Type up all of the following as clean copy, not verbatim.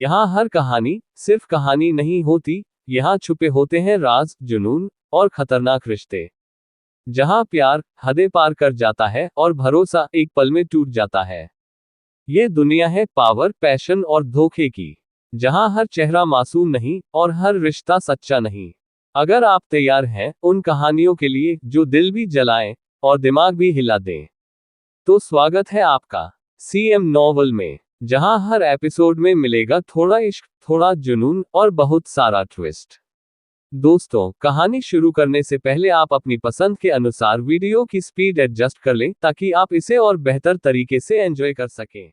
यहाँ हर कहानी सिर्फ कहानी नहीं होती, यहाँ छुपे होते हैं राज, जुनून और खतरनाक रिश्ते। जहाँ प्यार हदें पार कर जाता है और भरोसा एक पल में टूट जाता है। ये दुनिया है पावर, पैशन और धोखे की, जहाँ हर चेहरा मासूम नहीं और हर रिश्ता सच्चा नहीं। अगर आप तैयार हैं उन कहानियों के लिए जो दिल भी जलाएं और दिमाग भी हिला दें, तो स्वागत है आपका सीएम नॉवल में, जहां हर एपिसोड में मिलेगा थोड़ा इश्क, थोड़ा जुनून और बहुत सारा ट्विस्ट। दोस्तों, कहानी शुरू करने से पहले आप अपनी पसंद के अनुसार वीडियो की स्पीड एडजस्ट कर लें ताकि आप इसे और बेहतर तरीके से एंजॉय कर सकें।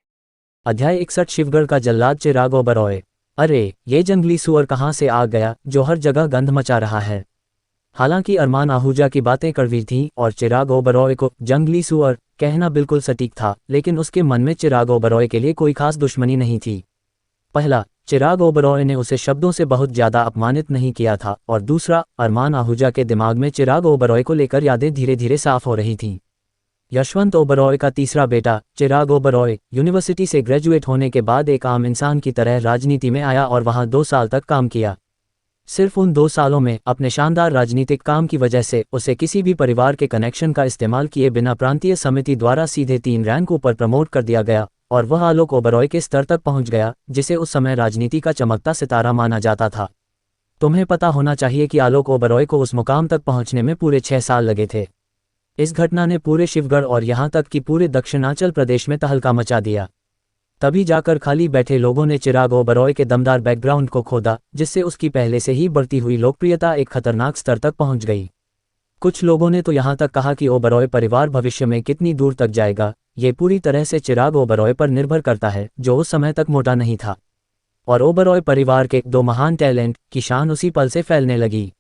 अध्याय 61 शिवगढ़ का जल्लाद चिराग ओबरॉय। अरे, ये जंगली सुअर कहाँ से आ गया जो हर जगह गंध मचा रहा है। हालांकि अरमान आहूजा की बातें कड़वी थीं और चिराग ओबरॉय को जंगली सुअर कहना बिल्कुल सटीक था, लेकिन उसके मन में चिराग ओबरॉय के लिए कोई खास दुश्मनी नहीं थी। पहला, चिराग ओबरॉय ने उसे शब्दों से बहुत ज्यादा अपमानित नहीं किया था, और दूसरा, अरमान आहूजा के दिमाग में चिराग ओबरॉय को लेकर यादें धीरे धीरे साफ हो रही थीं। यशवंत ओबरॉय का तीसरा बेटा चिराग ओबरॉय यूनिवर्सिटी से ग्रेजुएट होने के बाद एक आम इंसान की तरह राजनीति में आया और वहां 2 साल तक काम किया। सिर्फ उन 2 सालों में अपने शानदार राजनीतिक काम की वजह से उसे किसी भी परिवार के कनेक्शन का इस्तेमाल किए बिना प्रांतीय समिति द्वारा सीधे 3 रैंक ऊपर प्रमोट कर दिया गया, और वह आलोक ओबरॉय के स्तर तक पहुंच गया जिसे उस समय राजनीति का चमकता सितारा माना जाता था। तुम्हें पता होना चाहिए कि आलोक ओबरॉय को उस मुकाम तक पहुंचने में पूरे 6 साल लगे थे। इस घटना ने पूरे शिवगढ़ और यहां तक कि पूरे दक्षिणांचल प्रदेश में तहलका मचा दिया। तभी जाकर खाली बैठे लोगों ने चिराग ओबरॉय के दमदार बैकग्राउंड को खोदा, जिससे उसकी पहले से ही बढ़ती हुई लोकप्रियता एक खतरनाक स्तर तक पहुंच गई। कुछ लोगों ने तो यहां तक कहा कि ओबरॉय परिवार भविष्य में कितनी दूर तक जाएगा ये पूरी तरह से चिराग ओबरॉय पर निर्भर करता है, जो उस समय तक मोटा नहीं था। और ओबरॉय परिवार के 2 महान टैलेंट की शान उसी पल से फैलने लगी।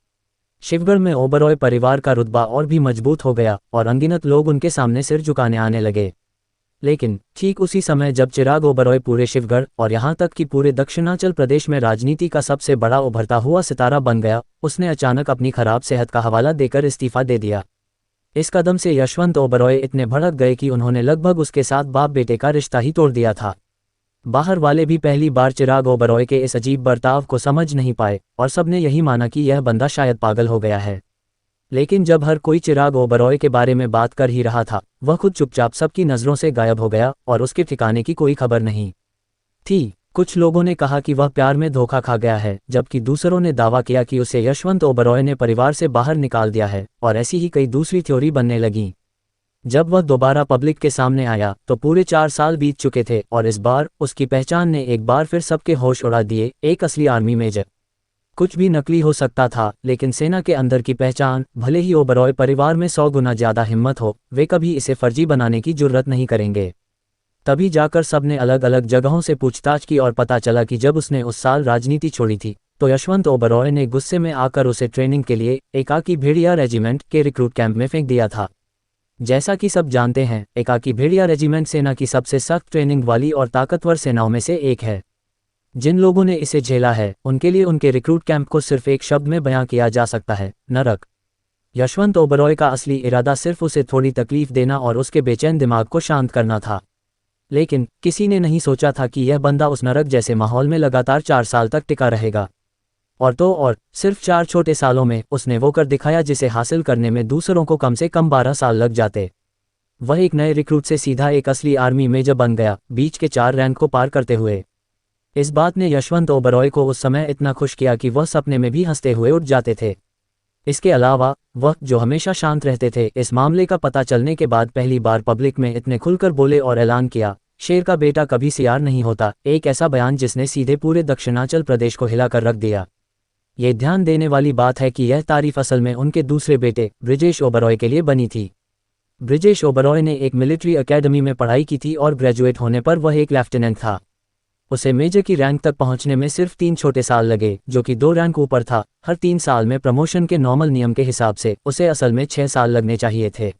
शिवगढ़ में ओबरॉय परिवार का रुतबा और भी मजबूत हो गया और अनगिनत लोग उनके सामने सिर झुकाने आने लगे। लेकिन ठीक उसी समय जब चिराग ओबरॉय पूरे शिवगढ़ और यहां तक कि पूरे दक्षिणांचल प्रदेश में राजनीति का सबसे बड़ा उभरता हुआ सितारा बन गया, उसने अचानक अपनी खराब सेहत का हवाला देकर इस्तीफा दे दिया। इस कदम से यशवंत ओबरॉय इतने भड़क गए कि उन्होंने लगभग उसके साथ बाप बेटे का रिश्ता ही तोड़ दिया था। बाहर वाले भी पहली बार चिराग ओबरॉय के इस अजीब बर्ताव को समझ नहीं पाए और सबने यही माना कि यह बंदा शायद पागल हो गया है। लेकिन जब हर कोई चिराग ओबरॉय के बारे में बात कर ही रहा था, वह खुद चुपचाप सबकी नज़रों से गायब हो गया और उसके ठिकाने की कोई खबर नहीं थी। कुछ लोगों ने कहा कि वह प्यार में धोखा खा गया है, जबकि दूसरों ने दावा किया कि उसे यशवंत ओबरॉय ने परिवार से बाहर निकाल दिया है, और ऐसी ही कई दूसरी थ्योरी बनने लगीं। जब वह दोबारा पब्लिक के सामने आया तो पूरे 4 साल बीत चुके थे और इस बार उसकी पहचान ने एक बार फिर सबके होश उड़ा दिए। एक असली आर्मी मेजर। कुछ भी नकली हो सकता था, लेकिन सेना के अंदर की पहचान, भले ही ओबरॉय परिवार में 100 गुना ज्यादा हिम्मत हो, वे कभी इसे फर्जी बनाने की जुर्रत नहीं करेंगे। तभी जाकर सबने अलग अलग जगहों से पूछताछ की और पता चला कि जब उसने उस साल राजनीति छोड़ी थी तो यशवंत ओबरॉय ने गुस्से में आकर उसे ट्रेनिंग के लिए एकाकी भेड़िया रेजिमेंट के रिक्रूट कैंप में फेंक दिया था। जैसा कि सब जानते हैं, एकाकी भेड़िया रेजिमेंट सेना की सबसे सख्त ट्रेनिंग वाली और ताकतवर सेनाओं में से एक है। जिन लोगों ने इसे झेला है उनके लिए उनके रिक्रूट कैंप को सिर्फ एक शब्द में बयां किया जा सकता है: नरक। यशवंत ओबरॉय का असली इरादा सिर्फ उसे थोड़ी तकलीफ देना और उसके बेचैन दिमाग को शांत करना था। लेकिन किसी ने नहीं सोचा था कि यह बंदा उस नरक जैसे माहौल में लगातार 4 साल तक टिका रहेगा। और तो और, सिर्फ 4 छोटे सालों में उसने वो कर दिखाया जिसे हासिल करने में दूसरों को कम से कम 12 साल लग जाते। वह एक नए रिक्रूट से सीधा एक असली आर्मी मेजर बन गया, बीच के 4 रैंक को पार करते हुए। इस बात ने यशवंत ओबरॉय को उस समय इतना खुश किया कि वह सपने में भी हंसते हुए उठ जाते थे। इसके अलावा वह, जो हमेशा शांत रहते थे, इस मामले का पता चलने के बाद पहली बार पब्लिक में इतने खुलकर बोले और ऐलान किया, शेर का बेटा कभी सियार नहीं होता। एक ऐसा बयान जिसने सीधे पूरे दक्षिणांचल प्रदेश को हिलाकर रख दिया। ये ध्यान देने वाली बात है कि यह तारीफ असल में उनके दूसरे बेटे ब्रिजेश ओबरॉय के लिए बनी थी। ब्रिजेश ओबरॉय ने एक मिलिट्री एकेडमी में पढ़ाई की थी और ग्रेजुएट होने पर वह एक लेफ्टिनेंट था। उसे मेजर की रैंक तक पहुंचने में सिर्फ 3 छोटे साल लगे, जो कि 2 रैंक ऊपर था। हर 3 साल में प्रमोशन के नॉर्मल नियम के हिसाब से उसे असल में 6 साल लगने चाहिए थे।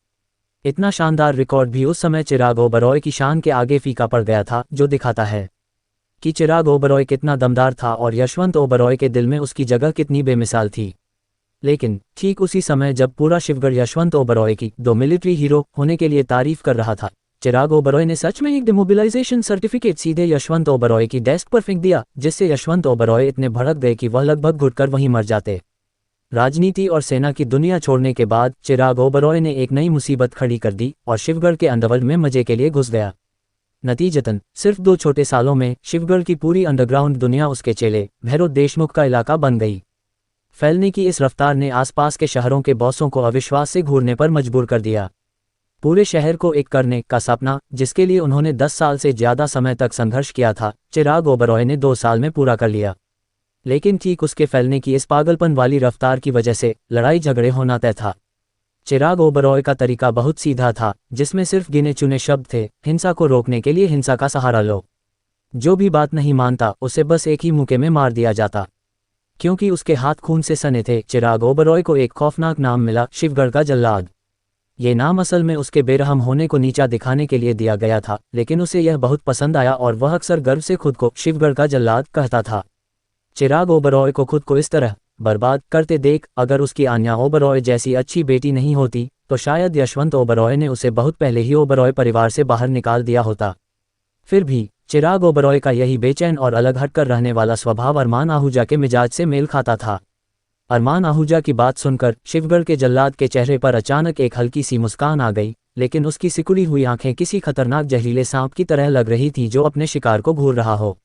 इतना शानदार रिकॉर्ड भी उस समय चिराग ओबरॉय की शान के आगे फीका पड़ गया था, जो दिखाता है कि चिराग ओबरॉय कितना दमदार था और यशवंत ओबरॉय के दिल में उसकी जगह कितनी बेमिसाल थी। लेकिन ठीक उसी समय जब पूरा शिवगढ़ यशवंत ओबरॉय की 2 मिलिट्री हीरो होने के लिए तारीफ कर रहा था, चिराग ओबरॉय ने सच में एक डिमोबिलाइजेशन सर्टिफिकेट सीधे यशवंत ओबरॉय की डेस्क पर फेंक दिया, जिससे यशवंत ओबरॉय इतने भड़क गए कि वह लगभग घुटकर वहीं मर जाते। राजनीति और सेना की दुनिया छोड़ने के बाद चिराग ओबरॉय ने एक नई मुसीबत खड़ी कर दी और शिवगढ़ के अंडरवर्ल्ड में मजे के लिए घुस गया। नतीजतन सिर्फ 2 छोटे सालों में शिवगढ़ की पूरी अंडरग्राउंड दुनिया उसके चेले भैरव देशमुख का इलाका बन गई। फैलने की इस रफ्तार ने आसपास के शहरों के बॉसों को अविश्वास से घूरने पर मजबूर कर दिया। पूरे शहर को एक करने का सपना, जिसके लिए उन्होंने 10 साल से ज्यादा समय तक संघर्ष किया था, चिराग ओबरॉय ने 2 साल में पूरा कर लिया। लेकिन ठीक उसके फैलने की इस पागलपन वाली रफ्तार की वजह से लड़ाई झगड़े होना तय था। चिराग ओबरॉय का तरीका बहुत सीधा था, जिसमें सिर्फ गिने चुने शब्द थे। हिंसा को रोकने के लिए हिंसा का सहारा लो। जो भी बात नहीं मानता उसे बस एक ही मुक्के में मार दिया जाता। क्योंकि उसके हाथ खून से सने थे, चिराग ओबरॉय को एक खौफनाक नाम मिला, शिवगढ़ का जल्लाद। ये नाम असल में उसके बेरहम होने को नीचा दिखाने के लिए दिया गया था, लेकिन उसे यह बहुत पसंद आया और वह अक्सर गर्व से खुद को शिवगढ़ का जल्लाद कहता था। चिराग ओबरॉय को खुद को इस तरह बर्बाद करते देख अगर उसकी आन्या ओबरॉय जैसी अच्छी बेटी नहीं होती तो शायद यशवंत ओबरॉय ने उसे बहुत पहले ही ओबरॉय परिवार से बाहर निकाल दिया होता। फिर भी चिराग ओबरॉय का यही बेचैन और अलग हटकर रहने वाला स्वभाव अरमान आहूजा के मिजाज से मेल खाता था। अरमान आहूजा की बात सुनकर शिवगढ़ के जल्लाद के चेहरे पर अचानक एक हल्की सी मुस्कान आ गई, लेकिन उसकी सिकुड़ी हुई आंखें किसी खतरनाक जहरीले सांप की तरह लग रही थी जो अपने शिकार को घूर रहा हो।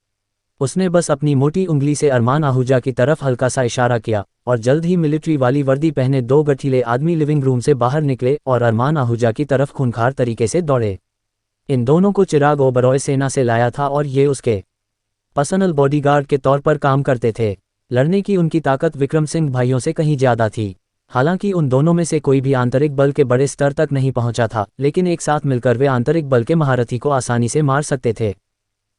उसने बस अपनी मोटी उंगली से अरमान आहूजा की तरफ हल्का सा इशारा किया और जल्द ही मिलिट्री वाली वर्दी पहने 2 गठीले आदमी लिविंग रूम से बाहर निकले और अरमान आहूजा की तरफ खूंखार तरीके से दौड़े। इन दोनों को चिराग ओबरॉय सेना से लाया था और ये उसके पर्सनल बॉडीगार्ड के तौर पर काम करते थे। लड़ने की उनकी ताकत विक्रम सिंह भाइयों से कहीं ज्यादा थी। हालांकि उन दोनों में से कोई भी आंतरिक बल के बड़े स्तर तक नहीं पहुंचा था, लेकिन एक साथ मिलकर वे आंतरिक बल के महारथी को आसानी से मार सकते थे।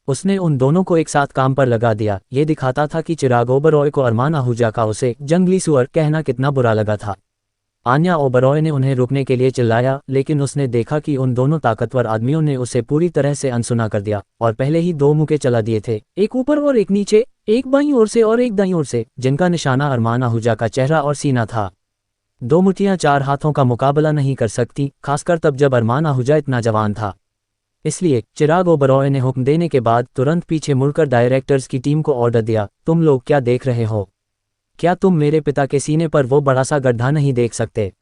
उसने उन दोनों को एक साथ काम पर लगा दिया। ये दिखाता था कि चिराग ओबरॉय को अरमान आहूजा का उसे जंगली सुअर कहना कितना बुरा लगा था। आन्या ओबरॉय ने उन्हें रुकने के लिए चिल्लाया, लेकिन उसने देखा कि उन दोनों ताकतवर आदमियों ने उसे पूरी तरह से अनसुना कर दिया और पहले ही 2 मुक्के चला दिए थे, एक ऊपर और एक नीचे, एक बाईं ओर से और एक दाईं ओर से, जिनका निशाना अरमान आहूजा का चेहरा और सीना था। 2 मुट्ठियां 4 हाथों का मुकाबला नहीं कर सकती, खासकर तब जब अरमान आहूजा इतना जवान था। इसलिए चिराग ओबरॉय ने हुक्म देने के बाद तुरंत पीछे मुड़कर डायरेक्टर्स की टीम को ऑर्डर दिया, तुम लोग क्या देख रहे हो? क्या तुम मेरे पिता के सीने पर वो बड़ा सा गड्ढा नहीं देख सकते?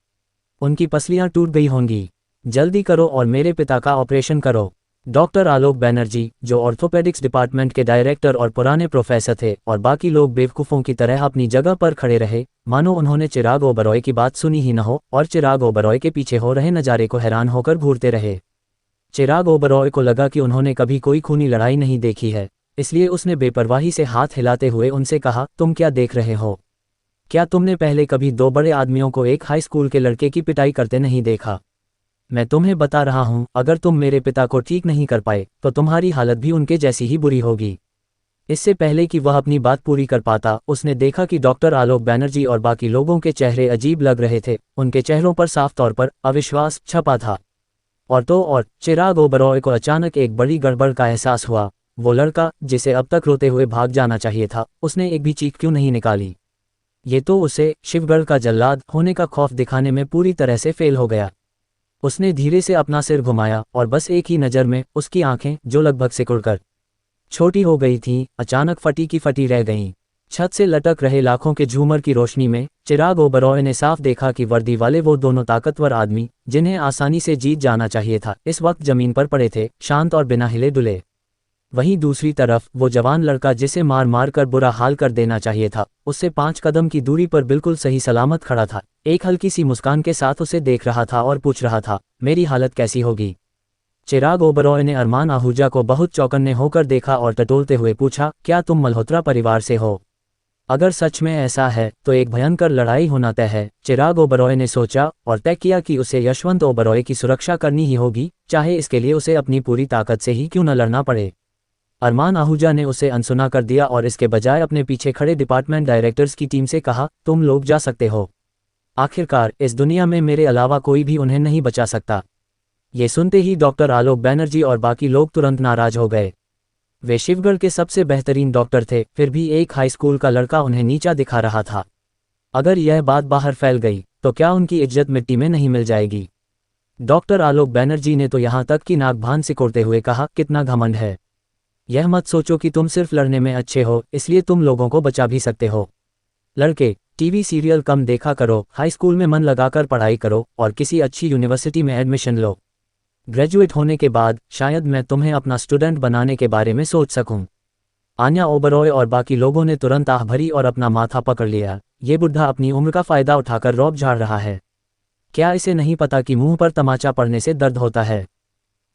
उनकी पसलियां टूट गई होंगी। जल्दी करो और मेरे पिता का ऑपरेशन करो। डॉक्टर आलोक बैनर्जी, जो ऑर्थोपेडिक्स डिपार्टमेंट के डायरेक्टर और पुराने प्रोफेसर थे, और बाकी लोग बेवकूफ़ों की तरह अपनी जगह पर खड़े रहे, मानो उन्होंने चिराग ओबरॉय की बात सुनी ही न हो, और चिराग ओबरॉय के पीछे हो रहे नज़ारे को हैरान होकर घूरते रहे। चिराग ओबरॉय को लगा कि उन्होंने कभी कोई खूनी लड़ाई नहीं देखी है, इसलिए उसने बेपरवाही से हाथ हिलाते हुए उनसे कहा, तुम क्या देख रहे हो? क्या तुमने पहले कभी 2 बड़े आदमियों को एक हाई स्कूल के लड़के की पिटाई करते नहीं देखा? मैं तुम्हें बता रहा हूं, अगर तुम मेरे पिता को ठीक नहीं कर पाए तो तुम्हारी हालत भी उनके जैसी ही बुरी होगी। इससे पहले कि वह अपनी बात पूरी कर पाता, उसने देखा कि डॉक्टर आलोक बैनर्जी और बाकी लोगों के चेहरे अजीब लग रहे थे। उनके चेहरों पर साफ तौर पर अविश्वास छपा था। और चिराग ओबरॉय को अचानक एक बड़ी गड़बड़ का एहसास हुआ। वो लड़का जिसे अब तक रोते हुए भाग जाना चाहिए था, उसने एक भी चीख क्यों नहीं निकाली? ये तो उसे शिवगढ़ का जल्लाद होने का खौफ दिखाने में पूरी तरह से फेल हो गया। उसने धीरे से अपना सिर घुमाया और बस एक ही नज़र में उसकी आंखें, जो लगभग सिकुड़कर छोटी हो गई थीं, अचानक फटी की फटी रह गईं। छत से लटक रहे लाखों के झूमर की रोशनी में चिराग ओबरॉय ने साफ देखा कि वर्दी वाले वो दोनों ताकतवर आदमी, जिन्हें आसानी से जीत जाना चाहिए था, इस वक्त जमीन पर पड़े थे, शांत और बिना हिले डुले। वहीं दूसरी तरफ वो जवान लड़का, जिसे मार मार कर बुरा हाल कर देना चाहिए था, उससे 5 कदम की दूरी पर बिल्कुल सही सलामत खड़ा था। एक हल्की सी मुस्कान के साथ उसे देख रहा था और पूछ रहा था, मेरी हालत कैसी होगी? चिराग ओबरॉय ने अरमान आहूजा को बहुत चौकन्ने होकर देखा और टटोलते हुए पूछा, क्या तुम मल्होत्रा परिवार से हो? अगर सच में ऐसा है तो एक भयंकर लड़ाई होना तय है। चिराग ओबरॉय ने सोचा और तय किया कि उसे यशवंत ओबरॉय की सुरक्षा करनी ही होगी, चाहे इसके लिए उसे अपनी पूरी ताकत से ही क्यों न लड़ना पड़े। अरमान आहूजा ने उसे अनसुना कर दिया और इसके बजाय अपने पीछे खड़े डिपार्टमेंट डायरेक्टर्स की टीम से कहा, तुम लोग जा सकते हो। आखिरकार इस दुनिया में मेरे अलावा कोई भी उन्हें नहीं बचा सकता। ये सुनते ही डॉक्टर आलोक बैनर्जी और बाकी लोग तुरंत नाराज हो गए। वे शिवगढ़ के सबसे बेहतरीन डॉक्टर थे, फिर भी एक हाई स्कूल का लड़का उन्हें नीचा दिखा रहा था। अगर यह बात बाहर फैल गई तो क्या उनकी इज्जत मिट्टी में नहीं मिल जाएगी? डॉक्टर आलोक बैनर्जी ने तो यहाँ तक कि नाक सिकोड़ते हुए कहा, कितना घमंड है। यह मत सोचो कि तुम सिर्फ लड़ने में अच्छे हो, इसलिए तुम लोगों को बचा भी सकते हो। लड़के, टीवी सीरियल कम देखा करो, हाई स्कूल में मन लगाकर पढ़ाई करो और किसी अच्छी यूनिवर्सिटी में एडमिशन लो। ग्रेजुएट होने के बाद शायद मैं तुम्हें अपना स्टूडेंट बनाने के बारे में सोच सकूं। आन्या ओबरॉय और बाकी लोगों ने तुरंत आह भरी और अपना माथा पकड़ लिया। ये बुढ़ा अपनी उम्र का फायदा उठाकर रौब झाड़ रहा है। क्या इसे नहीं पता कि मुंह पर तमाचा पड़ने से दर्द होता है?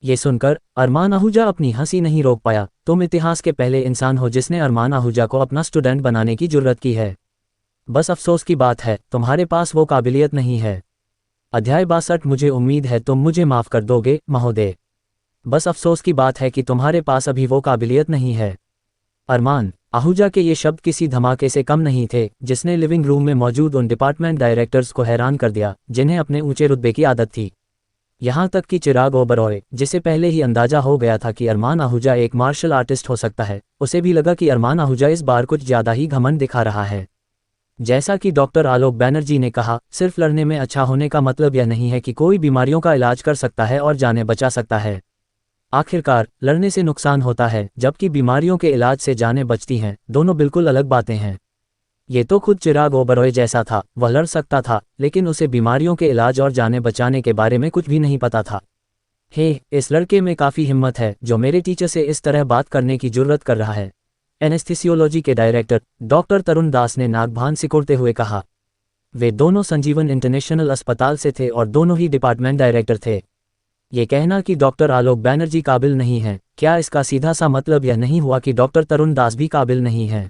ये सुनकर अरमान आहूजा अपनी हंसी नहीं रोक पाया। तुम इतिहास के पहले इंसान हो जिसने अरमान आहूजा को अपना स्टूडेंट बनाने की जुर्रत की है। बस अफसोस की बात है, तुम्हारे पास वो काबिलियत नहीं है। अध्याय 62। मुझे उम्मीद है तुम मुझे माफ कर दोगे, महोदय। बस अफसोस की बात है कि तुम्हारे पास अभी वो काबिलियत नहीं है। अरमान आहूजा के ये शब्द किसी धमाके से कम नहीं थे, जिसने लिविंग रूम में मौजूद उन डिपार्टमेंट डायरेक्टर्स को हैरान कर दिया जिन्हें अपने ऊंचे रुतबे की आदत थी। यहाँ तक कि चिराग ओबरॉय, जिसे पहले ही अंदाजा हो गया था कि अरमान आहूजा एक मार्शल आर्टिस्ट हो सकता है, उसे भी लगा कि अरमान आहूजा इस बार कुछ ज्यादा ही घमंड दिखा रहा है। जैसा कि डॉक्टर आलोक बैनर्जी ने कहा, सिर्फ लड़ने में अच्छा होने का मतलब यह नहीं है कि कोई बीमारियों का इलाज कर सकता है और जानें बचा सकता है। आखिरकार लड़ने से नुकसान होता है, जबकि बीमारियों के इलाज से जानें बचती हैं, दोनों बिल्कुल अलग बातें हैं। ये तो खुद चिराग ओबरॉय जैसा था, वह लड़ सकता था, लेकिन उसे बीमारियों के इलाज और जानें बचाने के बारे में कुछ भी नहीं पता था। इस लड़के में काफ़ी हिम्मत है जो मेरे टीचर से इस तरह बात करने की जुर्रत कर रहा है। एनेस्थीसियोलॉजी के डायरेक्टर डॉक्टर तरुण दास ने नाक सिकोड़ते हुए कहा। वे दोनों संजीवन इंटरनेशनल अस्पताल से थे और दोनों ही डिपार्टमेंट डायरेक्टर थे। ये कहना कि डॉक्टर आलोक बैनर्जी काबिल नहीं है, क्या इसका सीधा सा मतलब यह नहीं हुआ कि डॉक्टर तरुण दास भी काबिल नहीं है?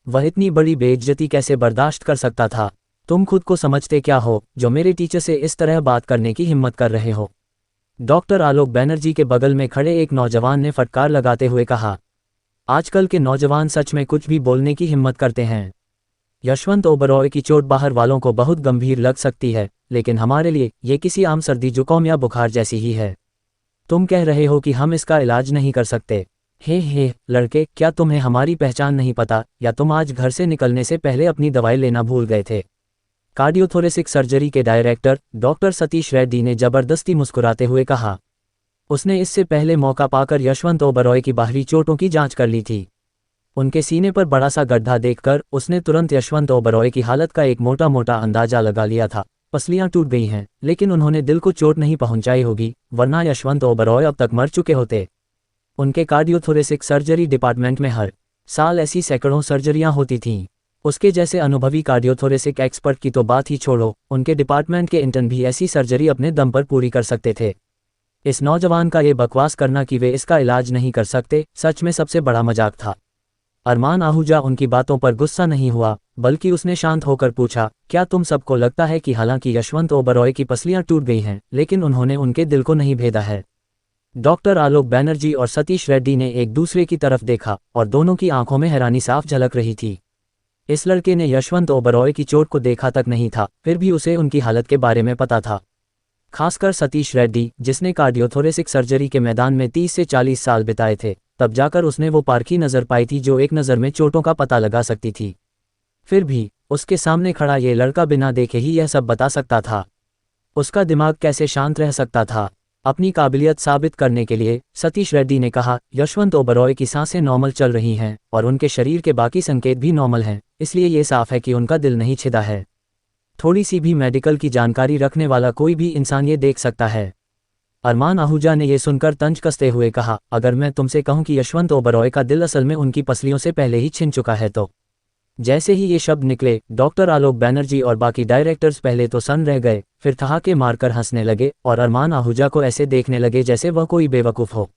वह इतनी बड़ी बेइज्जती कैसे बर्दाश्त कर सकता था? तुम खुद को समझते क्या हो जो मेरे टीचर से इस तरह बात करने की हिम्मत कर रहे हो? डॉक्टर आलोक बैनर्जी के बगल में खड़े एक नौजवान ने फटकार लगाते हुए कहा। आजकल के नौजवान सच में कुछ भी बोलने की हिम्मत करते हैं। यशवंत ओबरॉय की चोट बाहर वालों को बहुत गंभीर लग सकती है, लेकिन हमारे लिए ये किसी आम सर्दी जुकाम या बुखार जैसी ही है। तुम कह रहे हो कि हम इसका इलाज नहीं कर सकते? लड़के, क्या तुम्हें हमारी पहचान नहीं पता, या तुम आज घर से निकलने से पहले अपनी दवाई लेना भूल गए थे? कार्डियोथोरेसिक सर्जरी के डायरेक्टर डॉक्टर सतीश रेड्डी ने जबरदस्ती मुस्कुराते हुए कहा। उसने इससे पहले मौका पाकर यशवंत ओबरॉय की बाहरी चोटों की जांच कर ली थी। उनके सीने पर बड़ा सा गड्ढा देखकर उसने तुरंत यशवंत ओबरॉय की हालत का एक मोटा मोटा अंदाजा लगा लिया था। पसलियां टूट गई हैं, लेकिन उन्होंने दिल को चोट नहीं पहुंचाई होगी, वरना यशवंत ओबरॉय अब तक मर चुके होते। उनके कार्डियोथोरेसिक सर्जरी डिपार्टमेंट में हर साल ऐसी सैकड़ों सर्जरियां होती थीं। उसके जैसे अनुभवी कार्डियोथोरेसिक एक्सपर्ट की तो बात ही छोड़ो, उनके डिपार्टमेंट के इंटर्न भी ऐसी सर्जरी अपने दम पर पूरी कर सकते थे। इस नौजवान का ये बकवास करना कि वे इसका इलाज नहीं कर सकते, सच में सबसे बड़ा मजाक था। अरमान आहूजा उनकी बातों पर गुस्सा नहीं हुआ, बल्कि उसने शांत होकर पूछा, क्या तुम सबको लगता है कि हालांकि यशवंत ओबरॉय की पसलियां टूट गई हैं, लेकिन उन्होंने उनके दिल को नहीं भेदा है? डॉक्टर आलोक बैनर्जी और सतीश रेड्डी ने एक दूसरे की तरफ देखा और दोनों की आंखों में हैरानी साफ झलक रही थी। इस लड़के ने यशवंत ओबरॉय की चोट को देखा तक नहीं था, फिर भी उसे उनकी हालत के बारे में पता था। खासकर सतीश रेड्डी, जिसने कार्डियोथोरेसिक सर्जरी के मैदान में 30 से 40 साल बिताए थे, तब जाकर उसने वो पारखी नज़र पाई थी जो एक नज़र में चोटों का पता लगा सकती थी। फिर भी उसके सामने खड़ा ये लड़का बिना देखे ही यह सब बता सकता था। उसका दिमाग कैसे शांत रह सकता था? अपनी काबिलियत साबित करने के लिए सतीश रेड्डी ने कहा, यशवंत ओबरॉय की सांसें नॉर्मल चल रही हैं और उनके शरीर के बाकी संकेत भी नॉर्मल हैं, इसलिए ये साफ है कि उनका दिल नहीं छिदा है। थोड़ी सी भी मेडिकल की जानकारी रखने वाला कोई भी इंसान ये देख सकता है। अरमान आहूजा ने यह सुनकर तंज कसते हुए कहा, अगर मैं तुमसे कहूं कि यशवंत ओबरॉय का दिल असल में उनकी पसलियों से पहले ही छिन चुका है तो? जैसे ही ये शब्द निकले, डॉक्टर आलोक बैनर्जी और बाकी डायरेक्टर्स पहले तो सन्न रह गए, फिर ठहाके मारकर हंसने लगे और अरमान आहूजा को ऐसे देखने लगे जैसे वह कोई बेवकूफ़ हो।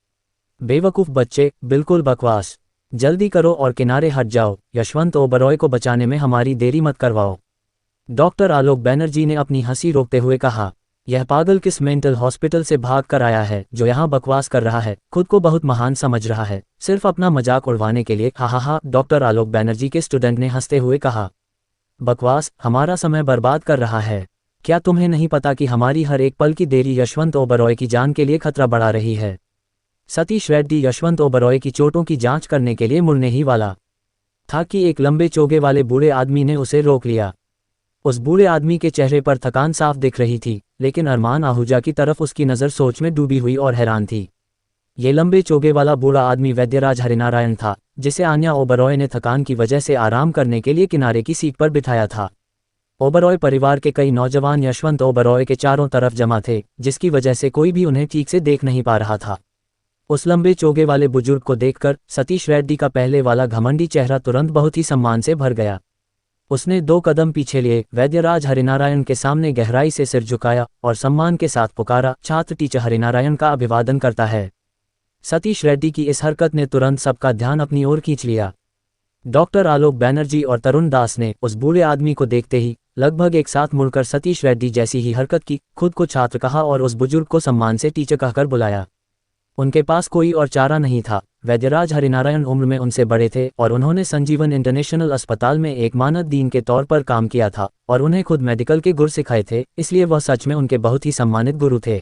बेवकूफ़ बच्चे, बिल्कुल बकवास। जल्दी करो और किनारे हट जाओ, यशवंत ओबरॉय को बचाने में हमारी देरी मत करवाओ। डॉक्टर आलोक बैनर्जी ने अपनी हंसी रोकते हुए कहा, यह पागल किस मेंटल हॉस्पिटल से भाग कर आया है जो यहाँ बकवास कर रहा है, खुद को बहुत महान समझ रहा है, सिर्फ अपना मजाक उड़वाने के लिए। हा, डॉक्टर आलोक बैनर्जी के स्टूडेंट ने हंसते हुए कहा। बकवास, हमारा समय बर्बाद कर रहा है। क्या तुम्हें नहीं पता कि हमारी हर एक पल की देरी यशवंत ओबरॉय की जान के लिए खतरा बढ़ा रही है? सतीश रेड्डी यशवंत ओबरॉय की चोटों की जांच करने के लिए मुड़ने ही वाला था कि एक लंबे चोगे वाले बूढ़े आदमी ने उसे रोक लिया। उस बूढ़े आदमी के चेहरे पर थकान साफ दिख रही थी, लेकिन अरमान आहूजा की तरफ उसकी नज़र सोच में डूबी हुई और हैरान थी। ये लंबे चोगे वाला बूढ़ा आदमी वैद्यराज हरिनारायण था, जिसे आन्या ओबरॉय ने थकान की वजह से आराम करने के लिए किनारे की सीट पर बिठाया था। ओबरॉय परिवार के कई नौजवान यशवंत ओबरॉय के चारों तरफ जमा थे, जिसकी वजह से कोई भी उन्हें ठीक से देख नहीं पा रहा था। उस लंबे चोगे वाले बुजुर्ग को देखकर सतीश रेड्डी का पहले वाला घमंडी चेहरा तुरंत बहुत ही सम्मान से भर गया। उसने 2 कदम पीछे लिए वैद्यराज हरिनारायण के सामने गहराई से सिर झुकाया और सम्मान के साथ पुकारा, छात्र टीचर हरिनारायण का अभिवादन करता है। सतीश रेड्डी की इस हरकत ने तुरंत सबका ध्यान अपनी ओर खींच लिया। डॉक्टर आलोक बैनर्जी और तरुण दास ने उस बूढ़े आदमी को देखते ही लगभग एक साथ मुड़कर सतीश रेड्डी जैसी ही हरकत की, खुद को छात्र कहा और उस बुजुर्ग को सम्मान से टीचर कहकर बुलाया। उनके पास कोई और चारा नहीं था। वैद्यराज हरिनारायण उम्र में उनसे बड़े थे और उन्होंने संजीवन इंटरनेशनल अस्पताल में एक मानद दीन के तौर पर काम किया था और उन्हें खुद मेडिकल के गुर सिखाए थे, इसलिए वह सच में उनके बहुत ही सम्मानित गुरु थे।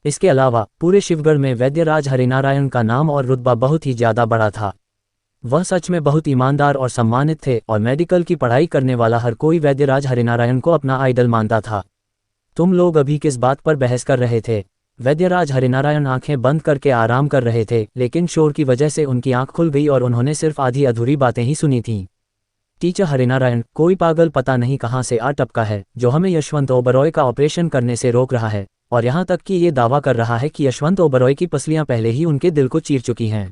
इसके अलावा पूरे शिवगढ़ में वैद्यराज हरिनारायण का नाम और रुतबा बहुत ही ज़्यादा बड़ा था। वह सच में बहुत ईमानदार और सम्मानित थे और मेडिकल की पढ़ाई करने वाला हर कोई वैद्यराज हरिनारायण को अपना आइडल मानता था। तुम लोग अभी किस बात पर बहस कर रहे थे? वैद्यराज हरिनारायण आंखें बंद करके आराम कर रहे थे, लेकिन शोर की वजह से उनकी आंख खुल गई और उन्होंने सिर्फ आधी अधूरी बातें ही सुनी थीं। टीचर हरिनारायण, कोई पागल पता नहीं कहाँ से आ टपका है जो हमें यशवंत ओबरॉय का ऑपरेशन करने से रोक रहा है, और यहाँ तक कि ये दावा कर रहा है कि यशवंत ओबरॉय की पसलियाँ पहले ही उनके दिल को चीर चुकी हैं।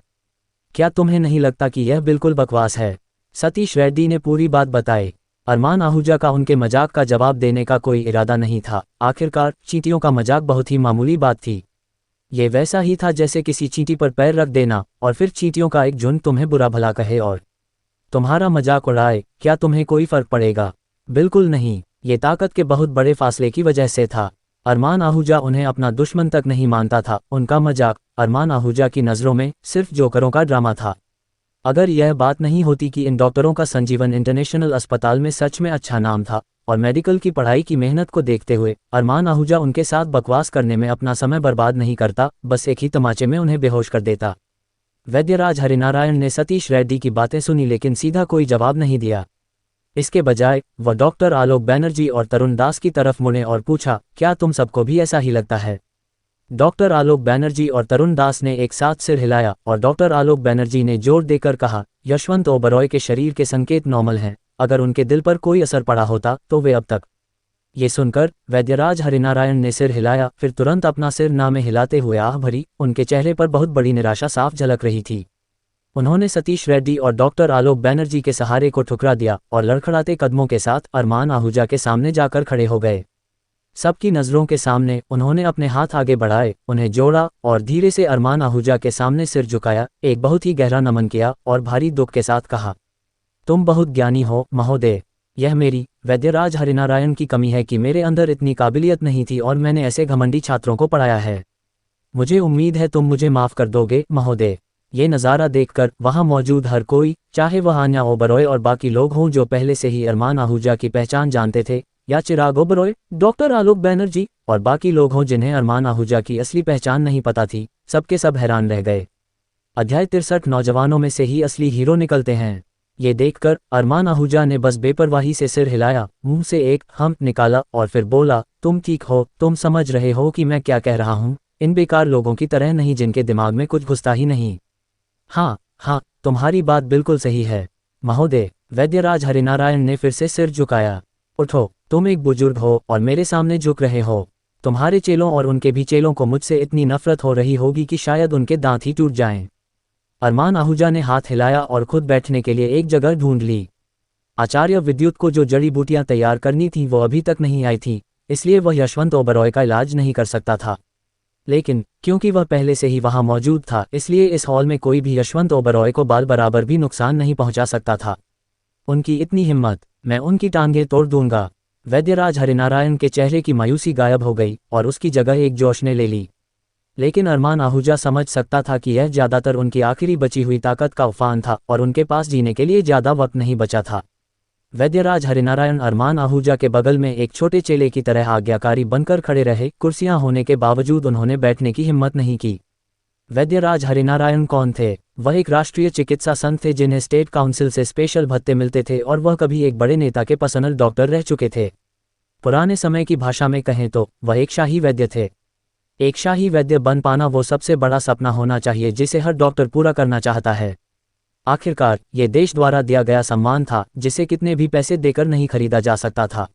क्या तुम्हें नहीं लगता कि यह बिल्कुल बकवास है? सतीश रेड्डी ने पूरी बात बताई। अरमान आहूजा का उनके मजाक का जवाब देने का कोई इरादा नहीं था। आखिरकार चींटियों का मजाक बहुत ही मामूली बात थी। ये वैसा ही था जैसे किसी चींटी पर पैर रख देना और फिर चींटियों का एक झुंड तुम्हें बुरा भला कहे और तुम्हारा मजाक उड़ाए। क्या तुम्हें कोई फर्क पड़ेगा? बिल्कुल नहीं। ये ताकत के बहुत बड़े फासले की वजह से था। अरमान आहूजा उन्हें अपना दुश्मन तक नहीं मानता था। उनका मजाक अरमान आहूजा की नज़रों में सिर्फ जोकरों का ड्रामा था। अगर यह बात नहीं होती कि इन डॉक्टरों का संजीवन इंटरनेशनल अस्पताल में सच में अच्छा नाम था और मेडिकल की पढ़ाई की मेहनत को देखते हुए अरमान आहूजा उनके साथ बकवास करने में अपना समय बर्बाद नहीं करता, बस एक ही तमाचे में उन्हें बेहोश कर देता। वैद्यराज हरिनारायण ने सतीश रेड्डी की बातें सुनी, लेकिन सीधा कोई जवाब नहीं दिया। इसके बजाय वह डॉक्टर आलोक बैनर्जी और तरुण दास की तरफ मुड़े और पूछा, क्या तुम सबको भी ऐसा ही लगता है? डॉक्टर आलोक बैनर्जी और तरुण दास ने एक साथ सिर हिलाया और डॉक्टर आलोक बैनर्जी ने जोर देकर कहा, यशवंत ओबरॉय के शरीर के संकेत नॉर्मल हैं। अगर उनके दिल पर कोई असर पड़ा होता तो वे अब तक। ये सुनकर वैद्यराज हरिनारायण ने सिर हिलाया, फिर तुरंत अपना सिर ना में हिलाते हुए आह भरी। उनके चेहरे पर बहुत बड़ी निराशा साफ झलक रही थी। उन्होंने सतीश रेड्डी और डॉक्टर आलोक बैनर्जी के सहारे को ठुकरा दिया और लड़खड़ाते कदमों के साथ अरमान आहूजा के सामने जाकर खड़े हो गए। सबकी नज़रों के सामने उन्होंने अपने हाथ आगे बढ़ाए, उन्हें जोड़ा और धीरे से अरमान आहूजा के सामने सिर झुकाया, एक बहुत ही गहरा नमन किया और भारी दुख के साथ कहा, तुम बहुत ज्ञानी हो महोदय। यह मेरी वैद्यराज हरिनारायण की कमी है कि मेरे अंदर इतनी काबिलियत नहीं थी और मैंने ऐसे घमंडी छात्रों को पढ़ाया है। मुझे उम्मीद है तुम मुझे माफ़ कर दोगे महोदय। ये नज़ारा देखकर वहाँ मौजूद हर कोई, चाहे वह आन्या ओबरॉय और बाकी लोग हों जो पहले से ही अरमान आहूजा की पहचान जानते थे, या चिराग ओबरॉय, डॉक्टर आलोक बैनर्जी और बाकी लोग हों जिन्हें अरमान आहूजा की असली पहचान नहीं पता थी, सबके सब हैरान रह गए। अध्याय 63 नौजवानों में से ही असली हीरो निकलते हैं। ये देखकर अरमान आहूजा ने बस बेपरवाही से सिर हिलाया, मुंह से एक हम निकाला और फिर बोला, तुम ठीक हो? तुम समझ रहे हो कि मैं क्या कह रहा हूँ? इन बेकार लोगों की तरह नहीं जिनके दिमाग में कुछ घुसता ही नहीं। हाँ, तुम्हारी बात बिल्कुल सही है महोदय। वैद्यराज हरिनारायण ने फिर से सिर झुकाया। उठो, तुम एक बुजुर्ग हो और मेरे सामने झुक रहे हो। तुम्हारे चेलों और उनके भी चेलों को मुझसे इतनी नफरत हो रही होगी कि शायद उनके दांत ही टूट जाएं। अरमान आहूजा ने हाथ हिलाया और खुद बैठने के लिए एक जगह ढूंढ ली। आचार्य विद्युत को जो जड़ी बूटियां तैयार करनी थी वो अभी तक नहीं आई थी, इसलिए वह यशवंत ओबरॉय का इलाज नहीं कर सकता था। लेकिन क्योंकि वह पहले से ही वहां मौजूद था, इसलिए इस हॉल में कोई भी यशवंत ओबरॉय को बाल बराबर भी नुकसान नहीं पहुंचा सकता था। उनकी इतनी हिम्मत, मैं उनकी टांगें तोड़ दूंगा। वैद्यराज हरिनारायण के चेहरे की मायूसी गायब हो गई और उसकी जगह एक जोश ने ले ली। लेकिन अरमान आहूजा समझ सकता था कि यह ज़्यादातर उनकी आखिरी बची हुई ताकत का उफान था और उनके पास जीने के लिए ज़्यादा वक्त नहीं बचा था। वैद्यराज हरिनारायण अरमान आहूजा के बगल में एक छोटे चेले की तरह आज्ञाकारी बनकर खड़े रहे। कुर्सियां होने के बावजूद उन्होंने बैठने की हिम्मत नहीं की। वैद्यराज हरिनारायण कौन थे? वह एक राष्ट्रीय चिकित्सा संघ थे जिन्हें स्टेट काउंसिल से स्पेशल भत्ते मिलते थे और वह कभी एक बड़े नेता के पर्सनल डॉक्टर रह चुके थे। पुराने समय की भाषा में कहें तो वह एक शाही वैद्य थे। एक शाही वैद्य बन पाना वो सबसे बड़ा सपना होना चाहिए जिसे हर डॉक्टर पूरा करना चाहता है। आखिरकार ये देश द्वारा दिया गया सम्मान था जिसे कितने भी पैसे देकर नहीं खरीदा जा सकता था।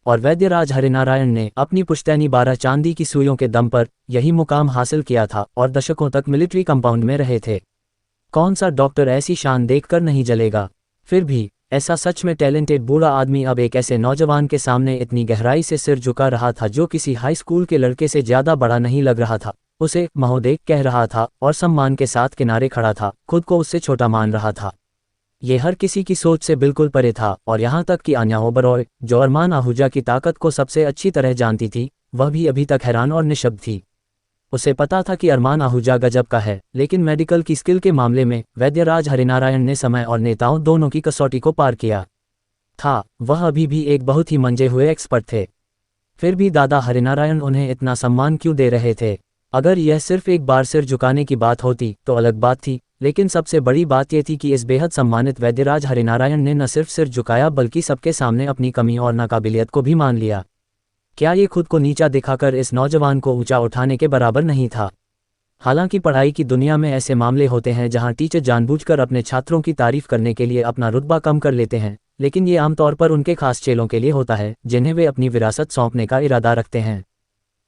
और वैद्यराज हरिनारायण ने अपनी पुश्तैनी 12 चांदी की सुइयों के दम पर यही मुकाम हासिल किया था और दशकों तक मिलिट्री कंपाउंड में रहे थे। कौन सा डॉक्टर ऐसी शान देखकर नहीं जलेगा। फिर भी ऐसा सच में टैलेंटेड बूढ़ा आदमी अब एक ऐसे नौजवान के सामने इतनी गहराई से सिर झुका रहा था जो किसी हाई स्कूल के लड़के से ज्यादा बड़ा नहीं लग रहा था, उसे महोदय कह रहा था और सम्मान के साथ किनारे खड़ा था, खुद को उससे छोटा मान रहा था। ये हर किसी की सोच से बिल्कुल परे था और यहाँ तक कि आन्या ओबरॉय, जो अरमान आहूजा की ताकत को सबसे अच्छी तरह जानती थी, वह भी अभी तक हैरान और निशब्द थी। उसे पता था कि अरमान आहूजा गजब का है, लेकिन मेडिकल की स्किल के मामले में वैद्यराज हरिनारायण ने समय और नेताओं दोनों की कसौटी को पार किया था। वह अभी भी एक बहुत ही मंजे हुए एक्सपर्ट थे। फिर भी दादा हरिनारायण उन्हें इतना सम्मान क्यों दे रहे थे? अगर यह सिर्फ एक बार सिर झुकाने की बात होती तो अलग बात थी, लेकिन सबसे बड़ी बात यह थी कि इस बेहद सम्मानित वैद्यराज हरिनारायण ने न सिर्फ सिर झुकाया बल्कि सबके सामने अपनी कमी और नाकाबिलियत को भी मान लिया। क्या ये खुद को नीचा दिखाकर इस नौजवान को ऊंचा उठाने के बराबर नहीं था? हालांकि पढ़ाई की दुनिया में ऐसे मामले होते हैं जहां टीचर जानबूझकर अपने छात्रों की तारीफ करने के लिए अपना रुतबा कम कर लेते हैं, लेकिन ये आमतौर पर उनके खास चेलों के लिए होता है जिन्हें वे अपनी विरासत सौंपने का इरादा रखते हैं।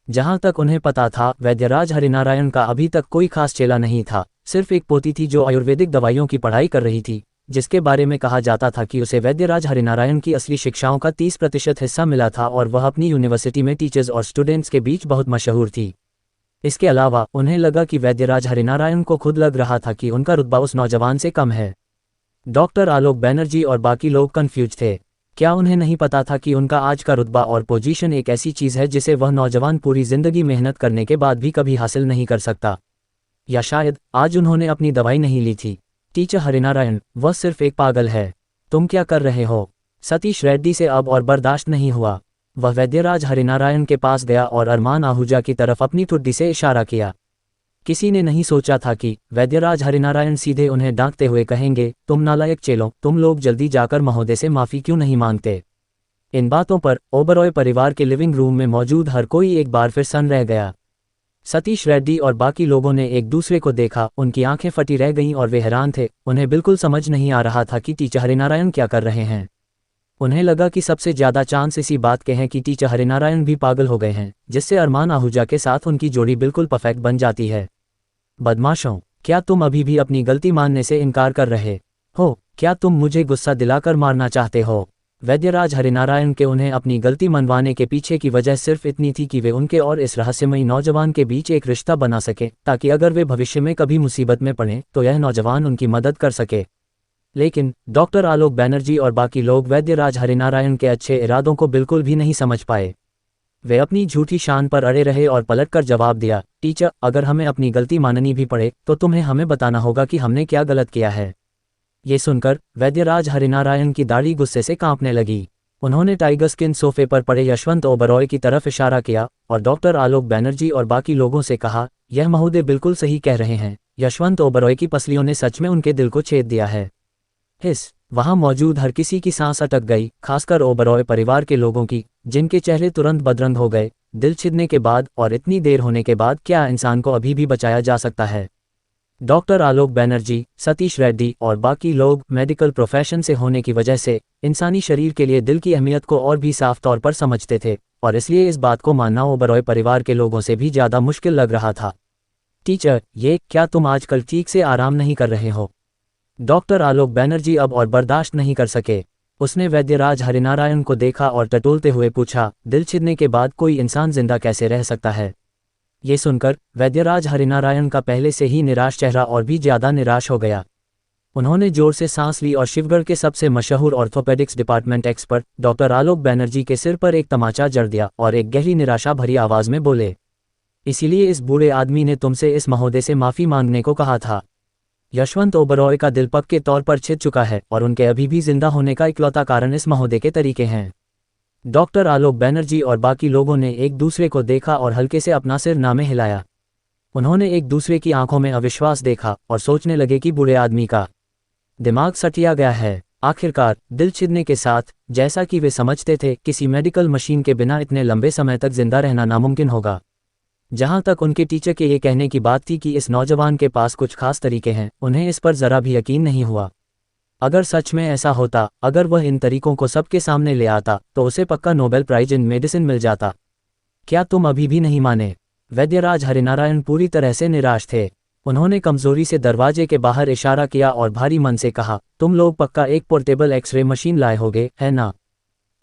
जहां तक उन्हें पता था, वैद्यराज हरिनारायण का अभी तक कोई खास चेला नहीं था, सिर्फ एक पोती थी जो आयुर्वेदिक दवाइयों की पढ़ाई कर रही थी, जिसके बारे में कहा जाता था कि उसे वैद्यराज हरिनारायण की असली शिक्षाओं का 30% हिस्सा मिला था और वह अपनी यूनिवर्सिटी में टीचर्स और स्टूडेंट्स के बीच बहुत मशहूर थी। इसके अलावा उन्हें लगा कि वैद्यराज हरिनारायण को खुद लग रहा था कि उनका रुतबा उस नौजवान से कम है। डॉक्टर आलोक बैनर्जी और बाकी लोग कंफ्यूज थे। क्या उन्हें नहीं पता था कि उनका आज का रुतबा और पोजीशन एक ऐसी चीज़ है जिसे वह नौजवान पूरी जिंदगी मेहनत करने के बाद भी कभी हासिल नहीं कर सकता? या शायद आज उन्होंने अपनी दवाई नहीं ली थी। टीचर हरिनारायण, वह सिर्फ एक पागल है। तुम क्या कर रहे हो? सतीश रेड्डी से अब और बर्दाश्त नहीं हुआ। वह वैद्यराज हरिनारायण के पास गया और अरमान आहूजा की तरफ अपनी ठुड्डी से इशारा किया। किसी ने नहीं सोचा था कि वैद्यराज हरिनारायण सीधे उन्हें डांटते हुए कहेंगे, तुम नालायक चेलों, तुम लोग जल्दी जाकर महोदय से माफ़ी क्यों नहीं मांगते? इन बातों पर ओबरॉय परिवार के लिविंग रूम में मौजूद हर कोई एक बार फिर सन्न रह गया। सतीश रेड्डी और बाकी लोगों ने एक दूसरे को देखा, उनकी आंखें फटी रह गईं और वे हैरान थे। उन्हें बिल्कुल समझ नहीं आ रहा था कि टीचर हरिनारायण क्या कर रहे हैं। उन्हें लगा कि सबसे ज़्यादा चांस इसी बात के हैं कि टीचर हरिनारायण भी पागल हो गए हैं, जिससे अरमान आहूजा के साथ उनकी जोड़ी बिल्कुल परफेक्ट बन जाती है। बदमाशों, क्या तुम अभी भी अपनी गलती मानने से इनकार कर रहे हो? क्या तुम मुझे गुस्सा दिलाकर मारना चाहते हो? वैद्यराज हरिनारायण के उन्हें अपनी गलती मनवाने के पीछे की वजह सिर्फ इतनी थी कि वे उनके और इस रहस्यमयी नौजवान के बीच एक रिश्ता बना सके, ताकि अगर वे भविष्य में कभी मुसीबत में पड़ें तो यह नौजवान उनकी मदद कर सके। लेकिन डॉक्टर आलोक बैनर्जी और बाकी लोग वैद्यराज हरिनारायण के अच्छे इरादों को बिल्कुल भी नहीं समझ पाए। वे अपनी झूठी शान पर अड़े रहे और पलटकर जवाब दिया, टीचर, अगर हमें अपनी गलती माननी भी पड़े तो तुम्हें हमें बताना होगा कि हमने क्या गलत किया है। ये सुनकर वैद्यराज हरिनारायण की दाढ़ी गुस्से से कांपने लगी। उन्होंने टाइगर स्किन सोफे पर पड़े यशवंत ओबरॉय की तरफ इशारा किया और डॉक्टर आलोक बैनर्जी और बाकी लोगों से कहा, यह महोदय बिल्कुल सही कह रहे हैं। यशवंत ओबरॉय की पसलियों ने सच में उनके दिल को छेद दिया है। हिस, वहां मौजूद हर किसी की सांस अटक गई, खासकर ओबरॉय परिवार के लोगों की, जिनके चेहरे तुरंत बदरंग हो गए। दिल छिदने के बाद और इतनी देर होने के बाद क्या इंसान को अभी भी बचाया जा सकता है? डॉक्टर आलोक बैनर्जी, सतीश रेड्डी और बाकी लोग मेडिकल प्रोफेशन से होने की वजह से इंसानी शरीर के लिए दिल की अहमियत को और भी साफ तौर पर समझते थे, और इसलिए इस बात को मानना ओबरॉय परिवार के लोगों से भी ज़्यादा मुश्किल लग रहा था। टीचर, क्या तुम आजकल ठीक से आराम नहीं कर रहे हो? डॉक्टर आलोक बैनर्जी अब और बर्दाश्त नहीं कर सके। उसने वैद्यराज हरिनारायण को देखा और टटोलते हुए पूछा, दिल छिदने के बाद कोई इंसान जिंदा कैसे रह सकता है? ये सुनकर वैद्यराज हरिनारायण का पहले से ही निराश चेहरा और भी ज्यादा निराश हो गया। उन्होंने जोर से सांस ली और शिवगढ़ के सबसे मशहूर ऑर्थोपेडिक्स डिपार्टमेंट एक्सपर्ट डॉक्टर आलोक बैनर्जी के सिर पर एक तमाचा जड़ दिया और एक गहरी निराशा भरी आवाज में बोले, इसीलिए इस बूढ़े आदमी ने तुमसे इस महोदय से माफी मांगने को कहा था। यशवंत ओबरॉय का दिल पक्के तौर पर छिद चुका है और उनके अभी भी जिंदा होने का इकलौता कारण इस महोदय के तरीके हैं। डॉक्टर आलोक बैनर्जी और बाकी लोगों ने एक दूसरे को देखा और हल्के से अपना सिर नामे हिलाया। उन्होंने एक दूसरे की आंखों में अविश्वास देखा और सोचने लगे कि बूढ़े आदमी का दिमाग सटिया गया है। आखिरकार दिल छिदने के साथ, जैसा कि वे समझते थे, किसी मेडिकल मशीन के बिना इतने लंबे समय तक जिंदा रहना नामुमकिन होगा। जहां तक उनके टीचर के ये कहने की बात थी कि इस नौजवान के पास कुछ खास तरीके हैं, उन्हें इस पर जरा भी यकीन नहीं हुआ। अगर सच में ऐसा होता, अगर वह इन तरीकों को सबके सामने ले आता, तो उसे पक्का नोबेल प्राइज इन मेडिसिन मिल जाता। क्या तुम अभी भी नहीं माने? वैद्यराज हरिनारायण पूरी तरह से निराश थे। उन्होंने कमजोरी से दरवाजे के बाहर इशारा किया और भारी मन से कहा, तुम लोग पक्का एक पोर्टेबल एक्सरे मशीन लाए होगे, है ना?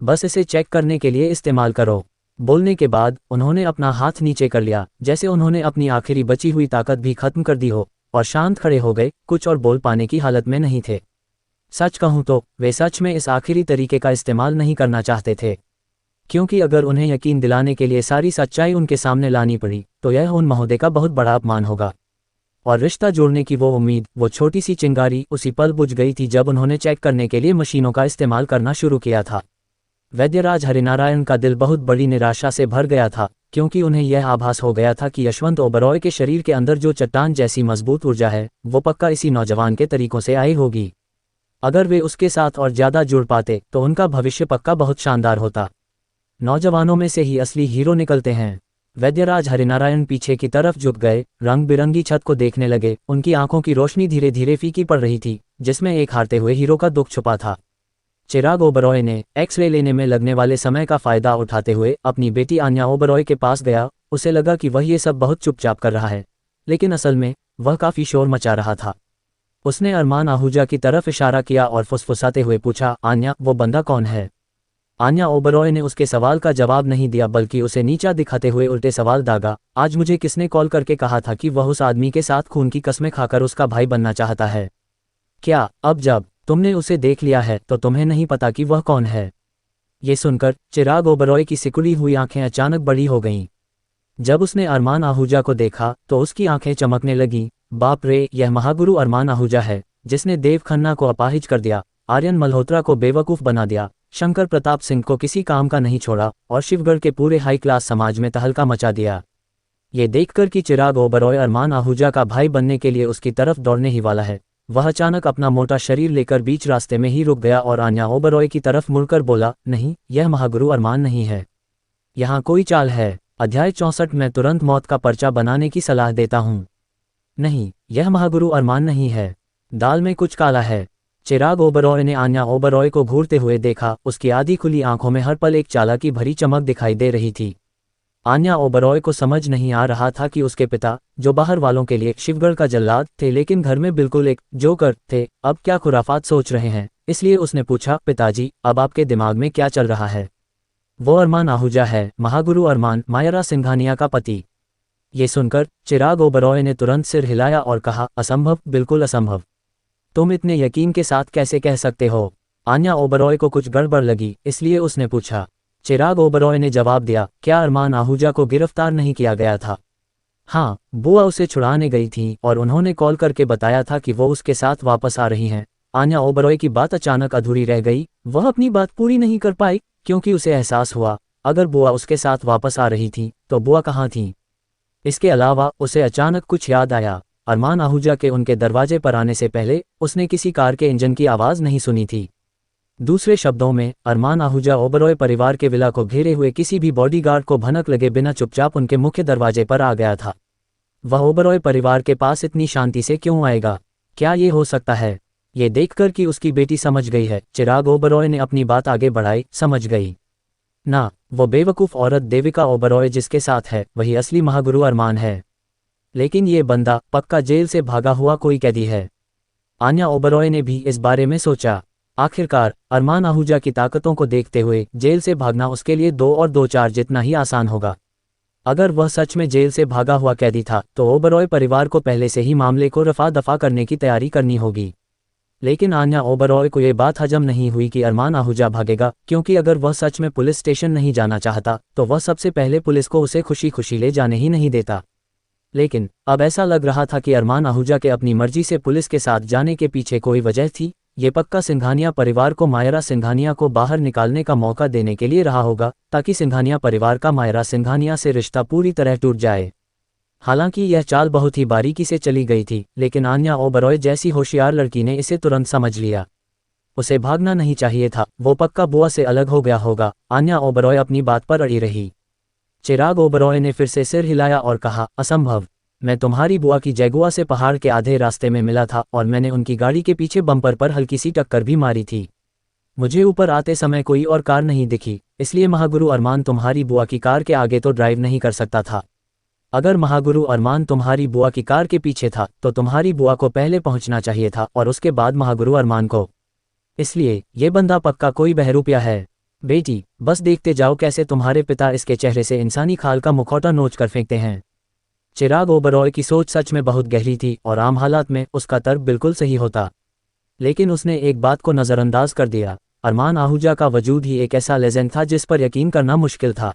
बस इसे चेक करने के लिए इस्तेमाल करो। बोलने के बाद उन्होंने अपना हाथ नीचे कर लिया, जैसे उन्होंने अपनी आखिरी बची हुई ताकत भी खत्म कर दी हो, और शांत खड़े हो गए, कुछ और बोल पाने की हालत में नहीं थे। सच कहूं तो वे सच में इस आखिरी तरीके का इस्तेमाल नहीं करना चाहते थे, क्योंकि अगर उन्हें यकीन दिलाने के लिए सारी सच्चाई उनके सामने लानी पड़ी, तो यह उन महोदय का बहुत बड़ा अपमान होगा। और रिश्ता जोड़ने की वो उम्मीद, वो छोटी सी चिंगारी उसी पल बुझ गई थी जब उन्होंने चेक करने के लिए मशीनों का इस्तेमाल करना शुरू किया था। वैद्यराज हरिनारायण का दिल बहुत बड़ी निराशा से भर गया था, क्योंकि उन्हें यह आभास हो गया था कि यशवंत ओबरॉय के शरीर के अंदर जो चट्टान जैसी मजबूत ऊर्जा है, वो पक्का इसी नौजवान के तरीकों से आई होगी। अगर वे उसके साथ और ज्यादा जुड़ पाते, तो उनका भविष्य पक्का बहुत शानदार होता। नौजवानों में से ही असली हीरो निकलते हैं। वैद्यराज हरिनारायण पीछे की तरफ झुक गए, रंग बिरंगी छत को देखने लगे। उनकी आंखों की रोशनी धीरे धीरे फीकी पड़ रही थी, जिसमें एक हारते हुए हीरो का दुख छुपा था। चिराग ओबरॉय ने एक्सरे लेने में लगने वाले समय का फायदा उठाते हुए अपनी बेटी आन्या ओबरॉय के पास गया। उसे लगा कि वह ये सब बहुत चुपचाप कर रहा है, लेकिन असल में वह काफी शोर मचा रहा था। उसने अरमान आहूजा की तरफ इशारा किया और फुसफुसाते हुए पूछा, आन्या, वो बंदा कौन है? आन्या ओबरॉय ने उसके सवाल का जवाब नहीं दिया, बल्कि उसे नीचा दिखाते हुए उल्टे सवाल दागा, आज मुझे किसने कॉल करके कहा था कि वह उस आदमी के साथ खून की कस्में खाकर उसका भाई बनना चाहता है? क्या अब जब तुमने उसे देख लिया है, तो तुम्हें नहीं पता कि वह कौन है? ये सुनकर चिराग ओबरॉय की सिकुड़ी हुई आंखें अचानक बड़ी हो गईं। जब उसने अरमान आहूजा को देखा, तो उसकी आंखें चमकने लगीं। बाप रे, यह महागुरु अरमान आहूजा है, जिसने देव खन्ना को अपाहिज कर दिया, आर्यन मल्होत्रा को बेवकूफ बना दिया, शंकर प्रताप सिंह को किसी काम का नहीं छोड़ा, और शिवगढ़ के पूरे हाई क्लास समाज में तहलका मचा दिया। ये देखकर कि चिराग ओबरॉय अरमान आहूजा का भाई बनने के लिए उसकी तरफ दौड़ने ही वाला है, वह अचानक अपना मोटा शरीर लेकर बीच रास्ते में ही रुक गया और आन्या ओबरॉय की तरफ मुड़कर बोला, नहीं, यह महागुरु अरमान नहीं है। यहाँ कोई चाल है। अध्याय 64 में तुरंत मौत का पर्चा बनाने की सलाह देता हूँ। नहीं, यह महागुरु अरमान नहीं है। दाल में कुछ काला है। चिराग ओबरॉय ने आन्या ओबरॉय को घूरते हुए देखा। उसकी आधी खुली आंखों में हर पल एक चालाकी भरी चमक दिखाई दे रही थी। आन्या ओबरॉय को समझ नहीं आ रहा था कि उसके पिता, जो बाहर वालों के लिए शिवगढ़ का जल्लाद थे, लेकिन घर में बिल्कुल एक जोकर थे, अब क्या खुराफात सोच रहे हैं। इसलिए उसने पूछा, पिताजी, अब आपके दिमाग में क्या चल रहा है? वो अरमान आहूजा है, महागुरु अरमान, मायरा सिंघानिया का पति। ये सुनकर चिराग ओबरॉय ने तुरंत सिर हिलाया और कहा, असंभव, बिल्कुल असंभव। तुम इतने यकीन के साथ कैसे कह सकते हो? आन्या ओबरॉय को कुछ गड़बड़ लगी, इसलिए उसने पूछा। चिराग ओबरॉय ने जवाब दिया, क्या अरमान आहूजा को गिरफ्तार नहीं किया गया था? हाँ, बुआ उसे छुड़ाने गई थी और उन्होंने कॉल करके बताया था कि वो उसके साथ वापस आ रही हैं। आन्या ओबरॉय की बात अचानक अधूरी रह गई। वह अपनी बात पूरी नहीं कर पाई, क्योंकि उसे एहसास हुआ, अगर बुआ उसके साथ वापस आ रही थी, तो बुआ कहाँ थी? इसके अलावा उसे अचानक कुछ याद आया। अरमान आहूजा के उनके दरवाजे पर आने से पहले उसने किसी कार के इंजन की आवाज़ नहीं सुनी थी। दूसरे शब्दों में, अरमान आहूजा ओबरॉय परिवार के विला को घेरे हुए किसी भी बॉडीगार्ड को भनक लगे बिना चुपचाप उनके मुख्य दरवाजे पर आ गया था। वह ओबरॉय परिवार के पास इतनी शांति से क्यों आएगा? क्या ये हो सकता है? ये देखकर कि उसकी बेटी समझ गई है, चिराग ओबरॉय ने अपनी बात आगे बढ़ाई, समझ गई ना, वो बेवकूफ़ औरत देविका ओबरॉय जिसके साथ है, वही असली महागुरु अरमान है। लेकिन ये बंदा पक्का जेल से भागा हुआ कोई कैदी है। आन्या ओबरॉय ने भी इस बारे में सोचा। आखिरकार अरमान आहूजा की ताकतों को देखते हुए जेल से भागना उसके लिए 2 और 2 4 जितना ही आसान होगा। अगर वह सच में जेल से भागा हुआ कैदी था, तो ओबरॉय परिवार को पहले से ही मामले को रफा दफा करने की तैयारी करनी होगी। लेकिन आन्या ओबरॉय को ये बात हजम नहीं हुई कि अरमान आहूजा भागेगा, क्योंकि अगर वह सच में पुलिस स्टेशन नहीं जाना चाहता, तो वह सबसे पहले पुलिस को उसे खुशी खुशी ले जाने ही नहीं देता। लेकिन अब ऐसा लग रहा था कि अरमान आहूजा के अपनी मर्जी से पुलिस के साथ जाने के पीछे कोई वजह थी। ये पक्का सिंघानिया परिवार को मायरा सिंघानिया को बाहर निकालने का मौका देने के लिए रहा होगा, ताकि सिंघानिया परिवार का मायरा सिंघानिया से रिश्ता पूरी तरह टूट जाए। हालांकि यह चाल बहुत ही बारीकी से चली गई थी, लेकिन आन्या ओबरॉय जैसी होशियार लड़की ने इसे तुरंत समझ लिया। उसे भागना नहीं चाहिए था, वो पक्का बुआ से अलग हो गया होगा। आन्या ओबरॉय अपनी बात पर अड़ी रही। चिराग ओबरॉय ने फिर से सिर हिलाया और कहा, असंभव। मैं तुम्हारी बुआ की जैगुआ से पहाड़ के आधे रास्ते में मिला था और मैंने उनकी गाड़ी के पीछे बम्पर पर हल्की सी टक्कर भी मारी थी। मुझे ऊपर आते समय कोई और कार नहीं दिखी, इसलिए महागुरु अरमान तुम्हारी बुआ की कार के आगे तो ड्राइव नहीं कर सकता था। अगर महागुरु अरमान तुम्हारी बुआ की कार के पीछे था तो तुम्हारी बुआ को पहले पहुंचना चाहिए था और उसके बाद महागुरु अरमान को। इसलिए ये बंदा पक्का कोई बहरूपिया है। बेटी, बस देखते जाओ कैसे तुम्हारे पिता इसके चेहरे से इंसानी खाल का मुखौटा नोच कर फेंकते हैं। चिराग ओबरॉय की सोच सच में बहुत गहरी थी और आम हालात में उसका तर्क बिल्कुल सही होता, लेकिन उसने एक बात को नज़रअंदाज कर दिया। अरमान आहूजा का वजूद ही एक ऐसा लेजेंड था जिस पर यकीन करना मुश्किल था।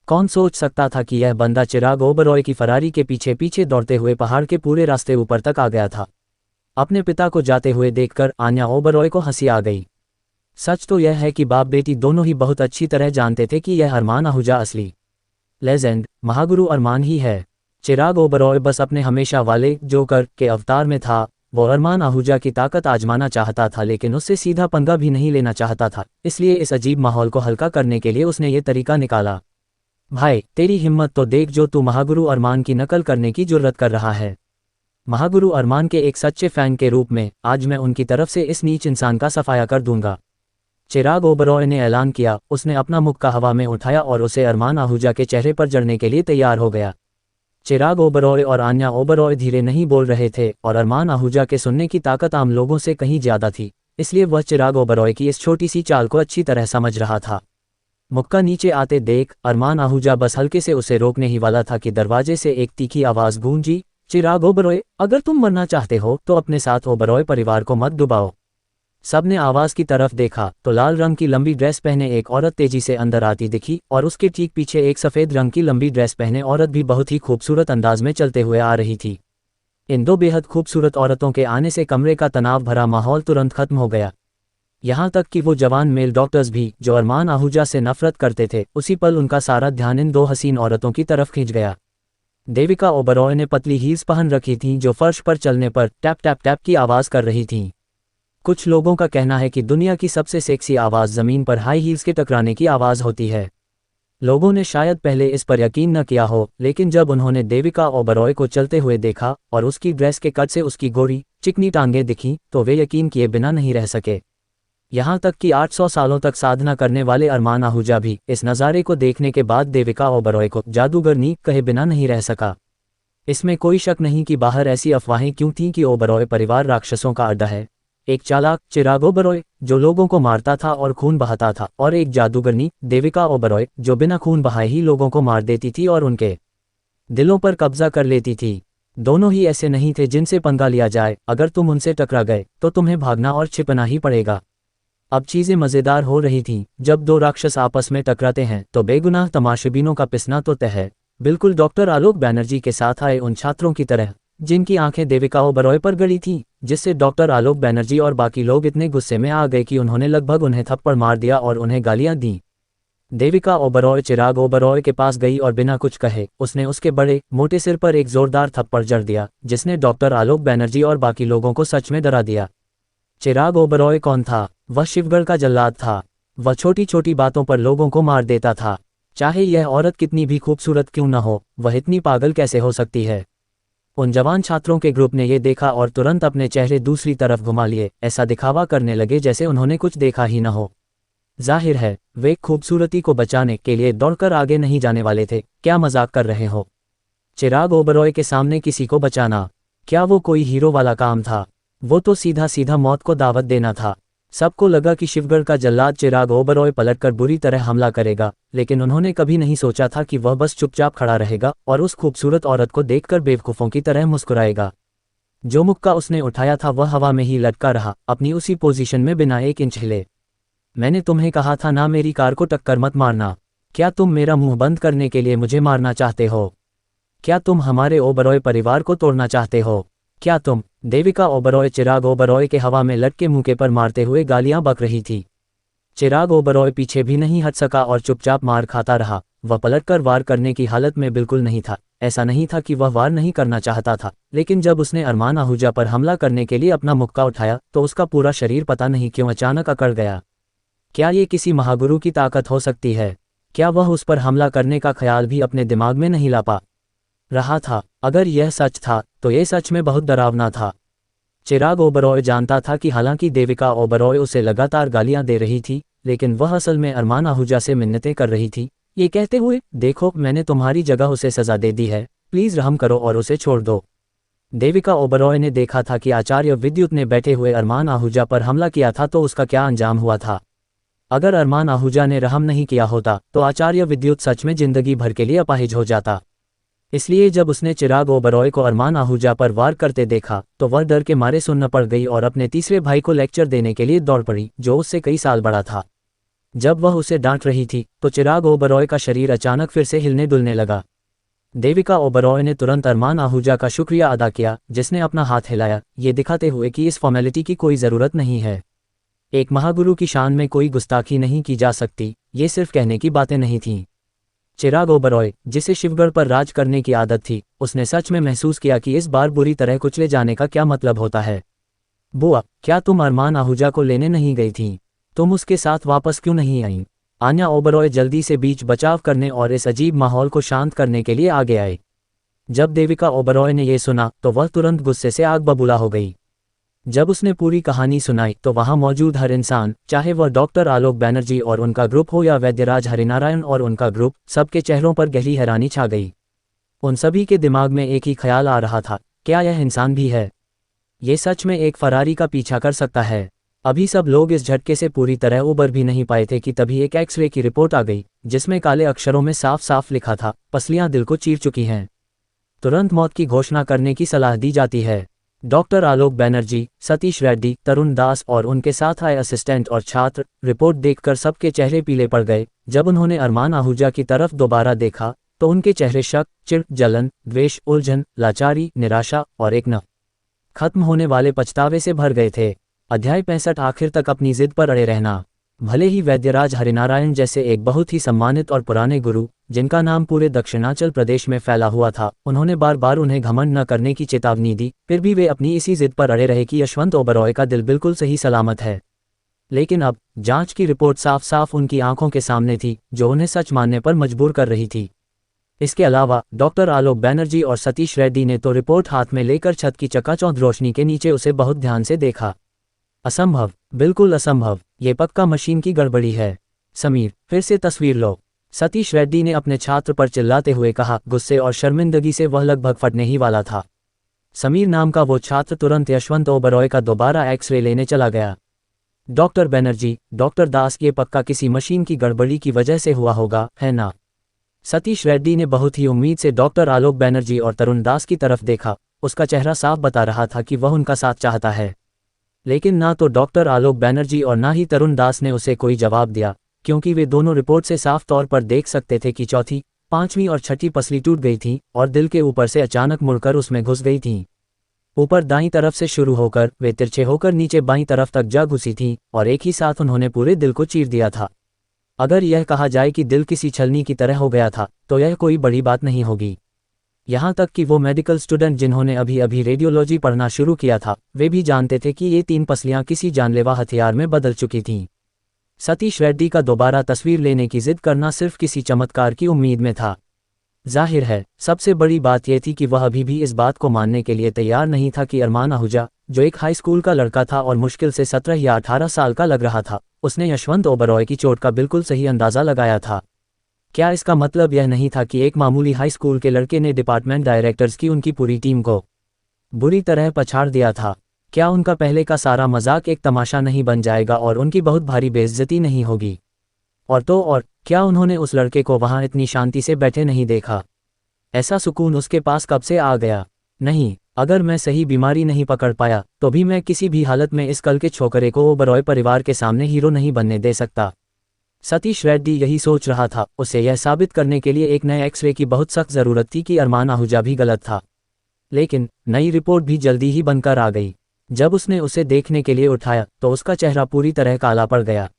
कौन सोच सकता था कि यह बंदा चिराग ओबरॉय की फरारी के पीछे पीछे दौड़ते हुए पहाड़ के पूरे रास्ते ऊपर तक आ गया था। अपने पिता को जाते हुए देखकर आन्या ओबरॉय को हंसी आ गई। सच तो यह है कि बाप बेटी दोनों ही बहुत अच्छी तरह जानते थे कि यह अरमान आहूजा असली लेजेंड महागुरु अरमान ही है। चिराग ओबरॉय बस अपने हमेशा वाले जोकर के अवतार में था। वो अरमान आहूजा की ताकत आजमाना चाहता था, लेकिन उससे सीधा पंगा भी नहीं लेना चाहता था। इसलिए इस अजीब माहौल को हल्का करने के लिए उसने ये तरीका निकाला। भाई, तेरी हिम्मत तो देख जो तू महागुरु अरमान की नकल करने की जुर्रत कर रहा है। महागुरु अरमान के एक सच्चे फैन के रूप में आज मैं उनकी तरफ से इस नीच इंसान का सफाया कर दूंगा। चिराग ओबरॉय ने ऐलान किया। उसने अपना मुक्का हवा में उठाया और उसे अरमान आहूजा के चेहरे पर जड़ने के लिए तैयार हो गया। चिराग ओबरॉय और आन्या ओबरॉय धीरे नहीं बोल रहे थे और अरमान आहूजा के सुनने की ताकत आम लोगों से कहीं ज्यादा थी, इसलिए वह चिराग ओबरॉय की इस छोटी सी चाल को अच्छी तरह समझ रहा था। मुक्का नीचे आते देख अरमान आहूजा बस हल्के से उसे रोकने ही वाला था कि दरवाजे से एक तीखी आवाज गूंजी, चिराग ओबरॉय, अगर तुम मरना चाहते हो तो अपने साथ ओबरॉय परिवार को मत डुबाओ। सबने आवाज की तरफ देखा तो लाल रंग की लंबी ड्रेस पहने एक औरत तेजी से अंदर आती दिखी और उसके ठीक पीछे एक सफेद रंग की लंबी ड्रेस पहने औरत भी बहुत ही खूबसूरत अंदाज में चलते हुए आ रही थी। इन दो बेहद खूबसूरत औरतों के आने से कमरे का तनाव भरा माहौल तुरंत खत्म हो गया। यहाँ तक कि वो जवान मेल डॉक्टर्स भी जो अरमान आहूजा से नफरत करते थे, उसी पल उनका सारा ध्यान इन दो हसीन औरतों की तरफ खींच गया। देविका ओबरॉय ने पतली हील्स पहन रखी थीं जो फर्श पर चलने पर टैप टैप टैप की आवाज़ कर रही थीं। कुछ लोगों का कहना है कि दुनिया की सबसे सेक्सी आवाज़ ज़मीन पर हाई हील्स के टकराने की आवाज़ होती है। लोगों ने शायद पहले इस पर यकीन न किया हो, लेकिन जब उन्होंने देविका ओबरॉय को चलते हुए देखा और उसकी ड्रेस के कट से उसकी गोरी चिकनी टांगें दिखीं तो वे यकीन किए बिना नहीं रह सके। यहाँ तक कि 800 सालों तक साधना करने वाले अरमान आहूजा भी इस नज़ारे को देखने के बाद देविका ओबरॉय को जादूगरनी कहे बिना नहीं रह सका। इसमें कोई शक नहीं कि बाहर ऐसी अफवाहें क्यों थीं कि ओबरॉय परिवार राक्षसों का अड्डा है। एक चालाक चिराग ओबरॉय जो लोगों को मारता था और खून बहाता था, और एक जादूगरनी देविका ओबरॉय जो बिना खून बहाए ही लोगों को मार देती थी और उनके दिलों पर कब्जा कर लेती थी। दोनों ही ऐसे नहीं थे जिनसे पंगा लिया जाए। अगर तुम उनसे टकरा गए तो तुम्हें भागना और छिपना ही पड़ेगा। अब चीजें मजेदार हो रही थीं। जब दो राक्षस आपस में टकराते हैं तो बेगुनाह तमाशबीनों का पिसना तो तय है, बिल्कुल डॉक्टर आलोक बैनर्जी के साथ आए उन छात्रों की तरह जिनकी आंखें देविका ओबरॉय पर गड़ी थीं, जिससे डॉक्टर आलोक बैनर्जी और बाकी लोग इतने गुस्से में आ गए कि उन्होंने लगभग उन्हें थप्पड़ मार दिया और उन्हें गालियां दी। देविका ओबरॉय चिराग ओबरॉय के पास गई और बिना कुछ कहे उसने उसके बड़े मोटे सिर पर एक जोरदार थप्पड़ जड़ दिया, जिसने डॉक्टर आलोक बैनर्जी और बाकी लोगों को सच में डरा दिया। चिराग ओबरॉय कौन था? वह शिवगढ़ का जल्लाद था। वह छोटी छोटी बातों पर लोगों को मार देता था, चाहे यह औरत कितनी भी खूबसूरत क्यों न हो। वह इतनी पागल कैसे हो सकती है? उन जवान छात्रों के ग्रुप ने यह देखा और तुरंत अपने चेहरे दूसरी तरफ घुमा लिए, ऐसा दिखावा करने लगे जैसे उन्होंने कुछ देखा ही न हो। जाहिर है वे खूबसूरती को बचाने के लिए दौड़कर आगे नहीं जाने वाले थे। क्या मजाक कर रहे हो? चिराग ओबरॉय के सामने किसी को बचाना, क्या वो कोई हीरो वाला काम था? वो तो सीधा सीधा मौत को दावत देना था। सबको लगा कि शिवगढ़ का जल्लाद चिराग ओबरॉय पलटकर बुरी तरह हमला करेगा, लेकिन उन्होंने कभी नहीं सोचा था कि वह बस चुपचाप खड़ा रहेगा और उस खूबसूरत औरत को देखकर बेवकूफ़ों की तरह मुस्कुराएगा। जो मुक्का उसने उठाया था वह हवा में ही लटका रहा, अपनी उसी पोजीशन में बिना एक इंच हिले। मैंने तुम्हें कहा था ना, मेरी कार को टक्कर मत मारना। क्या तुम मेरा मुंह बंद करने के लिए मुझे मारना चाहते हो? क्या तुम हमारे ओबरॉय परिवार को तोड़ना चाहते हो? क्या तुम? देविका ओबरॉय चिराग ओबरॉय के हवा में लटके मुंह पर मारते हुए गालियां बक रही थी। चिराग ओबरॉय पीछे भी नहीं हट सका और चुपचाप मार खाता रहा। वह पलटकर वार करने की हालत में बिल्कुल नहीं था, ऐसा नहीं था कि वह वार नहीं करना चाहता था, लेकिन जब उसने अरमान आहूजा पर हमला करने के लिए अपना मुक्का उठाया तो उसका पूरा शरीर पता नहीं क्यों अचानक अकड़ गया। क्या ये किसी महागुरु की ताकत हो सकती है? क्या वह उस पर हमला करने का ख्याल भी अपने दिमाग में नहीं ला पा रहा था? अगर यह सच था तो यह सच में बहुत डरावना था। चिराग ओबरॉय जानता था कि हालांकि देविका ओबरॉय उसे लगातार गालियां दे रही थी, लेकिन वह असल में अरमान आहूजा से मिन्नतें कर रही थी, ये कहते हुए, देखो मैंने तुम्हारी जगह उसे सजा दे दी है, प्लीज रहम करो और उसे छोड़ दो। देविका ओबरॉय ने देखा था कि आचार्य विद्युत ने बैठे हुए अरमान आहूजा पर हमला किया था तो उसका क्या अंजाम हुआ था। अगर अरमान आहूजा ने रहम नहीं किया होता तो आचार्य विद्युत सच में जिंदगी भर के लिए अपाहिज हो जाता। इसलिए जब उसने चिराग ओबरॉय को अरमान आहूजा पर वार करते देखा तो वह डर के मारे सुन्न पड़ गई और अपने तीसरे भाई को लेक्चर देने के लिए दौड़ पड़ी, जो उससे कई साल बड़ा था। जब वह उसे डांट रही थी तो चिराग ओबरॉय का शरीर अचानक फिर से हिलने डुलने लगा। देविका ओबरॉय ने तुरंत अरमान आहूजा का शुक्रिया अदा किया, जिसने अपना हाथ हिलाया, ये दिखाते हुए कि इस फॉर्मेलिटी की कोई ज़रूरत नहीं है। एक महागुरु की शान में कोई गुस्ताखी नहीं की जा सकती, ये सिर्फ कहने की बातें नहीं थीं। चिराग ओबरॉय, जिसे शिवगढ़ पर राज करने की आदत थी, उसने सच में महसूस किया कि इस बार बुरी तरह कुचले जाने का क्या मतलब होता है। बुआ, क्या तुम अरमान आहूजा को लेने नहीं गई थीं? तुम उसके साथ वापस क्यों नहीं आईं? आन्या ओबरॉय जल्दी से बीच बचाव करने और इस अजीब माहौल को शांत करने के लिए आगे आए। जब देविका ओबरॉय ने यह सुना तो वह तुरंत गुस्से से आग बबूला हो गई। जब उसने पूरी कहानी सुनाई तो वहां मौजूद हर इंसान, चाहे वह डॉक्टर आलोक बैनर्जी और उनका ग्रुप हो या वैद्यराज हरिनारायण और उनका ग्रुप, सबके चेहरों पर गहरी हैरानी छा गई। उन सभी के दिमाग में एक ही ख्याल आ रहा था, क्या यह इंसान भी है? ये सच में एक फरारी का पीछा कर सकता है? अभी सब लोग इस झटके से पूरी तरह उबर भी नहीं पाए थे कि तभी एक एक्सरे की रिपोर्ट आ गई, जिसमें काले अक्षरों में साफ साफ लिखा था, पसलियां दिल को चीर चुकी हैं। तुरंत मौत की घोषणा करने की सलाह दी जाती है। डॉक्टर आलोक बैनर्जी, सतीश रेड्डी, तरुण दास और उनके साथ आए असिस्टेंट और छात्र रिपोर्ट देखकर सबके चेहरे पीले पड़ गए। जब उन्होंने अरमान आहूजा की तरफ दोबारा देखा तो उनके चेहरे शक, चिढ़, जलन, द्वेष, उलझन, लाचारी, निराशा और एक न खत्म होने वाले पछतावे से भर गए थे। अध्याय 65 आखिर तक अपनी जिद पर अड़े रहना। भले ही वैद्यराज हरिनारायण जैसे एक बहुत ही सम्मानित और पुराने गुरु, जिनका नाम पूरे दक्षिणाचल प्रदेश में फैला हुआ था, उन्होंने बार बार उन्हें घमंड न करने की चेतावनी दी, फिर भी वे अपनी इसी जिद पर अड़े रहे कि यशवंत ओबरॉय का दिल बिल्कुल सही सलामत है। लेकिन अब जांच की रिपोर्ट साफ साफ उनकी आंखों के सामने थी, जो उन्हें सच मानने पर मजबूर कर रही थी। इसके अलावा डॉक्टर आलोक बैनर्जी और सतीश रेड्डी ने तो रिपोर्ट हाथ में लेकर छत की चकाचौंध रोशनी के नीचे उसे बहुत ध्यान से देखा। असंभव, बिल्कुल असंभव, ये पक्का मशीन की गड़बड़ी है। समीर, फिर से तस्वीर लो, सतीश रेड्डी ने अपने छात्र पर चिल्लाते हुए कहा। गुस्से और शर्मिंदगी से वह लगभग फटने ही वाला था। समीर नाम का वो छात्र तुरंत यशवंत ओबरॉय का दोबारा एक्सरे लेने चला गया। डॉक्टर बैनर्जी, डॉक्टर दास, ये पक्का किसी मशीन की गड़बड़ी की वजह से हुआ होगा, है ना? सतीश रेड्डी ने बहुत ही उम्मीद से डॉक्टर आलोक बैनर्जी और तरुण दास की तरफ देखा। उसका चेहरा साफ बता रहा था कि वह उनका साथ चाहता है। लेकिन ना तो डॉक्टर आलोक बैनर्जी और ना ही तरुण दास ने उसे कोई जवाब दिया, क्योंकि वे दोनों रिपोर्ट से साफ तौर पर देख सकते थे कि चौथी, पांचवीं और छठी पसली टूट गई थी और दिल के ऊपर से अचानक मुड़कर उसमें घुस गई थीं। ऊपर दाईं तरफ से शुरू होकर वे तिरछे होकर नीचे बाईं तरफ तक जा घुसी थीं और एक ही साथ उन्होंने पूरे दिल को चीर दिया था। अगर यह कहा जाए कि दिल किसी छलनी की तरह हो गया था तो यह कोई बड़ी बात नहीं होगी। यहाँ तक कि वो मेडिकल स्टूडेंट जिन्होंने अभी अभी रेडियोलॉजी पढ़ना शुरू किया था, वे भी जानते थे कि ये 3 पसलियां किसी जानलेवा हथियार में बदल चुकी थीं। सतीश रेड्डी का दोबारा तस्वीर लेने की जिद करना सिर्फ किसी चमत्कार की उम्मीद में था। जाहिर है, सबसे बड़ी बात यह थी कि वह अभी भी इस बात को मानने के लिए तैयार नहीं था कि अरमान आहूजा, जो एक हाई स्कूल का लड़का था और मुश्किल से 17 या 18 साल का लग रहा था, उसने यशवंत ओबरॉय की चोट का बिल्कुल सही अंदाज़ा लगाया था। क्या इसका मतलब यह नहीं था कि एक मामूली हाई स्कूल के लड़के ने डिपार्टमेंट डायरेक्टर्स की उनकी पूरी टीम को बुरी तरह पछाड़ दिया था? क्या उनका पहले का सारा मजाक एक तमाशा नहीं बन जाएगा और उनकी बहुत भारी बेइज्जती नहीं होगी? और तो और, क्या उन्होंने उस लड़के को वहां इतनी शांति से बैठे नहीं देखा? ऐसा सुकून उसके पास कब से आ गया? नहीं, अगर मैं सही बीमारी नहीं पकड़ पाया तो भी मैं किसी भी हालत में इस कल के छोकरे को ओबरॉय परिवार के सामने हीरो नहीं बनने दे सकता। सतीश रेड्डी यही सोच रहा था। उसे यह साबित करने के लिए एक नए एक्सरे की बहुत सख्त ज़रूरत थी कि अरमान आहूजा भी गलत था। लेकिन नई रिपोर्ट भी जल्दी ही बनकर आ गई। जब उसने उसे देखने के लिए उठाया तो उसका चेहरा पूरी तरह काला पड़ गया।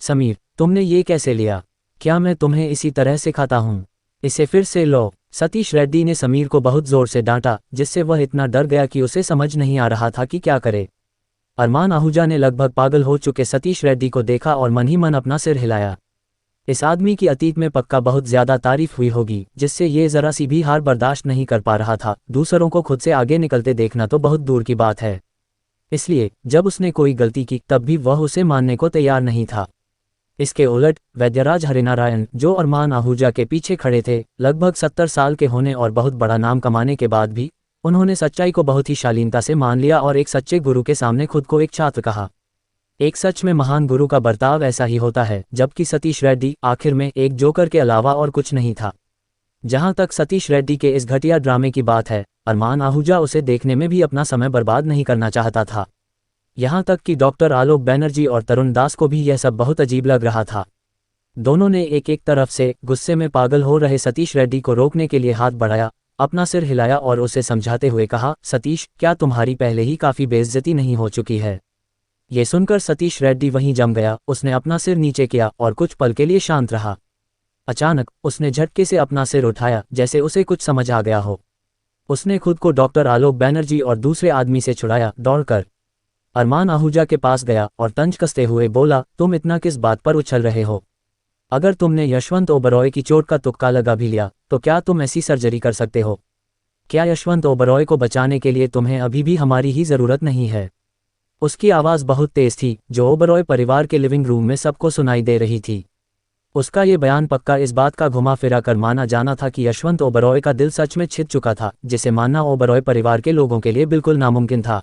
समीर, तुमने ये कैसे लिया? क्या मैं तुम्हें इसी तरह सिखाता हूँ? इसे फिर से लो। सतीश रेड्डी ने समीर को बहुत जोर से डांटा, जिससे वह इतना डर गया कि उसे समझ नहीं आ रहा था कि क्या करे। अरमान आहूजा ने लगभग पागल हो चुके सतीश रेड्डी को देखा और मन ही मन अपना सिर हिलाया। इस आदमी की अतीत में पक्का बहुत ज्यादा तारीफ हुई होगी, जिससे ये जरा सी भी हार बर्दाश्त नहीं कर पा रहा था। दूसरों को खुद से आगे निकलते देखना तो बहुत दूर की बात है, इसलिए जब उसने कोई गलती की तब भी वह उसे मानने को तैयार नहीं था। इसके उलट वैद्यराज हरिनारायण, जो अरमान आहूजा के पीछे खड़े थे, लगभग 70 साल के होने और बहुत बड़ा नाम कमाने के बाद भी उन्होंने सच्चाई को बहुत ही शालीनता से मान लिया और एक सच्चे गुरु के सामने खुद को एक छात्र कहा। एक सच में महान गुरु का बर्ताव ऐसा ही होता है, जबकि सतीश रेड्डी आखिर में एक जोकर के अलावा और कुछ नहीं था। जहां तक सतीश रेड्डी के इस घटिया ड्रामे की बात है, अरमान आहूजा उसे देखने में भी अपना समय बर्बाद नहीं करना चाहता था। यहां तक कि डॉक्टर आलोक बैनर्जी और तरुण दास को भी यह सब बहुत अजीब लग रहा था। दोनों ने एक तरफ से गुस्से में पागल हो रहे सतीश रेड्डी को रोकने के लिए हाथ बढ़ाया, अपना सिर हिलाया और उसे समझाते हुए कहा, सतीश, क्या तुम्हारी पहले ही काफी बेइज्जती नहीं हो चुकी है? ये सुनकर सतीश रेड्डी वहीं जम गया। उसने अपना सिर नीचे किया और कुछ पल के लिए शांत रहा। अचानक उसने झटके से अपना सिर उठाया, जैसे उसे कुछ समझ आ गया हो। उसने खुद को डॉक्टर आलोक बैनर्जी और दूसरे आदमी से छुड़ाया। दौड़कर अरमान आहूजा के पास गया और तंज कसते हुए बोला, तुम इतना किस बात पर उछल रहे हो? अगर तुमने यशवंत ओबरॉय की चोट का तुक्का लगा भी लिया तो क्या तुम ऐसी सर्जरी कर सकते हो? क्या यशवंत ओबरॉय को बचाने के लिए तुम्हें अभी भी हमारी ही जरूरत नहीं है? उसकी आवाज़ बहुत तेज थी, जो ओबरॉय परिवार के लिविंग रूम में सबको सुनाई दे रही थी। उसका ये बयान पक्का इस बात का घुमा फिरा कर माना जाना था कि यशवंत ओबरॉय का दिल सच में छिद चुका था, जिसे मानना ओबरॉय परिवार के लोगों के लिए बिल्कुल नामुमकिन था।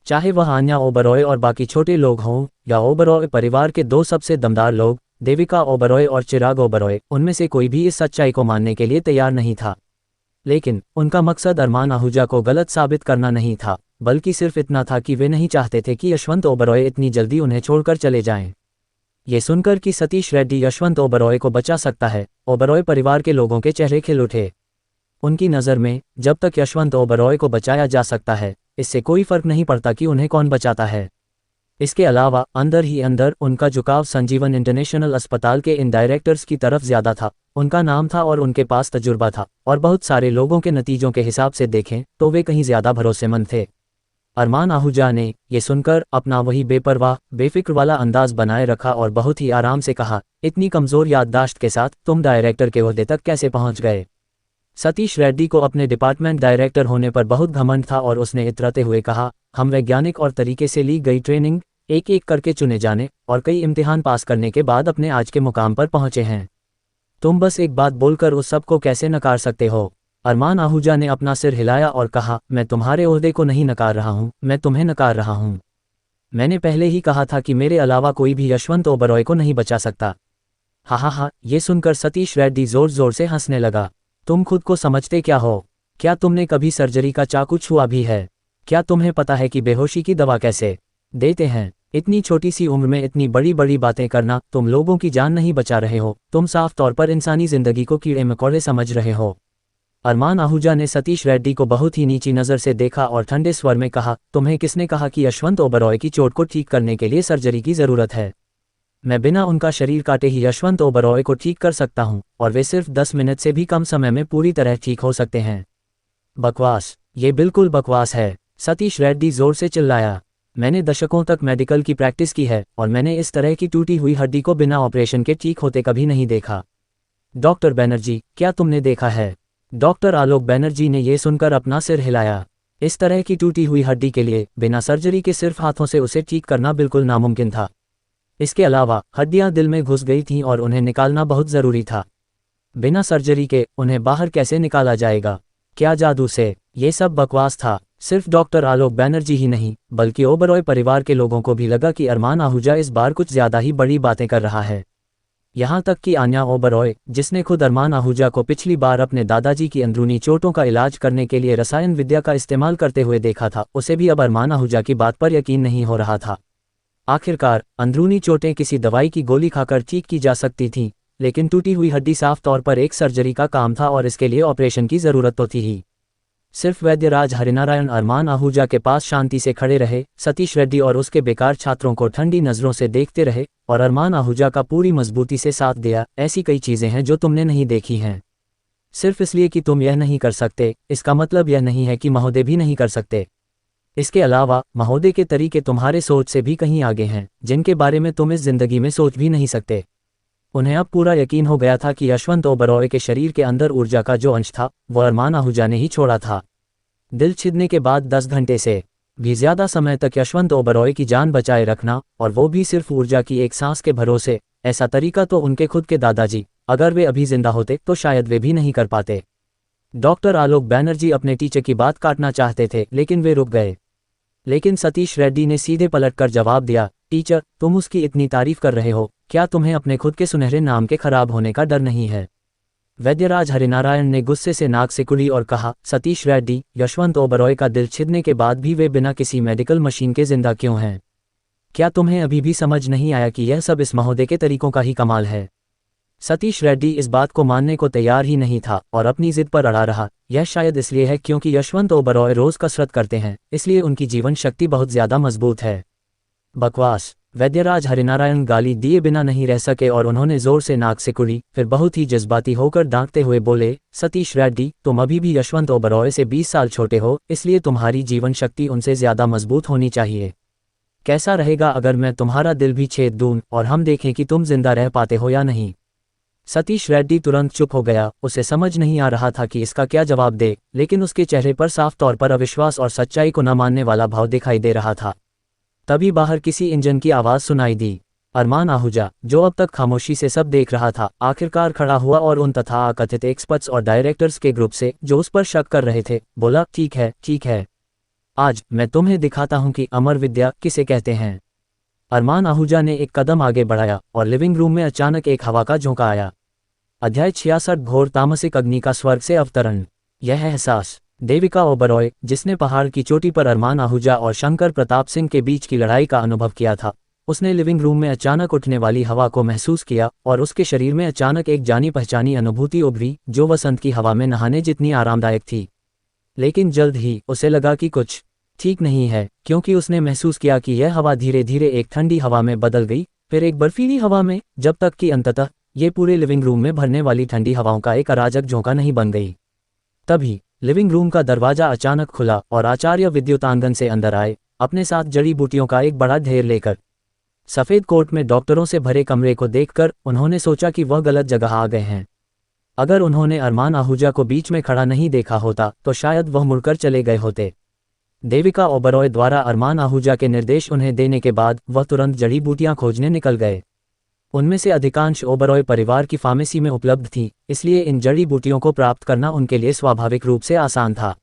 चाहे वह आन्या ओबरॉय और बाकी छोटे लोग हों, या ओबरॉय परिवार के दो सबसे दमदार लोग, देविका ओबरॉय और चिराग ओबरॉय, उनमें से कोई भी इस सच्चाई को मानने के लिए तैयार नहीं था। लेकिन उनका मकसद अरमान आहूजा को गलत साबित करना नहीं था, बल्कि सिर्फ इतना था कि वे नहीं चाहते थे कि यशवंत ओबरॉय इतनी जल्दी उन्हें छोड़कर चले जाएं। ये सुनकर कि सतीश रेड्डी यशवंत ओबरॉय को बचा सकता है, ओबरॉय परिवार के लोगों के चेहरे खिल उठे। उनकी नज़र में जब तक यशवंत ओबरॉय को बचाया जा सकता है, इससे कोई फर्क नहीं पड़ता कि उन्हें कौन बचाता है। इसके अलावा अंदर ही अंदर उनका झुकाव संजीवन इंटरनेशनल अस्पताल के इन डायरेक्टर्स की तरफ ज्यादा था। उनका नाम था और उनके पास तजुर्बा था, और बहुत सारे लोगों के नतीजों के हिसाब से देखें तो वे कहीं ज्यादा भरोसेमंद थे। अरमान आहूजा ने ये सुनकर अपना वही बेपरवाह बेफिक्र वाला अंदाज बनाए रखा और बहुत ही आराम से कहा, इतनी कमजोर याददाश्त के साथ तुम डायरेक्टर के ओहदे तक कैसे पहुंच गए? सतीश रेड्डी को अपने डिपार्टमेंट डायरेक्टर होने पर बहुत घमंड था और उसने इतराते हुए कहा, हम वैज्ञानिक और तरीके से ली गई ट्रेनिंग, एक एक करके चुने जाने और कई इम्तिहान पास करने के बाद अपने आज के मुकाम पर पहुंचे हैं। तुम बस एक बात बोलकर उस सब को कैसे नकार सकते हो? अरमान आहूजा ने अपना सिर हिलाया और कहा, मैं तुम्हारे ओहदे को नहीं नकार रहा हूं, मैं तुम्हें नकार रहा हूं। मैंने पहले ही कहा था कि मेरे अलावा कोई भी यशवंत ओबरॉय को नहीं बचा सकता। हा, ये सुनकर सतीश रेड्डी जोर जोर से हंसने लगा। तुम खुद को समझते क्या हो? क्या तुमने कभी सर्जरी का चाकू छुआ भी है? क्या तुम्हें पता है कि बेहोशी की दवा कैसे देते हैं? इतनी छोटी सी उम्र में इतनी बड़ी बड़ी बातें करना, तुम लोगों की जान नहीं बचा रहे हो, तुम साफ तौर पर इंसानी जिंदगी को कीड़े मकोड़े समझ रहे हो। अरमान आहूजा ने सतीश रेड्डी को बहुत ही नीची नज़र से देखा और ठंडे स्वर में कहा, तुम्हें किसने कहा कि यशवंत ओबरॉय की चोट को ठीक करने के लिए सर्जरी की ज़रूरत है? मैं बिना उनका शरीर काटे ही यशवंत ओबरॉय को ठीक कर सकता हूं, और वे सिर्फ 10 मिनट से भी कम समय में पूरी तरह ठीक हो सकते हैं। बकवास, ये बिल्कुल बकवास है, सतीश रेड्डी जोर से चिल्लाया। मैंने दशकों तक मेडिकल की प्रैक्टिस की है और मैंने इस तरह की टूटी हुई हड्डी को बिना ऑपरेशन के ठीक होते कभी नहीं देखा। डॉक्टर बैनर्जी, क्या तुमने देखा है? डॉक्टर आलोक बैनर्जी ने यह सुनकर अपना सिर हिलाया। इस तरह की टूटी हुई हड्डी के लिए बिना सर्जरी के सिर्फ हाथों से उसे ठीक करना बिल्कुल नामुमकिन था। इसके अलावा हड्डियां दिल में घुस गई थीं और उन्हें निकालना बहुत ज़रूरी था। बिना सर्जरी के उन्हें बाहर कैसे निकाला जाएगा? क्या जादू से? ये सब बकवास था। सिर्फ डॉक्टर आलोक बैनर्जी ही नहीं, बल्कि ओबरॉय परिवार के लोगों को भी लगा कि अरमान आहूजा इस बार कुछ ज़्यादा ही बड़ी बातें कर रहा है। यहाँ तक कि आन्या ओबरॉय, जिसने खुद अरमान आहूजा को पिछली बार अपने दादाजी की अंदरूनी चोटों का इलाज करने के लिए रसायन विद्या का इस्तेमाल करते हुए देखा था, उसे भी अब अरमान आहूजा की बात पर यकीन नहीं हो रहा था। आखिरकार अंदरूनी चोटें किसी दवाई की गोली खाकर ठीक की जा सकती थीं, लेकिन टूटी हुई हड्डी साफ तौर पर एक सर्जरी का काम था और इसके लिए ऑपरेशन की ज़रूरत तो थी ही। सिर्फ वैद्यराज हरिनारायण अरमान आहूजा के पास शांति से खड़े रहे, सतीश रेड्डी और उसके बेकार छात्रों को ठंडी नज़रों से देखते रहे और अरमान आहूजा का पूरी मजबूती से साथ दिया। ऐसी कई चीज़ें हैं जो तुमने नहीं देखी हैं। सिर्फ इसलिए कि तुम यह नहीं कर सकते, इसका मतलब यह नहीं है कि महोदय भी नहीं कर सकते। इसके अलावा महोदय के तरीके तुम्हारे सोच से भी कहीं आगे हैं, जिनके बारे में तुम इस जिंदगी में सोच भी नहीं सकते। उन्हें अब पूरा यकीन हो गया था कि यशवंत ओबरॉय के शरीर के अंदर ऊर्जा का जो अंश था वह अरमान आहूजा ने ही छोड़ा था। दिल छिदने के बाद 10 घंटे से भी ज्यादा समय तक यशवंत ओबरॉय की जान बचाए रखना, और वो भी सिर्फ ऊर्जा की एक सांस के भरोसे, ऐसा तरीका तो उनके खुद के दादाजी, अगर वे अभी जिंदा होते तो शायद वे भी नहीं कर पाते। डॉक्टर आलोक बैनर्जी अपने टीचर की बात काटना चाहते थे, लेकिन वे रुक गए। लेकिन सतीश रेड्डी ने सीधे पलटकर जवाब दिया, टीचर, तुम उसकी इतनी तारीफ कर रहे हो, क्या तुम्हें अपने खुद के सुनहरे नाम के खराब होने का डर नहीं है? वैद्यराज हरिनारायण ने गुस्से से नाक सिकुड़ी और कहा, सतीश रेड्डी, यशवंत ओबरॉय का दिल छिदने के बाद भी वे बिना किसी मेडिकल मशीन के जिंदा क्यों हैं? क्या तुम्हें अभी भी समझ नहीं आया कि यह सब इस महोदय के तरीकों का ही कमाल है? सतीश रेड्डी इस बात को मानने को तैयार ही नहीं था और अपनी जिद पर अड़ा रहा। यह शायद इसलिए है क्योंकि यशवंत ओबरॉय रोज कसरत करते हैं, इसलिए उनकी जीवन शक्ति बहुत ज्यादा मजबूत है। बकवास। वैद्यराज हरिनारायण गाली दिए बिना नहीं रह सके और उन्होंने जोर से नाक सिकुड़ी, फिर बहुत ही जज्बाती होकर डांटते हुए बोले, सतीश रेड्डी, तुम अभी भी यशवंत ओबरॉय से 20 साल छोटे हो, इसलिए तुम्हारी जीवन शक्ति उनसे ज्यादा मजबूत होनी चाहिए। कैसा रहेगा अगर मैं तुम्हारा दिल भी छेद दूं और हम देखें कि तुम जिंदा रह पाते हो या नहीं? सतीश रेड्डी तुरंत चुप हो गया। उसे समझ नहीं आ रहा था कि इसका क्या जवाब दे, लेकिन उसके चेहरे पर साफ तौर पर अविश्वास और सच्चाई को न मानने वाला भाव दिखाई दे रहा था। तभी बाहर किसी इंजन की आवाज सुनाई दी। अरमान आहूजा, जो अब तक खामोशी से सब देख रहा था, आखिरकार खड़ा हुआ और उन तथाकथित एक्सपर्ट्स और डायरेक्टर्स के ग्रुप से जो उस पर शक कर रहे थे बोला, ठीक है, ठीक है, आज मैं तुम्हें दिखाता हूं कि अमर विद्या किसे कहते हैं। अरमान आहूजा ने एक कदम आगे बढ़ाया और लिविंग रूम में अचानक एक हवा का झोंका आया। अध्याय 66 घोर तामसिक अग्नि का स्वर्ग से अवतरण। यह एहसास देविका ओबरॉय, जिसने पहाड़ की चोटी पर अरमान आहूजा और शंकर प्रताप सिंह के बीच की लड़ाई का अनुभव किया था, उसने लिविंग रूम में अचानक उठने वाली हवा को महसूस किया और उसके शरीर में अचानक एक जानी पहचानी अनुभूति उभरी जो वसंत की हवा में नहाने जितनी आरामदायक थी। लेकिन जल्द ही उसे लगा कि कुछ ठीक नहीं है, क्योंकि उसने महसूस किया कि यह हवा धीरे धीरे एक ठंडी हवा में बदल गई, फिर एक बर्फीली हवा में, जब तक कि अंततः ये पूरे लिविंग रूम में भरने वाली ठंडी हवाओं का एक अराजक झोंका नहीं बन गई। तभी लिविंग रूम का दरवाजा अचानक खुला और आचार्य विद्युतांगन से अंदर आए, अपने साथ जड़ी बूटियों का एक बड़ा ढेर लेकर। सफेद कोट में डॉक्टरों से भरे कमरे को देखकर उन्होंने सोचा कि वह गलत जगह आ गए हैं। अगर उन्होंने अरमान आहूजा को बीच में खड़ा नहीं देखा होता तो शायद वह मुड़कर चले गए होते। देविका ओबरॉय द्वारा अरमान आहूजा के निर्देश उन्हें देने के बाद वह तुरंत जड़ी बूटियां खोजने निकल गए। उनमें से अधिकांश ओबरॉय परिवार की फार्मेसी में उपलब्ध थी, इसलिए इन जड़ी बूटियों को प्राप्त करना उनके लिए स्वाभाविक रूप से आसान था।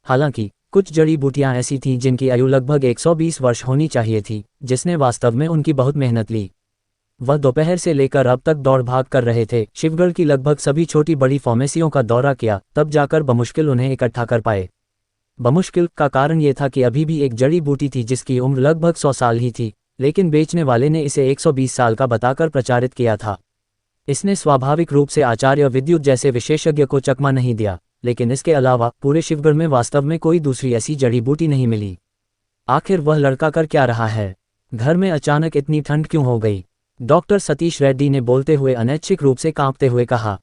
हालांकि कुछ जड़ी बूटियां ऐसी थीं जिनकी आयु लगभग 120 वर्ष होनी चाहिए थी, जिसने वास्तव में उनकी बहुत मेहनत ली। वह दोपहर से लेकर अब तक दौड़ भाग कर रहे थे, शिवगढ़ की लगभग सभी छोटी बड़ी फार्मेसियों का दौरा किया, तब जाकर बमुश्किल उन्हें इकट्ठा कर पाए। बमुश्किल का कारण ये था कि अभी भी एक जड़ी बूटी थी जिसकी उम्र लगभग 100 साल ही थी, लेकिन बेचने वाले ने इसे 120 साल का बताकर प्रचारित किया था। इसने स्वाभाविक रूप से आचार्य विद्युत जैसे विशेषज्ञ को चकमा नहीं दिया, लेकिन इसके अलावा पूरे शिवगढ़ में वास्तव में कोई दूसरी ऐसी जड़ी बूटी नहीं मिली। आखिर वह लड़का कर क्या रहा है? घर में अचानक इतनी ठंड क्यों हो गई? डॉक्टर सतीश रेड्डी ने बोलते हुए अनैच्छिक रूप से कांपते हुए कहा।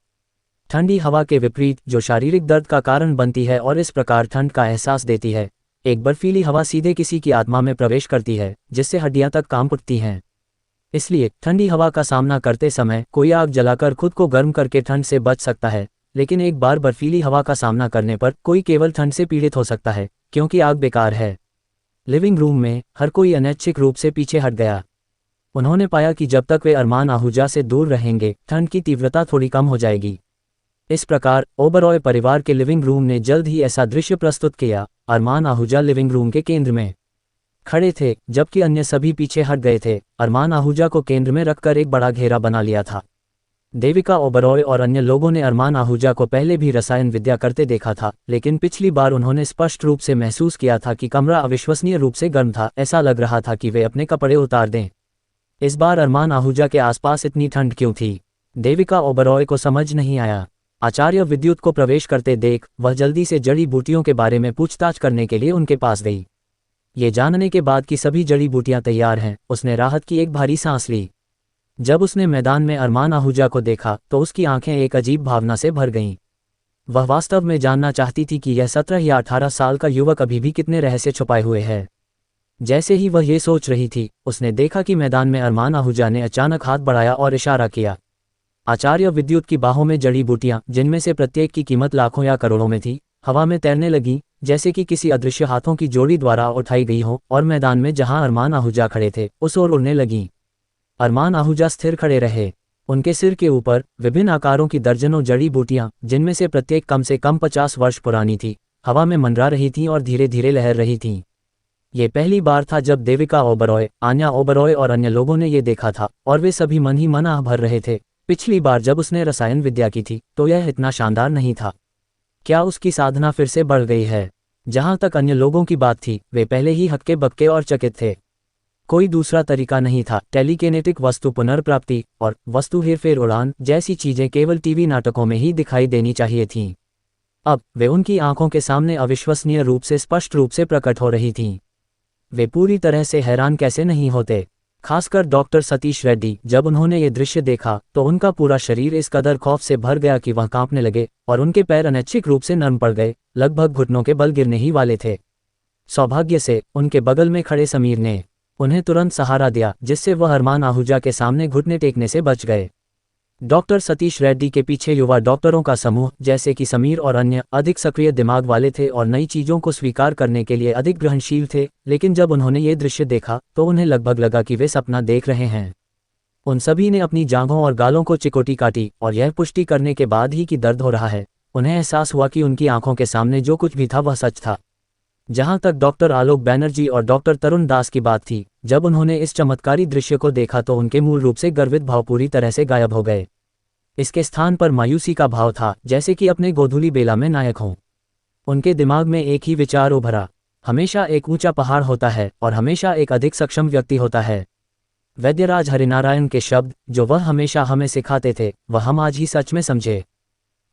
ठंडी हवा के विपरीत जो शारीरिक दर्द का कारण बनती है और इस प्रकार ठंड का एहसास देती है, एक बर्फीली हवा सीधे किसी की आत्मा में प्रवेश करती है, जिससे हड्डियां तक कांप उठती हैं। इसलिए ठंडी हवा का सामना करते समय कोई आग जलाकर खुद को गर्म करके ठंड से बच सकता है, लेकिन एक बार बर्फीली हवा का सामना करने पर कोई केवल ठंड से पीड़ित हो सकता है, क्योंकि आग बेकार है। लिविंग रूम में हर कोई अनैच्छिक रूप से पीछे हट गया। उन्होंने पाया कि जब तक वे अरमान आहूजा से दूर रहेंगे, ठंड की तीव्रता थोड़ी कम हो जाएगी। इस प्रकार ओबरॉय परिवार के लिविंग रूम ने जल्द ही ऐसा दृश्य प्रस्तुत किया। अरमान आहूजा लिविंग रूम के केंद्र में खड़े थे, जबकि अन्य सभी पीछे हट गए थे। अरमान आहूजा को केंद्र में रखकर एक बड़ा घेरा बना लिया था। देविका ओबरॉय और अन्य लोगों ने अरमान आहूजा को पहले भी रसायन विद्या करते देखा था, लेकिन पिछली बार उन्होंने स्पष्ट रूप से महसूस किया था कि कमरा अविश्वसनीय रूप से गर्म था। ऐसा लग रहा था कि वे अपने कपड़े उतार दें। इस बार अरमान आहूजा के आसपास इतनी ठंड क्यों थी? देविका ओबरॉय को समझ नहीं आया। आचार्य विद्युत को प्रवेश करते देख वह जल्दी से जड़ी बूटियों के बारे में पूछताछ करने के लिए उनके पास गई। ये जानने के बाद कि सभी जड़ी बूटियां तैयार हैं, उसने राहत की एक भारी सांस ली। जब उसने मैदान में अरमान आहूजा को देखा तो उसकी आंखें एक अजीब भावना से भर गईं। वह वास्तव में जानना चाहती थी कि यह 17 या 18 साल का युवक अभी भी कितने रहस्य छुपाए हुए है। जैसे ही वह ये सोच रही थी, उसने देखा कि मैदान में अरमान आहूजा ने अचानक हाथ बढ़ाया और इशारा किया। आचार्य विद्युत की बाहों में जड़ी बूटियां, जिनमें से प्रत्येक की कीमत लाखों या करोड़ों में थी, हवा में तैरने लगी, जैसे कि किसी अदृश्य हाथों की जोड़ी द्वारा उठाई गई हो, और मैदान में जहां अरमान आहूजा खड़े थे उस ओर उड़ने लगीं। अरमान आहूजा स्थिर खड़े रहे। उनके सिर के ऊपर विभिन्न आकारों की दर्जनों जड़ी बूटियां, जिनमें से प्रत्येक कम से कम 50 वर्ष पुरानी थी, हवा में मंडरा रही थीं और धीरे धीरे लहर रही थीं। ये पहली बार था जब देविका ओबरॉय, आन्या ओबरॉय और अन्य लोगों ने ये देखा था, और वे सभी मन ही मन आह भर रहे थे। पिछली बार जब उसने रसायन विद्या की थी तो यह इतना शानदार नहीं था। क्या उसकी साधना फिर से बढ़ गई है? जहां तक अन्य लोगों की बात थी, वे पहले ही हक्के बक्के और चकित थे। कोई दूसरा तरीका नहीं था। टेलीकिनेटिक वस्तु पुनर्प्राप्ति और वस्तु हेरफेर उड़ान जैसी चीजें केवल टीवी नाटकों में ही दिखाई देनी चाहिए थीं। अब वे उनकी आंखों के सामने अविश्वसनीय रूप से स्पष्ट रूप से प्रकट हो रही थीं। वे पूरी तरह से हैरान कैसे नहीं होते, खासकर डॉक्टर सतीश रेड्डी। जब उन्होंने ये दृश्य देखा तो उनका पूरा शरीर इस कदर खौफ से भर गया कि वह कांपने लगे और उनके पैर अनैच्छिक रूप से नर्म पड़ गए, लगभग घुटनों के बल गिरने ही वाले थे। सौभाग्य से उनके बगल में खड़े समीर ने उन्हें तुरंत सहारा दिया, जिससे वह अरमान आहूजा के सामने घुटने टेकने से बच गए। डॉक्टर सतीश रेड्डी के पीछे युवा डॉक्टरों का समूह, जैसे कि समीर और अन्य, अधिक सक्रिय दिमाग वाले थे और नई चीजों को स्वीकार करने के लिए अधिक ग्रहणशील थे। लेकिन जब उन्होंने ये दृश्य देखा तो उन्हें लगभग लगा कि वे सपना देख रहे हैं। उन सभी ने अपनी जांघों और गालों को चिकोटी काटी, और यह पुष्टि करने के बाद ही कि दर्द हो रहा है, उन्हें एहसास हुआ कि उनकी आंखों के सामने जो कुछ भी था वह सच था। जहां तक डॉक्टर आलोक बैनर्जी और डॉक्टर तरुण दास की बात थी, जब उन्होंने इस चमत्कारी दृश्य को देखा तो उनके मूल रूप से गर्वित भाव पूरी तरह से गायब हो गए। इसके स्थान पर मायूसी का भाव था, जैसे कि अपने गोधूली बेला में नायक हों। उनके दिमाग में एक ही विचार उभरा, हमेशा एक ऊंचा पहाड़ होता है और हमेशा एक अधिक सक्षम व्यक्ति होता है। वैद्यराज हरिनारायण के शब्द, जो वह हमेशा हमें सिखाते थे, वह हम आज ही सच में समझे।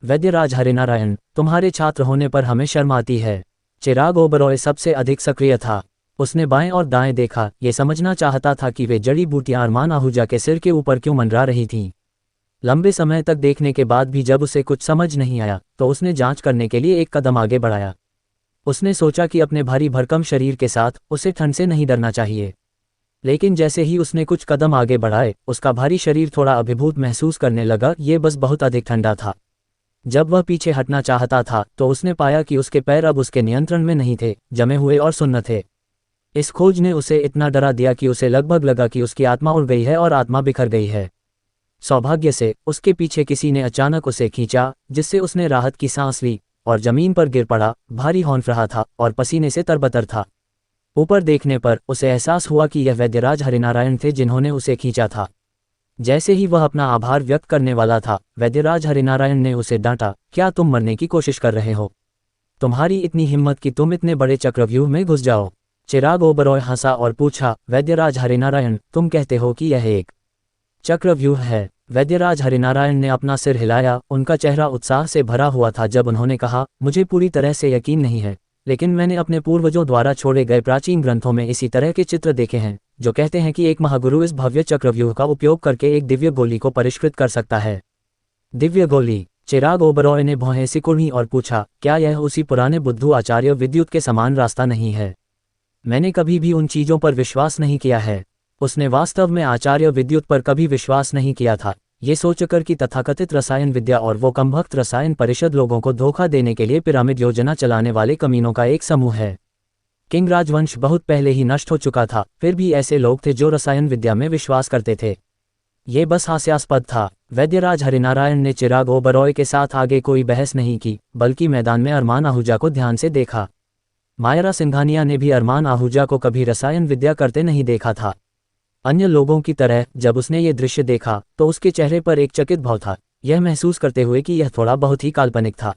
वैद्यराज हरिनारायण, तुम्हारे छात्र होने पर हमें शर्म आती है। चिराग ओबरॉय सबसे अधिक सक्रिय था। उसने बाएं और दाएं देखा, ये समझना चाहता था कि वे जड़ी बूटियां अरमान आहूजा के सिर के ऊपर क्यों मंडरा रही थीं। लंबे समय तक देखने के बाद भी जब उसे कुछ समझ नहीं आया तो उसने जांच करने के लिए एक कदम आगे बढ़ाया। उसने सोचा कि अपने भारी भरकम शरीर के साथ उसे ठंड से नहीं डरना चाहिए। लेकिन जैसे ही उसने कुछ कदम आगे बढ़ाए, उसका भारी शरीर थोड़ा अभिभूत महसूस करने लगा। ये बस बहुत अधिक ठंडा था। जब वह पीछे हटना चाहता था तो उसने पाया कि उसके पैर अब उसके नियंत्रण में नहीं थे, जमे हुए और सुन्न थे। इस खोज ने उसे इतना डरा दिया कि उसे लगभग लगा कि उसकी आत्मा उड़ गई है और आत्मा बिखर गई है। सौभाग्य से उसके पीछे किसी ने अचानक उसे खींचा, जिससे उसने राहत की सांस ली और जमीन पर गिर पड़ा। भारी हौंफ रहा था और पसीने से तरबतर था। ऊपर देखने पर उसे एहसास हुआ कि यह वैद्यराज हरिनारायण थे जिन्होंने उसे खींचा था। जैसे ही वह अपना आभार व्यक्त करने वाला था, वैद्यराज हरिनारायण ने उसे डांटा, क्या तुम मरने की कोशिश कर रहे हो? तुम्हारी इतनी हिम्मत कि तुम इतने बड़े चक्रव्यूह में घुस जाओ। चिराग ओबरॉय हंसा और पूछा, वैद्यराज हरिनारायण, तुम कहते हो कि यह एक चक्रव्यूह है? वैद्यराज हरिनारायण ने अपना सिर हिलाया। उनका चेहरा उत्साह से भरा हुआ था जब उन्होंने कहा, मुझे पूरी तरह से यकीन नहीं है, लेकिन मैंने अपने पूर्वजों द्वारा छोड़े गए प्राचीन ग्रंथों में इसी तरह के चित्र देखे हैं, जो कहते हैं कि एक महागुरु इस भव्य चक्रव्यूह का उपयोग करके एक दिव्य गोली को परिष्कृत कर सकता है। दिव्य गोली? चिराग ओबरॉय ने भौहें सिकुड़ी और पूछा, क्या यह उसी पुराने बुद्धू आचार्य विद्युत के समान रास्ता नहीं है? मैंने कभी भी उन चीजों पर विश्वास नहीं किया है। उसने वास्तव में आचार्य विद्युत पर कभी विश्वास नहीं किया था, ये सोचकर कि तथाकथित रसायन विद्या और वो कमबख्त रसायन परिषद लोगों को धोखा देने के लिए पिरामिड योजना चलाने वाले कमीनों का एक समूह है। किंग राजवंश बहुत पहले ही नष्ट हो चुका था, फिर भी ऐसे लोग थे जो रसायन विद्या में विश्वास करते थे। ये बस हास्यास्पद था। वैद्यराज हरिनारायण ने चिराग ओबरॉय के साथ आगे कोई बहस नहीं की, बल्कि मैदान में अरमान आहूजा को ध्यान से देखा। मायरा सिंघानिया ने भी अरमान आहूजा को कभी रसायन विद्या करते नहीं देखा था। अन्य लोगों की तरह जब उसने ये दृश्य देखा तो उसके चेहरे पर एक चकित भाव था, यह महसूस करते हुए कि यह थोड़ा बहुत ही काल्पनिक था।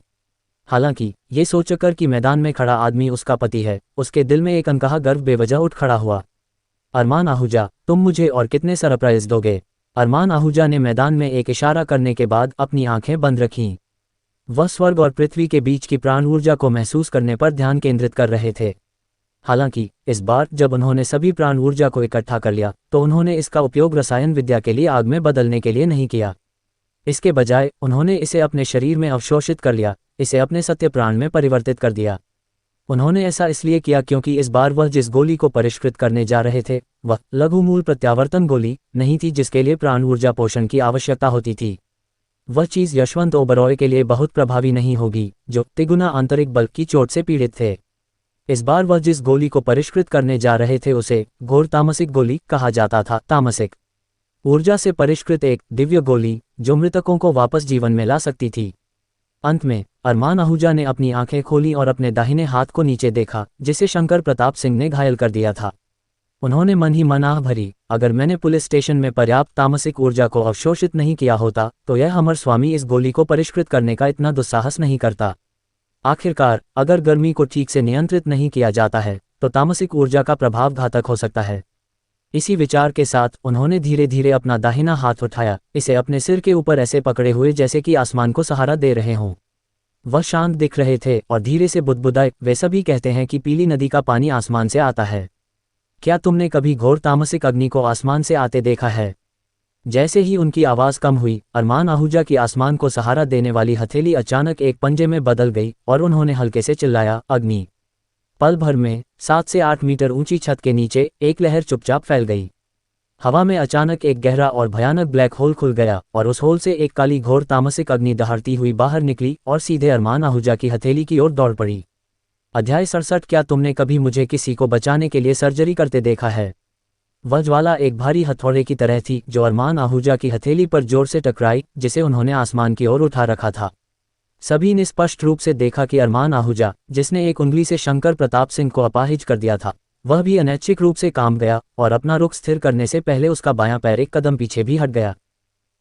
हालांकि ये सोचकर कि मैदान में खड़ा आदमी उसका पति है, उसके दिल में एक अनकहा गर्व बेवजह उठ खड़ा हुआ। अरमान आहूजा, तुम मुझे और कितने सरप्राइज दोगे? अरमान आहूजा ने मैदान में एक इशारा करने के बाद अपनी आंखें बंद रखीं। वह स्वर्ग और पृथ्वी के बीच की प्राण ऊर्जा को महसूस करने पर ध्यान केंद्रित कर रहे थे। हालांकि इस बार जब उन्होंने सभी प्राण ऊर्जा को इकट्ठा कर लिया तो उन्होंने इसका उपयोग रसायन विद्या के लिए आग में बदलने के लिए नहीं किया। इसके बजाय उन्होंने इसे अपने शरीर में अवशोषित कर लिया, इसे अपने सत्य प्राण में परिवर्तित कर दिया। उन्होंने ऐसा इसलिए किया क्योंकि इस बार वह जिस गोली को परिष्कृत करने जा रहे थे वह लघुमूल प्रत्यावर्तन गोली नहीं थी जिसके लिए प्राण ऊर्जा पोषण की आवश्यकता होती थी। वह चीज़ यशवंत ओबरॉय के लिए बहुत प्रभावी नहीं होगी जो तिगुना आंतरिक बल की चोट से पीड़ित थे। इस बार वह जिस गोली को परिष्कृत करने जा रहे थे उसे घोर तामसिक गोली कहा जाता था। तामसिक ऊर्जा से परिष्कृत एक दिव्य गोली जो मृतकों को वापस जीवन में ला सकती थी। अंत में अरमान आहूजा ने अपनी आंखें खोली और अपने दाहिने हाथ को नीचे देखा जिसे शंकर प्रताप सिंह ने घायल कर दिया था। उन्होंने मन ही मन आह भरी, अगर मैंने पुलिस स्टेशन में पर्याप्त तामसिक ऊर्जा को अवशोषित नहीं किया होता तो यह अमर स्वामी इस गोली को परिष्कृत करने का इतना दुस्साहस नहीं करता। आखिरकार अगर गर्मी को ठीक से नियंत्रित नहीं किया जाता है तो तामसिक ऊर्जा का प्रभाव घातक हो सकता है। इसी विचार के साथ उन्होंने धीरे धीरे अपना दाहिना हाथ उठाया, इसे अपने सिर के ऊपर ऐसे पकड़े हुए जैसे कि आसमान को सहारा दे रहे हों। वह शांत दिख रहे थे और धीरे से बुदबुदाए, वे सभी कहते हैं कि पीली नदी का पानी आसमान से आता है। क्या तुमने कभी घोर तामसिक अग्नि को आसमान से आते देखा है? जैसे ही उनकी आवाज़ कम हुई, अरमान आहूजा की आसमान को सहारा देने वाली हथेली अचानक एक पंजे में बदल गई और उन्होंने हल्के से चिल्लाया, अग्नि। पल भर में 7 से 8 मीटर ऊंची छत के नीचे एक लहर चुपचाप फैल गई। हवा में अचानक एक गहरा और भयानक ब्लैक होल खुल गया और उस होल से एक काली घोर तामसिक अग्नि दहाड़ती हुई बाहर निकली और सीधे अरमान आहूजा की हथेली की ओर दौड़ पड़ी। अध्याय 67। क्या तुमने कभी मुझे किसी को बचाने के लिए सर्जरी करते देखा है? वह ज्वाला एक भारी हथौड़े की तरह थी जो अरमान आहूजा की हथेली पर जोर से टकराई, जिसे उन्होंने आसमान की ओर उठा रखा था। सभी ने स्पष्ट रूप से देखा कि अरमान आहूजा, जिसने एक उंगली से शंकर प्रताप सिंह को अपाहिज कर दिया था, वह भी अनैच्छिक रूप से काम गया और अपना रुख स्थिर करने से पहले उसका बायां पैर एक कदम पीछे भी हट गया।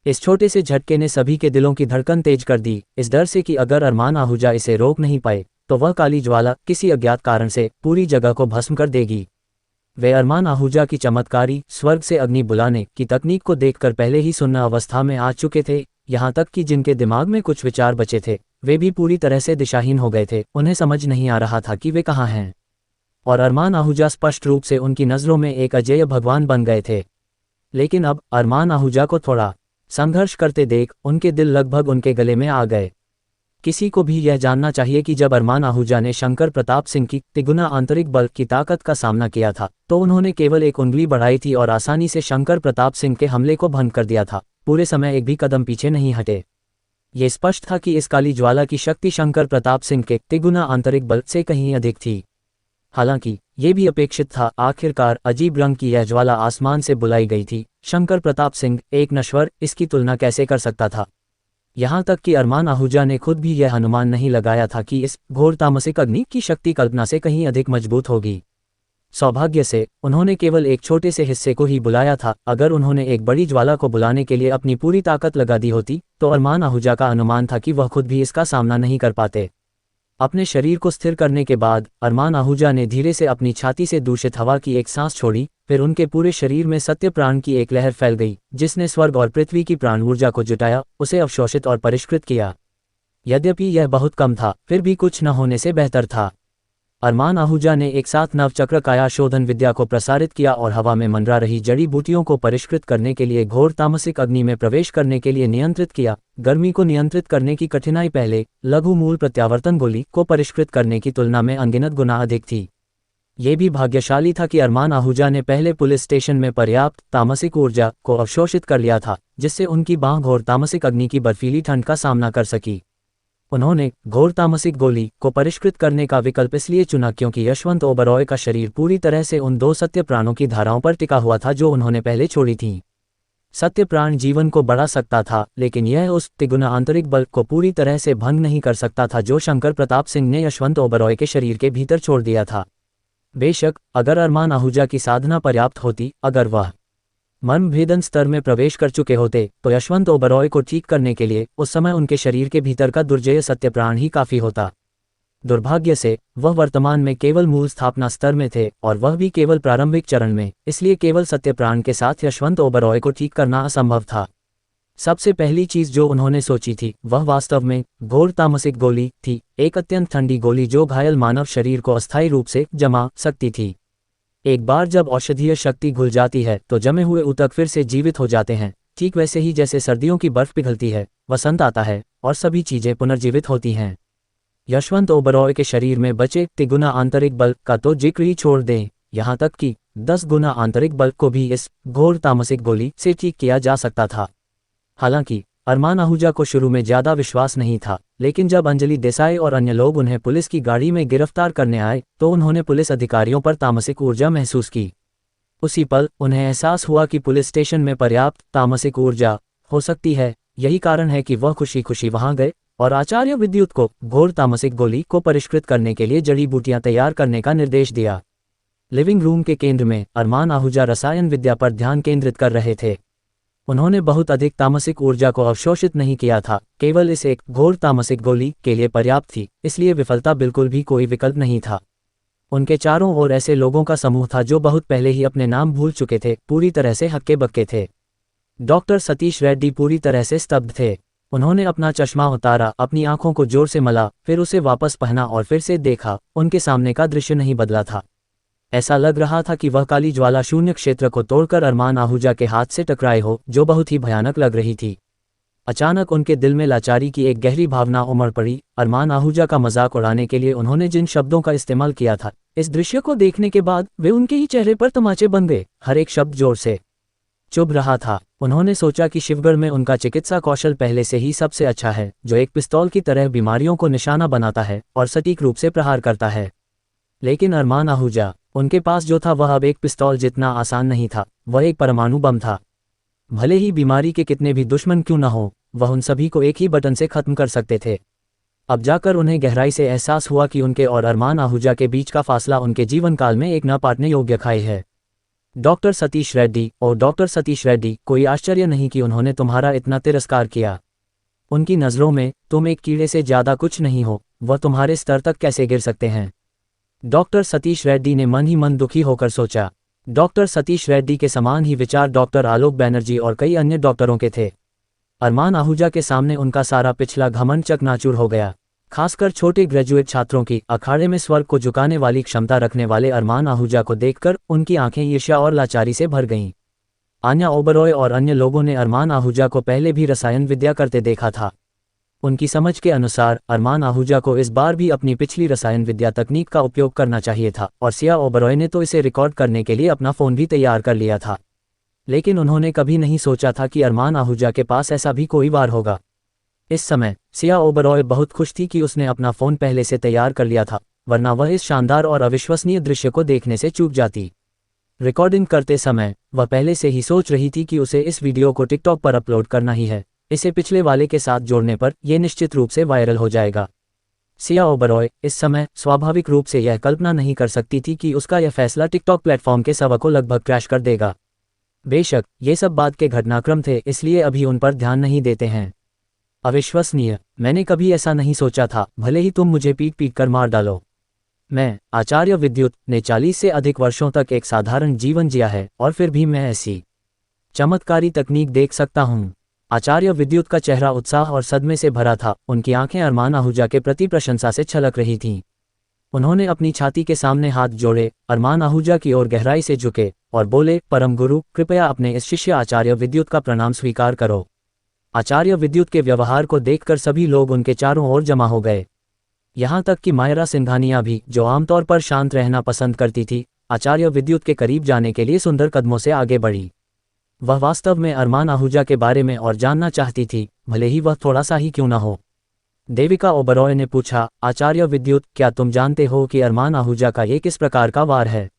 इस छोटे से झटके ने सभी के दिलों की धड़कन तेज कर दी, इस डर से कि अगर अरमान आहूजा इसे रोक नहीं पाए तो वह काली ज्वाला किसी अज्ञात कारण से पूरी जगह को भस्म कर देगी। वे अरमान आहूजा की चमत्कारी स्वर्ग से अग्नि बुलाने की तकनीक को देखकर पहले ही सुन्न अवस्था में आ चुके थे, यहाँ तक कि जिनके दिमाग में कुछ विचार बचे थे वे भी पूरी तरह से दिशाहीन हो गए थे। उन्हें समझ नहीं आ रहा था कि वे कहाँ हैं, और अरमान आहूजा स्पष्ट रूप से उनकी नज़रों में एक अजेय भगवान बन गए थे। लेकिन अब अरमान आहूजा को थोड़ा संघर्ष करते देख उनके दिल लगभग उनके गले में आ गए। किसी को भी यह जानना चाहिए कि जब अरमान आहूजा ने शंकर प्रताप सिंह की तिगुना आंतरिक बल की ताकत का सामना किया था तो उन्होंने केवल एक उंगली बढ़ाई थी और आसानी से शंकर प्रताप सिंह के हमले को भंग कर दिया था। पूरे समय एक भी कदम पीछे नहीं हटे। ये स्पष्ट था कि इस काली ज्वाला की शक्ति शंकर प्रताप सिंह के तिगुना आंतरिक बल से कहीं अधिक थी। हालांकि ये भी अपेक्षित था, आखिरकार अजीब रंग की यह ज्वाला आसमान से बुलाई गई थी। शंकर प्रताप सिंह, एक नश्वर, इसकी तुलना कैसे कर सकता था? यहाँ तक कि अरमान आहूजा ने खुद भी यह अनुमान नहीं लगाया था कि इस घोर तामसिक अग्नि की शक्ति कल्पना से कहीं अधिक मजबूत होगी। सौभाग्य से उन्होंने केवल एक छोटे से हिस्से को ही बुलाया था। अगर उन्होंने एक बड़ी ज्वाला को बुलाने के लिए अपनी पूरी ताकत लगा दी होती तो अरमान आहूजा का अनुमान था कि वह खुद भी इसका सामना नहीं कर पाते। अपने शरीर को स्थिर करने के बाद अरमान आहूजा ने धीरे से अपनी छाती से दूषित हवा की एक सांस छोड़ी, फिर उनके पूरे शरीर में सत्य प्राण की एक लहर फैल गई जिसने स्वर्ग और पृथ्वी की प्राण ऊर्जा को जुटाया, उसे अवशोषित और परिष्कृत किया। यद्यपि यह बहुत कम था, फिर भी कुछ न होने से बेहतर था। अरमान आहूजा ने एक साथ नवचक्र काया शोधन विद्या को प्रसारित किया और हवा में मंडरा रही जड़ी बूटियों को परिष्कृत करने के लिए घोर तामसिक अग्नि में प्रवेश करने के लिए नियंत्रित किया। गर्मी को नियंत्रित करने की कठिनाई पहले लघु मूल प्रत्यावर्तन गोली को परिष्कृत करने की तुलना में अनगिनत गुना अधिक थी। ये भी भाग्यशाली था कि अरमान आहूजा ने पहले पुलिस स्टेशन में पर्याप्त तामसिक ऊर्जा को अवशोषित कर लिया था जिससे उनकी बांह घोर तामसिक अग्नि की बर्फीली ठंड का सामना कर सकी। उन्होंने घोर तामसिक गोली को परिष्कृत करने का विकल्प इसलिए चुना क्योंकि यशवंत ओबरॉय का शरीर पूरी तरह से उन दो सत्य प्राणों की धाराओं पर टिका हुआ था जो उन्होंने पहले छोड़ी थीं। सत्य प्राण जीवन को बढ़ा सकता था, लेकिन यह उस तिगुना आंतरिक बल को पूरी तरह से भंग नहीं कर सकता था जो शंकर प्रताप सिंह ने यशवंत ओबरॉय के शरीर के भीतर छोड़ दिया था। बेशक अगर अरमान आहूजा की साधना पर्याप्त होती, अगर वह मर्मभेदन स्तर में प्रवेश कर चुके होते तो यशवंत ओबरॉय को ठीक करने के लिए उस समय उनके शरीर के भीतर का दुर्जेय सत्य प्राण ही काफी होता। दुर्भाग्य से वह वर्तमान में केवल मूल स्थापना स्तर में थे और वह भी केवल प्रारंभिक चरण में, इसलिए केवल सत्य प्राण के साथ यशवंत ओबरॉय को ठीक करना असंभव था। सबसे पहली चीज जो उन्होंने सोची थी वह वास्तव में घोर तामसिक गोली थी, एक अत्यंत ठंडी गोली जो घायल मानव शरीर को अस्थायी रूप से जमा सकती थी। एक बार जब औषधीय शक्ति घुल जाती है तो जमे हुए ऊतक फिर से जीवित हो जाते हैं, ठीक वैसे ही जैसे सर्दियों की बर्फ पिघलती है, वसंत आता है और सभी चीजें पुनर्जीवित होती हैं। यशवंत ओबरॉय के शरीर में बचे 3 गुना आंतरिक बल का तो जिक्र ही छोड़ दें, यहाँ तक कि 10 गुना आंतरिक बल को भी इस घोर तामसिक गोली से ठीक किया जा सकता था। हालांकि अरमान आहूजा को शुरू में ज्यादा विश्वास नहीं था, लेकिन जब अंजलि देसाई और अन्य लोग उन्हें पुलिस की गाड़ी में गिरफ्तार करने आए तो उन्होंने पुलिस अधिकारियों पर तामसिक ऊर्जा महसूस की। उसी पल उन्हें एहसास हुआ कि पुलिस स्टेशन में पर्याप्त तामसिक ऊर्जा हो सकती है। यही कारण है कि वह खुशी खुशी वहां गए और आचार्य विद्युत को घोर तामसिक गोली को परिष्कृत करने के लिए जड़ी बूटियां तैयार करने का निर्देश दिया। लिविंग रूम के केंद्र में अरमान आहूजा रसायन विद्या पर ध्यान केंद्रित कर रहे थे। उन्होंने बहुत अधिक तामसिक ऊर्जा को अवशोषित नहीं किया था, केवल इस एक घोर तामसिक गोली के लिए पर्याप्त थी, इसलिए विफलता बिल्कुल भी कोई विकल्प नहीं था। उनके चारों ओर ऐसे लोगों का समूह था जो बहुत पहले ही अपने नाम भूल चुके थे, पूरी तरह से हक्के बक्के थे। डॉक्टर सतीश रेड्डी पूरी तरह से स्तब्ध थे। उन्होंने अपना चश्मा उतारा, अपनी आंखों को जोर से मला, फिर उसे वापस पहना और फिर से देखा। उनके सामने का दृश्य नहीं बदला था। ऐसा लग रहा था कि वह काली ज्वाला शून्य क्षेत्र को तोड़कर अरमान आहूजा के हाथ से टकराए हो, जो बहुत ही भयानक लग रही थी। अचानक उनके दिल में लाचारी की एक गहरी भावना उमड़ पड़ी। अरमान आहूजा का मजाक उड़ाने के लिए उन्होंने जिन शब्दों का इस्तेमाल किया था, इस दृश्य को देखने के बाद वे उनके ही चेहरे पर तमाचे बन गए। हर एक शब्द जोर से चुभ रहा था। उन्होंने सोचा कि शिवगढ़ में उनका चिकित्सा कौशल पहले से ही सबसे अच्छा है, जो एक पिस्तौल की तरह बीमारियों को निशाना बनाता है और सटीक रूप से प्रहार करता है। लेकिन अरमान आहूजा, उनके पास जो था वह अब एक पिस्तौल जितना आसान नहीं था, वह एक परमाणु बम था। भले ही बीमारी के कितने भी दुश्मन क्यों न हो, वह उन सभी को एक ही बटन से खत्म कर सकते थे। अब जाकर उन्हें गहराई से एहसास हुआ कि उनके और अरमान आहूजा के बीच का फासला उनके जीवन काल में एक न पाटने योग्य खाई है। डॉक्टर सतीश रेड्डी, और डॉक्टर सतीश रेड्डी, कोई आश्चर्य नहीं कि उन्होंने तुम्हारा इतना तिरस्कार किया। उनकी नज़रों में तुम एक कीड़े से ज़्यादा कुछ नहीं हो। वह तुम्हारे स्तर तक कैसे गिर सकते हैं? डॉक्टर सतीश रेड्डी ने मन ही मन दुखी होकर सोचा। डॉक्टर सतीश रेड्डी के समान ही विचार डॉक्टर आलोक बैनर्जी और कई अन्य डॉक्टरों के थे। अरमान आहूजा के सामने उनका सारा पिछला घमंड चकनाचूर हो गया। खासकर छोटे ग्रेजुएट छात्रों की अखाड़े में स्वर्ग को झुकाने वाली क्षमता रखने वाले अरमान आहूजा को देखकर उनकी आंखें ईर्ष्या और लाचारी से भर गईं। आन्या ओबरॉय और अन्य लोगों ने अरमान आहूजा को पहले भी रसायन विद्या करते देखा था। उनकी समझ के अनुसार अरमान आहूजा को इस बार भी अपनी पिछली रसायन विद्या तकनीक का उपयोग करना चाहिए था, और सिया ओबरॉय ने तो इसे रिकॉर्ड करने के लिए अपना फ़ोन भी तैयार कर लिया था। लेकिन उन्होंने कभी नहीं सोचा था कि अरमान आहूजा के पास ऐसा भी कोई वार होगा। इस समय सिया ओबरॉय बहुत खुश थी कि उसने अपना फ़ोन पहले से तैयार कर लिया था, वरना वह इस शानदार और अविश्वसनीय दृश्य को देखने से चूक जाती। रिकॉर्डिंग करते समय वह पहले से ही सोच रही थी कि उसे इस वीडियो को टिकटॉक पर अपलोड करना ही है। इसे पिछले वाले के साथ जोड़ने पर यह निश्चित रूप से वायरल हो जाएगा। सिया ओबरॉय इस समय स्वाभाविक रूप से यह कल्पना नहीं कर सकती थी कि उसका यह फैसला टिकटॉक प्लेटफॉर्म के सर्वर को लगभग क्रैश कर देगा। बेशक ये सब बाद के घटनाक्रम थे, इसलिए अभी उन पर ध्यान नहीं देते हैं। अविश्वसनीय, मैंने कभी ऐसा नहीं सोचा था, भले ही तुम मुझे पीट पीट कर मार डालो। मैं, आचार्य विद्युत, ने 40 से अधिक वर्षों तक एक साधारण जीवन जिया है, और फिर भी मैं ऐसी चमत्कारी तकनीक देख सकता हूँ। आचार्य विद्युत का चेहरा उत्साह और सदमे से भरा था। उनकी आंखें अरमान आहूजा के प्रति प्रशंसा से छलक रही थीं। उन्होंने अपनी छाती के सामने हाथ जोड़े, अरमान आहूजा की ओर गहराई से झुके और बोले, परम गुरु, कृपया अपने इस शिष्य आचार्य विद्युत का प्रणाम स्वीकार करो। आचार्य विद्युत के व्यवहार को देखकर सभी लोग उनके चारों ओर जमा हो गए। यहाँ तक कि मायरा सिंघानिया भी, जो आमतौर पर शांत रहना पसंद करती थी, आचार्य विद्युत के करीब जाने के लिए सुंदर कदमों से आगे बढ़ी। वह वास्तव में अरमान आहूजा के बारे में और जानना चाहती थी, भले ही वह थोड़ा सा ही क्यों न हो। देविका ओबरॉय ने पूछा, आचार्य विद्युत, क्या तुम जानते हो कि अरमान आहूजा का ये किस प्रकार का वार है?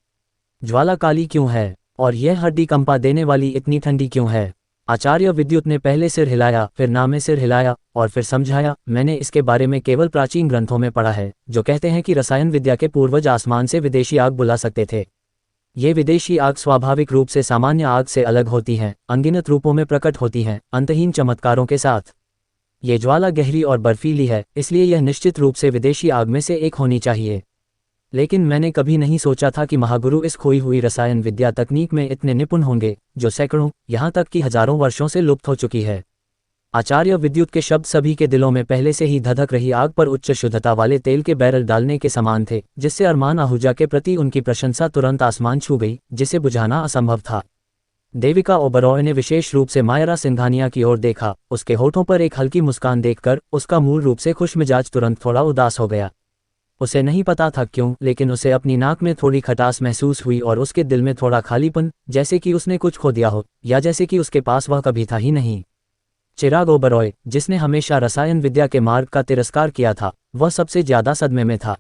ज्वाला काली क्यों है, और यह हड्डी कंपा देने वाली इतनी ठंडी क्यों है? आचार्य विद्युत ने पहले सिर हिलाया, फिर नामे सिर हिलाया और फिर समझाया, मैंने इसके बारे में केवल प्राचीन ग्रंथों में पढ़ा है, जो कहते हैं कि रसायन विद्या के पूर्वज आसमान से विदेशी आग बुला सकते थे। ये विदेशी आग स्वाभाविक रूप से सामान्य आग से अलग होती हैं, अनगिनत रूपों में प्रकट होती हैं, अंतहीन चमत्कारों के साथ। ये ज्वाला गहरी और बर्फीली है, इसलिए यह निश्चित रूप से विदेशी आग में से एक होनी चाहिए। लेकिन मैंने कभी नहीं सोचा था कि महागुरु इस खोई हुई रसायन विद्या तकनीक में इतने निपुण होंगे, जो सैकड़ों, यहाँ तक कि हजारों वर्षों से लुप्त हो चुकी है। आचार्य विद्युत के शब्द सभी के दिलों में पहले से ही धधक रही आग पर उच्च शुद्धता वाले तेल के बैरल डालने के समान थे, जिससे अरमान आहूजा के प्रति उनकी प्रशंसा तुरंत आसमान छू गई, जिसे बुझाना असंभव था। देविका ओबरॉय ने विशेष रूप से मायरा सिंघानिया की ओर देखा। उसके होठों पर एक हल्की मुस्कान देखकर उसका मूल रूप से खुशमिजाज तुरंत थोड़ा उदास हो गया। उसे नहीं पता था क्यों, लेकिन उसे अपनी नाक में थोड़ी खटास महसूस हुई और उसके दिल में थोड़ा खालीपन, जैसे कि उसने कुछ खो दिया हो या जैसे कि उसके पास वह कभी था ही नहीं। चिराग ओबरॉय, जिसने हमेशा रसायन विद्या के मार्ग का तिरस्कार किया था, वह सबसे ज्यादा सदमे में था।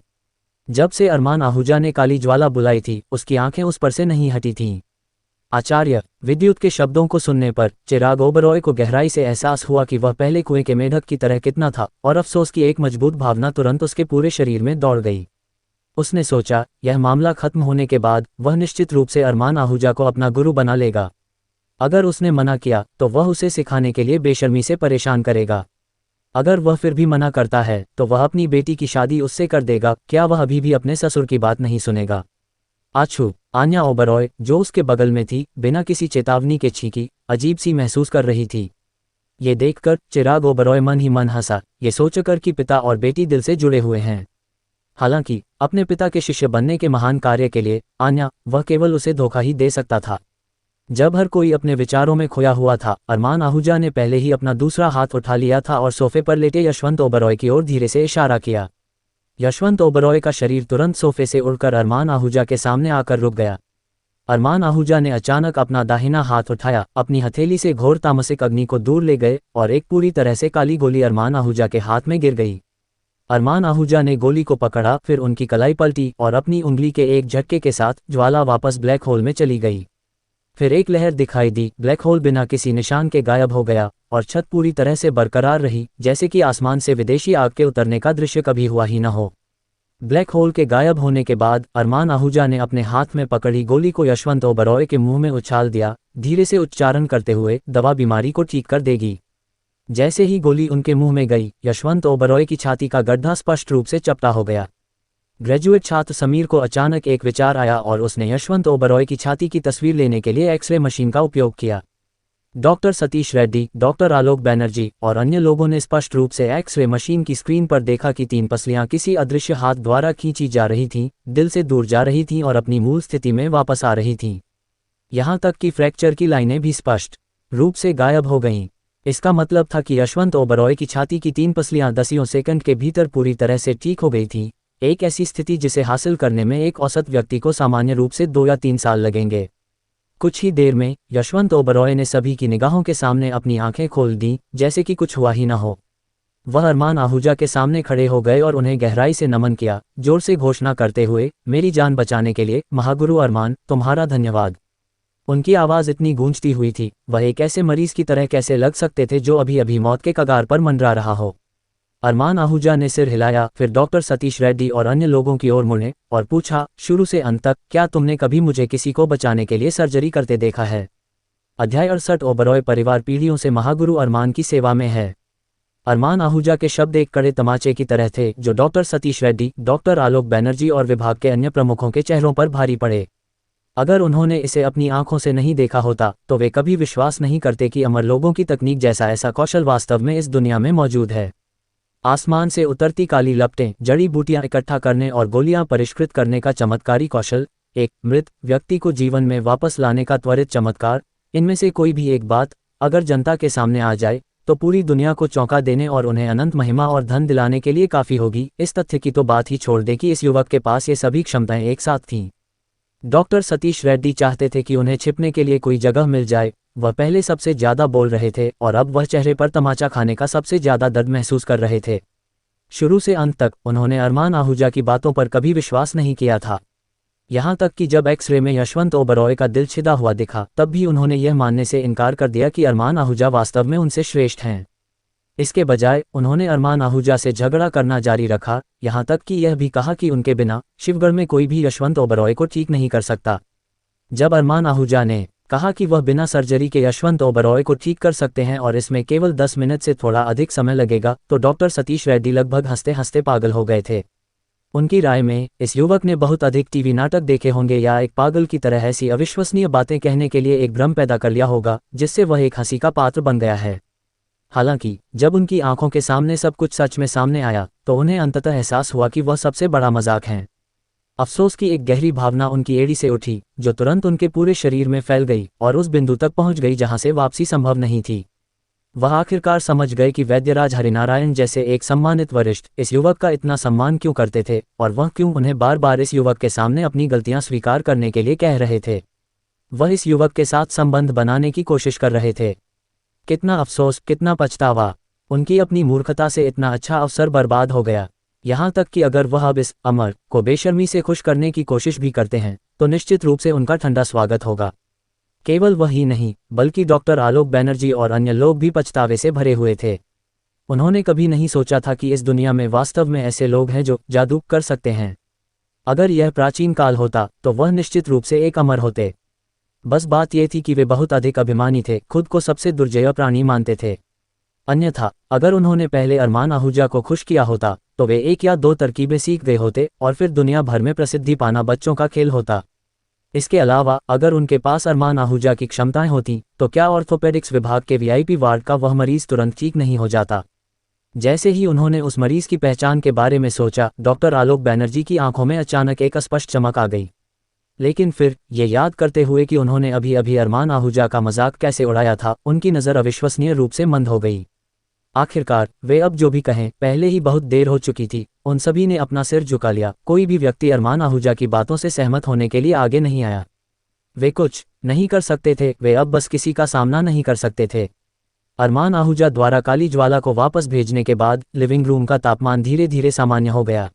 जब से अरमान आहूजा ने काली ज्वाला बुलाई थी, उसकी आंखें उस पर से नहीं हटी थीं। आचार्य, विद्युत के शब्दों को सुनने पर चिराग ओबरॉय को गहराई से एहसास हुआ कि वह पहले कुएं के मेढक की तरह कितना था, और अफसोस की एक मजबूत भावना तुरंत उसके पूरे शरीर में दौड़ गई। उसने सोचा, यह मामला खत्म होने के बाद वह निश्चित रूप से अरमान आहूजा को अपना गुरु बना लेगा। अगर उसने मना किया तो वह उसे सिखाने के लिए बेशर्मी से परेशान करेगा। अगर वह फिर भी मना करता है तो वह अपनी बेटी की शादी उससे कर देगा। क्या वह अभी भी अपने ससुर की बात नहीं सुनेगा? आछू, आन्या ओबरॉय, जो उसके बगल में थी, बिना किसी चेतावनी के छींकी, अजीब सी महसूस कर रही थी। ये देखकर चिराग ओबरॉय मन ही मन हंसा, ये सोचकर कि पिता और बेटी दिल से जुड़े हुए हैं। हालांकि अपने पिता के शिष्य बनने के महान कार्य के लिए आन्या, वह केवल उसे धोखा ही दे सकता था। जब हर कोई अपने विचारों में खोया हुआ था, अरमान आहूजा ने पहले ही अपना दूसरा हाथ उठा लिया था और सोफे पर लेटे यशवंत ओबरॉय की ओर धीरे से इशारा किया। यशवंत ओबरॉय का शरीर तुरंत सोफे से उड़कर अरमान आहूजा के सामने आकर रुक गया। अरमान आहूजा ने अचानक अपना दाहिना हाथ उठाया, अपनी हथेली से घोर तामसिक अग्नि को दूर ले गए और एक पूरी तरह से काली गोली अरमान आहूजा के हाथ में गिर गई। अरमान आहूजा ने गोली को पकड़ा, फिर उनकी कलाई पलटी और अपनी उंगली के एक झटके के साथ ज्वाला वापस ब्लैक होल में चली गई। फिर एक लहर दिखाई दी, ब्लैक होल बिना किसी निशान के गायब हो गया और छत पूरी तरह से बरकरार रही, जैसे कि आसमान से विदेशी आग के उतरने का दृश्य कभी हुआ ही न हो। ब्लैक होल के गायब होने के बाद अरमान आहूजा ने अपने हाथ में पकड़ी गोली को यशवंत ओबरॉय के मुंह में उछाल दिया, धीरे से उच्चारण करते हुए, दवा बीमारी को ठीक कर देगी। जैसे ही गोली उनके मुंह में गई, यशवंत ओबरॉय की छाती का गड्ढा स्पष्ट रूप से चपटा हो गया। ग्रेजुएट छात्र समीर को अचानक एक विचार आया और उसने यशवंत ओबरॉय की छाती की तस्वीर लेने के लिए एक्सरे मशीन का उपयोग किया। डॉक्टर सतीश रेड्डी, डॉक्टर आलोक बैनर्जी और अन्य लोगों ने स्पष्ट रूप से एक्सरे मशीन की स्क्रीन पर देखा कि 3 पसलियां किसी अदृश्य हाथ द्वारा खींची जा रही थीं, दिल से दूर जा रही थीं और अपनी मूल स्थिति में वापस आ रही थीं। यहां तक कि फ्रैक्चर की लाइनें भी स्पष्ट रूप से गायब हो गईं। इसका मतलब था कि यशवंत ओबरॉय की छाती की 3 पसलियां 10 सेकंड के भीतर पूरी तरह से ठीक हो गई थीं, एक ऐसी स्थिति जिसे हासिल करने में एक औसत व्यक्ति को सामान्य रूप से 2 या 3 साल लगेंगे। कुछ ही देर में यशवंत ओबरॉय ने सभी की निगाहों के सामने अपनी आंखें खोल दीं, जैसे कि कुछ हुआ ही न हो। वह अरमान आहूजा के सामने खड़े हो गए और उन्हें गहराई से नमन किया, जोर से घोषणा करते हुए, मेरी जान बचाने के लिए महागुरु अरमान, तुम्हारा धन्यवाद। उनकी आवाज़ इतनी गूंजती हुई थी, वह एक ऐसे मरीज की तरह कैसे लग सकते थे जो अभी अभी मौत के कगार पर मंडरा रहा हो। अरमान आहूजा ने सिर हिलाया, फिर डॉक्टर सतीश रेड्डी और अन्य लोगों की ओर मुड़े और पूछा, शुरू से अंत तक, क्या तुमने कभी मुझे किसी को बचाने के लिए सर्जरी करते देखा है? अध्याय 68 ओबरॉय परिवार पीढ़ियों से महागुरु अरमान की सेवा में है। अरमान आहूजा के शब्द एक कड़े तमाचे की तरह थे, जो डॉक्टर सतीश रेड्डी, डॉक्टर आलोक बैनर्जी और विभाग के अन्य प्रमुखों के चेहरों पर भारी पड़े। अगर उन्होंने इसे अपनी आंखों से नहीं देखा होता तो वे कभी विश्वास नहीं करते कि अमर लोगों की तकनीक जैसा ऐसा कौशल वास्तव में इस दुनिया में मौजूद है। आसमान से उतरती काली लपटें, जड़ी बूटियां इकट्ठा करने और गोलियां परिष्कृत करने का चमत्कारी कौशल, एक मृत व्यक्ति को जीवन में वापस लाने का त्वरित चमत्कार, इनमें से कोई भी एक बात अगर जनता के सामने आ जाए तो पूरी दुनिया को चौंका देने और उन्हें अनंत महिमा और धन दिलाने के लिए काफ़ी होगी। इस तथ्य की तो बात ही छोड़ दे कि इस युवक के पास ये सभी क्षमताएं एक साथ थीं। डॉक्टर सतीश रेड्डी चाहते थे कि उन्हें छिपने के लिए कोई जगह मिल जाए। वह पहले सबसे ज़्यादा बोल रहे थे और अब वह चेहरे पर तमाचा खाने का सबसे ज़्यादा दर्द महसूस कर रहे थे। शुरू से अंत तक उन्होंने अरमान आहूजा की बातों पर कभी विश्वास नहीं किया था। यहाँ तक कि जब एक्सरे में यशवंत ओबरॉय का दिल छिदा हुआ दिखा, तब भी उन्होंने यह मानने से इनकार कर दिया कि अरमान आहूजा वास्तव में उनसे श्रेष्ठ हैं। इसके बजाय उन्होंने अरमान आहूजा से झगड़ा करना जारी रखा, यहाँ तक कि यह भी कहा कि उनके बिना शिवगढ़ में कोई भी यशवंत ओबरॉय को ठीक नहीं कर सकता। जब अरमान आहूजा ने कहा कि वह बिना सर्जरी के यशवंत ओबरॉय को ठीक कर सकते हैं और इसमें केवल 10 मिनट से थोड़ा अधिक समय लगेगा, तो डॉक्टर सतीश रेड्डी लगभग हंसते हंसते पागल हो गए थे। उनकी राय में इस युवक ने बहुत अधिक टीवी नाटक देखे होंगे या एक पागल की तरह ऐसी अविश्वसनीय बातें कहने के लिए एक भ्रम पैदा कर लिया होगा, जिससे वह एक हंसी का पात्र बन गया है। हालांकि जब उनकी आंखों के सामने सब कुछ सच में सामने आया, तो उन्हें अंततः एहसास हुआ कि वह सबसे बड़ा मजाक हैं। अफसोस की एक गहरी भावना उनकी एड़ी से उठी, जो तुरंत उनके पूरे शरीर में फैल गई और उस बिंदु तक पहुंच गई जहां से वापसी संभव नहीं थी। वह आखिरकार समझ गए कि वैद्यराज हरिनारायण जैसे एक सम्मानित वरिष्ठ इस युवक का इतना सम्मान क्यों करते थे और वह क्यों उन्हें बार बार इस युवक के सामने अपनी गलतियां स्वीकार करने के लिए कह रहे थे। वह इस युवक के साथ संबंध बनाने की कोशिश कर रहे थे। कितना अफसोस, कितना पछतावा। उनकी अपनी मूर्खता से इतना अच्छा अवसर बर्बाद हो गया। यहाँ तक कि अगर वह अब इस अमर को बेशर्मी से खुश करने की कोशिश भी करते हैं तो निश्चित रूप से उनका ठंडा स्वागत होगा। केवल वही नहीं, बल्कि डॉक्टर आलोक बैनर्जी और अन्य लोग भी पछतावे से भरे हुए थे। उन्होंने कभी नहीं सोचा था कि इस दुनिया में वास्तव में ऐसे लोग हैं जो जादू कर सकते हैं। अगर यह प्राचीन काल होता तो वह निश्चित रूप से एक अमर होते। बस बात यह थी कि वे बहुत अधिक अभिमानी थे, खुद को सबसे दुर्जय प्राणी मानते थे। अन्यथा अगर उन्होंने पहले अरमान आहूजा को खुश किया होता तो वे एक या दो तरकीबें सीख गए होते और फिर दुनिया भर में प्रसिद्धि पाना बच्चों का खेल होता। इसके अलावा अगर उनके पास अरमान आहूजा की क्षमताएं होती तो क्या ऑर्थोपेडिक्स विभाग के वीआईपी वार्ड का वह मरीज तुरंत ठीक नहीं हो जाता। जैसे ही उन्होंने उस मरीज की पहचान के बारे में सोचा, डॉक्टर आलोक बैनर्जी की आंखों में अचानक एक स्पष्ट चमक आ गई। लेकिन फिर ये याद करते हुए कि उन्होंने अभी अभी अरमान आहूजा का मजाक कैसे उड़ाया था, उनकी नज़र अविश्वसनीय रूप से मंद हो गई। आखिरकार वे अब जो भी कहें, पहले ही बहुत देर हो चुकी थी। उन सभी ने अपना सिर झुका लिया। कोई भी व्यक्ति अरमान आहूजा की बातों से सहमत होने के लिए आगे नहीं आया। वे कुछ नहीं कर सकते थे, वे अब बस किसी का सामना नहीं कर सकते थे। अरमान आहूजा द्वारा काली ज्वाला को वापस भेजने के बाद लिविंग रूम का तापमान धीरे धीरे सामान्य हो गया।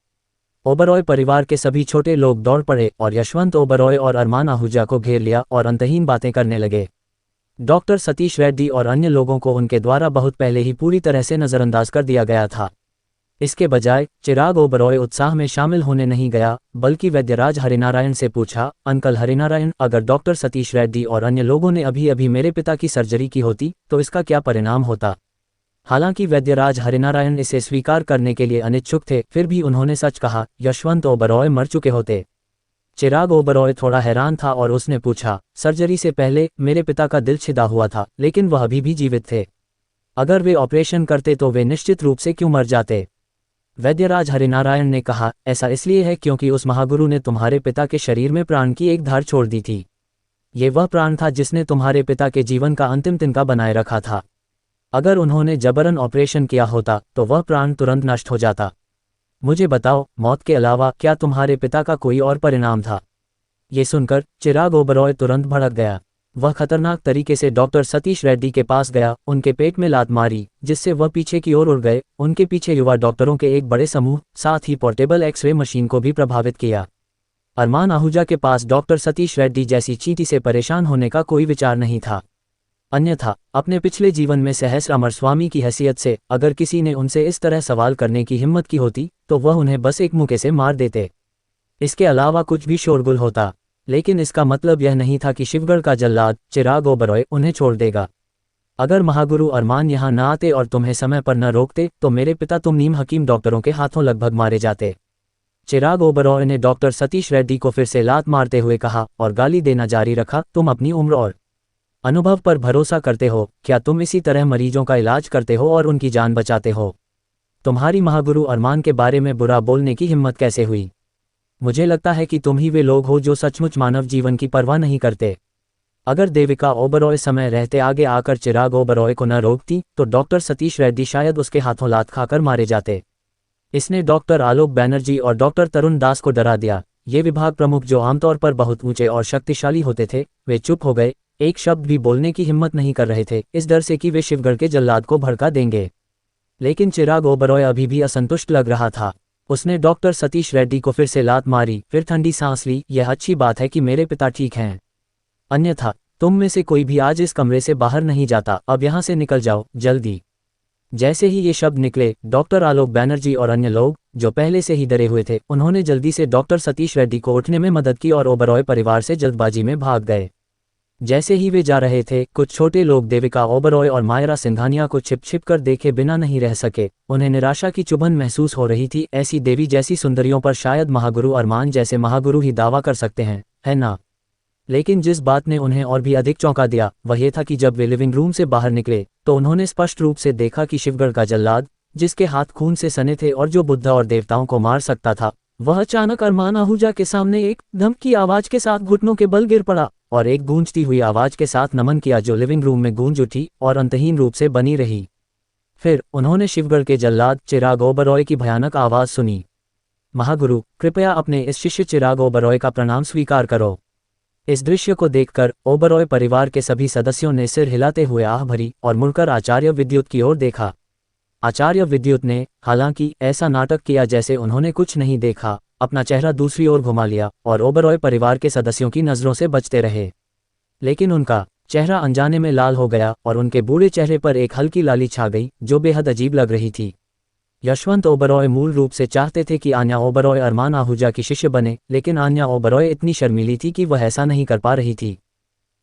ओबरॉय परिवार के सभी छोटे लोग दौड़ पड़े और यशवंत ओबरॉय और अरमान आहूजा को घेर लिया और अंतहीन बातें करने लगे। डॉक्टर सतीश रेड्डी और अन्य लोगों को उनके द्वारा बहुत पहले ही पूरी तरह से नज़रअंदाज कर दिया गया था। इसके बजाय चिराग ओबरॉय उत्साह में शामिल होने नहीं गया, बल्कि वैद्यराज हरिनारायण से पूछा, अंकल हरिनारायण, अगर डॉक्टर सतीश रेड्डी और अन्य लोगों ने अभी अभी मेरे पिता की सर्जरी की होती तो इसका क्या परिणाम होता। हालांकि वैद्यराज हरिनारायण इसे स्वीकार करने के लिए अनिच्छुक थे, फिर भी उन्होंने सच कहा, यशवंत ओबरॉय मर चुके होते। चिराग ओबरॉय थोड़ा हैरान था और उसने पूछा, सर्जरी से पहले मेरे पिता का दिल छिदा हुआ था, लेकिन वह अभी भी जीवित थे। अगर वे ऑपरेशन करते तो वे निश्चित रूप से क्यों मर जाते। वैद्यराज हरिनारायण ने कहा, ऐसा इसलिए है क्योंकि उस महागुरु ने तुम्हारे पिता के शरीर में प्राण की एक धार छोड़ दी थी। ये वह प्राण था जिसने तुम्हारे पिता के जीवन का अंतिम तिनका बनाए रखा था। अगर उन्होंने जबरन ऑपरेशन किया होता तो वह प्राण तुरंत नष्ट हो जाता। मुझे बताओ, मौत के अलावा क्या तुम्हारे पिता का कोई और परिणाम था। ये सुनकर चिराग ओबरॉय तुरंत भड़क गया। वह खतरनाक तरीके से डॉक्टर सतीश रेड्डी के पास गया, उनके पेट में लात मारी, जिससे वह पीछे की ओर उड़ गए। उनके पीछे युवा डॉक्टरों के एक बड़े समूह, साथ ही पोर्टेबल एक्सरे मशीन को भी प्रभावित किया। अरमान आहूजा के पास डॉक्टर सतीश रेड्डी जैसी चींटी से परेशान होने का कोई विचार नहीं था। अन्यथा अपने पिछले जीवन में सहस्र अमर स्वामी की हैसियत से अगर किसी ने उनसे इस तरह सवाल करने की हिम्मत की होती तो वह उन्हें बस एक मुक्के से मार देते। इसके अलावा कुछ भी शोरगुल होता, लेकिन इसका मतलब यह नहीं था कि शिवगढ़ का जल्लाद चिराग ओबरॉय उन्हें छोड़ देगा। अगर महागुरु अरमान यहाँ न आते और तुम्हें समय पर न रोकते तो मेरे पिता तुम नीम हकीम डॉक्टरों के हाथों लगभग मारे जाते। चिराग ओबरॉय ने डॉक्टर सतीश रेड्डी को फिर से लात मारते हुए कहा और गाली देना जारी रखा, तुम अपनी उम्र और अनुभव पर भरोसा करते हो। क्या तुम इसी तरह मरीजों का इलाज करते हो और उनकी जान बचाते हो। तुम्हारी महागुरु अरमान के बारे में बुरा बोलने की हिम्मत कैसे हुई। मुझे लगता है कि तुम ही वे लोग हो जो सचमुच मानव जीवन की परवाह नहीं करते। अगर देविका ओबरॉय समय रहते आगे आकर चिराग ओबरॉय को न रोकती तो डॉक्टर सतीश रेड्डी शायद उसके हाथों लात खाकर मारे जाते। इसने डॉक्टर आलोक बैनर्जी और डॉक्टर तरुण दास को डरा दिया। ये विभाग प्रमुख जो आमतौर पर बहुत ऊंचे और शक्तिशाली होते थे, वे चुप हो गए, एक शब्द भी बोलने की हिम्मत नहीं कर रहे थे, इस डर से कि वे शिवगढ़ के जल्लाद को भड़का देंगे। लेकिन चिराग ओबरॉय अभी भी असंतुष्ट लग रहा था। उसने डॉक्टर सतीश रेड्डी को फिर से लात मारी, फिर ठंडी सांस ली। यह अच्छी बात है कि मेरे पिता ठीक हैं, अन्यथा तुम में से कोई भी आज इस कमरे से बाहर नहीं जाता। अब यहाँ से निकल जाओ, जल्दी। जैसे ही ये शब्द निकले, डॉक्टर आलोक बैनर्जी और अन्य लोग जो पहले से ही डरे हुए थे, उन्होंने जल्दी से डॉक्टर सतीश रेड्डी को उठने में मदद की और ओबरॉय परिवार से जल्दबाजी में भाग गए। जैसे ही वे जा रहे थे, कुछ छोटे लोग देविका ओबरॉय और मायरा सिंघानिया को छिप छिप कर देखे बिना नहीं रह सके। उन्हें निराशा की चुभन महसूस हो रही थी। ऐसी देवी जैसी सुंदरियों पर शायद महागुरु अरमान जैसे महागुरु ही दावा कर सकते हैं, है ना। लेकिन जिस बात ने उन्हें और भी अधिक चौंका दिया वह ये था कि जब वे लिविंग रूम से बाहर निकले तो उन्होंने स्पष्ट रूप से देखा कि शिवगढ़ का जल्लाद, जिसके हाथ खून से सने थे और जो बुद्ध और देवताओं को मार सकता था, वह अचानक अरमान आहूजा के सामने एक धम की आवाज के साथ घुटनों के बल गिर पड़ा और एक गूंजती हुई आवाज के साथ नमन किया जो लिविंग रूम में गूंज उठी और अंतहीन रूप से बनी रही। फिर उन्होंने शिवगढ़ के जल्लाद चिराग ओबरॉय की भयानक आवाज सुनी, महागुरु कृपया अपने इस शिष्य चिराग ओबरॉय का प्रणाम स्वीकार करो। इस दृश्य को देखकर ओबरॉय परिवार के सभी सदस्यों ने सिर हिलाते हुए आह भरी और मुड़कर आचार्य विद्युत की ओर देखा। आचार्य विद्युत ने हालांकि ऐसा नाटक किया जैसे उन्होंने कुछ नहीं देखा, अपना चेहरा दूसरी ओर घुमा लिया और ओबरॉय परिवार के सदस्यों की नजरों से बचते रहे। लेकिन उनका चेहरा अनजाने में लाल हो गया और उनके बूढ़े चेहरे पर एक हल्की लाली छा गई जो बेहद अजीब लग रही थी। यशवंत ओबरॉय मूल रूप से चाहते थे कि आन्या ओबरॉय अरमान आहूजा की शिष्य बने, लेकिन आन्या ओबरॉय इतनी शर्मीली थी कि वह ऐसा नहीं कर पा रही थी।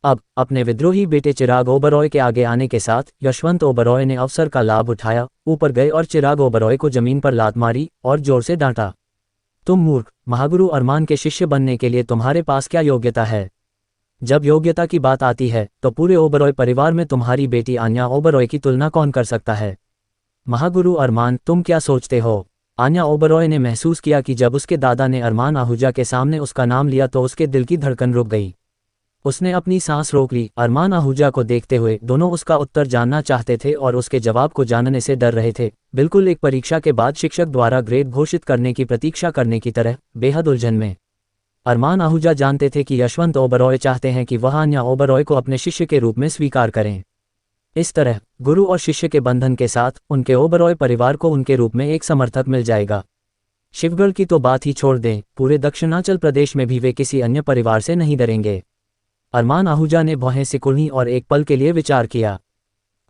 अब अपने विद्रोही बेटे चिराग ओबरॉय के आगे आने के साथ यशवंत ओबरॉय ने अवसर का लाभ उठाया, ऊपर गए और चिराग ओबरॉय को जमीन पर लात मारी और जोर से डांटा, तुम मूर्ख, महागुरु अरमान के शिष्य बनने के लिए तुम्हारे पास क्या योग्यता है? जब योग्यता की बात आती है तो पूरे ओबरॉय परिवार में तुम्हारी बेटी आन्या ओबरॉय की तुलना कौन कर सकता है? महागुरु अरमान, तुम क्या सोचते हो? आन्या ओबरॉय ने महसूस किया कि जब उसके दादा ने अरमान आहूजा के सामने उसका नाम लिया तो उसके दिल की धड़कन रुक गई। उसने अपनी सांस रोक ली। अरमान आहूजा को देखते हुए दोनों उसका उत्तर जानना चाहते थे और उसके जवाब को जानने से डर रहे थे, बिल्कुल एक परीक्षा के बाद शिक्षक द्वारा ग्रेड घोषित करने की प्रतीक्षा करने की तरह, बेहद उलझन में। अरमान आहूजा जानते थे कि यशवंत ओबरॉय चाहते हैं कि वह आन्या ओबरॉय को अपने शिष्य के रूप में स्वीकार करें। इस तरह गुरु और शिष्य के बंधन के साथ उनके ओबरॉय परिवार को उनके रूप में एक समर्थक मिल जाएगा। शिवगढ़ की तो बात ही छोड़ दें, पूरे दक्षिणांचल प्रदेश में भी वे किसी अन्य परिवार से नहीं डरेंगे। अरमान आहूजा ने भौहें सिकुड़ी और एक पल के लिए विचार किया।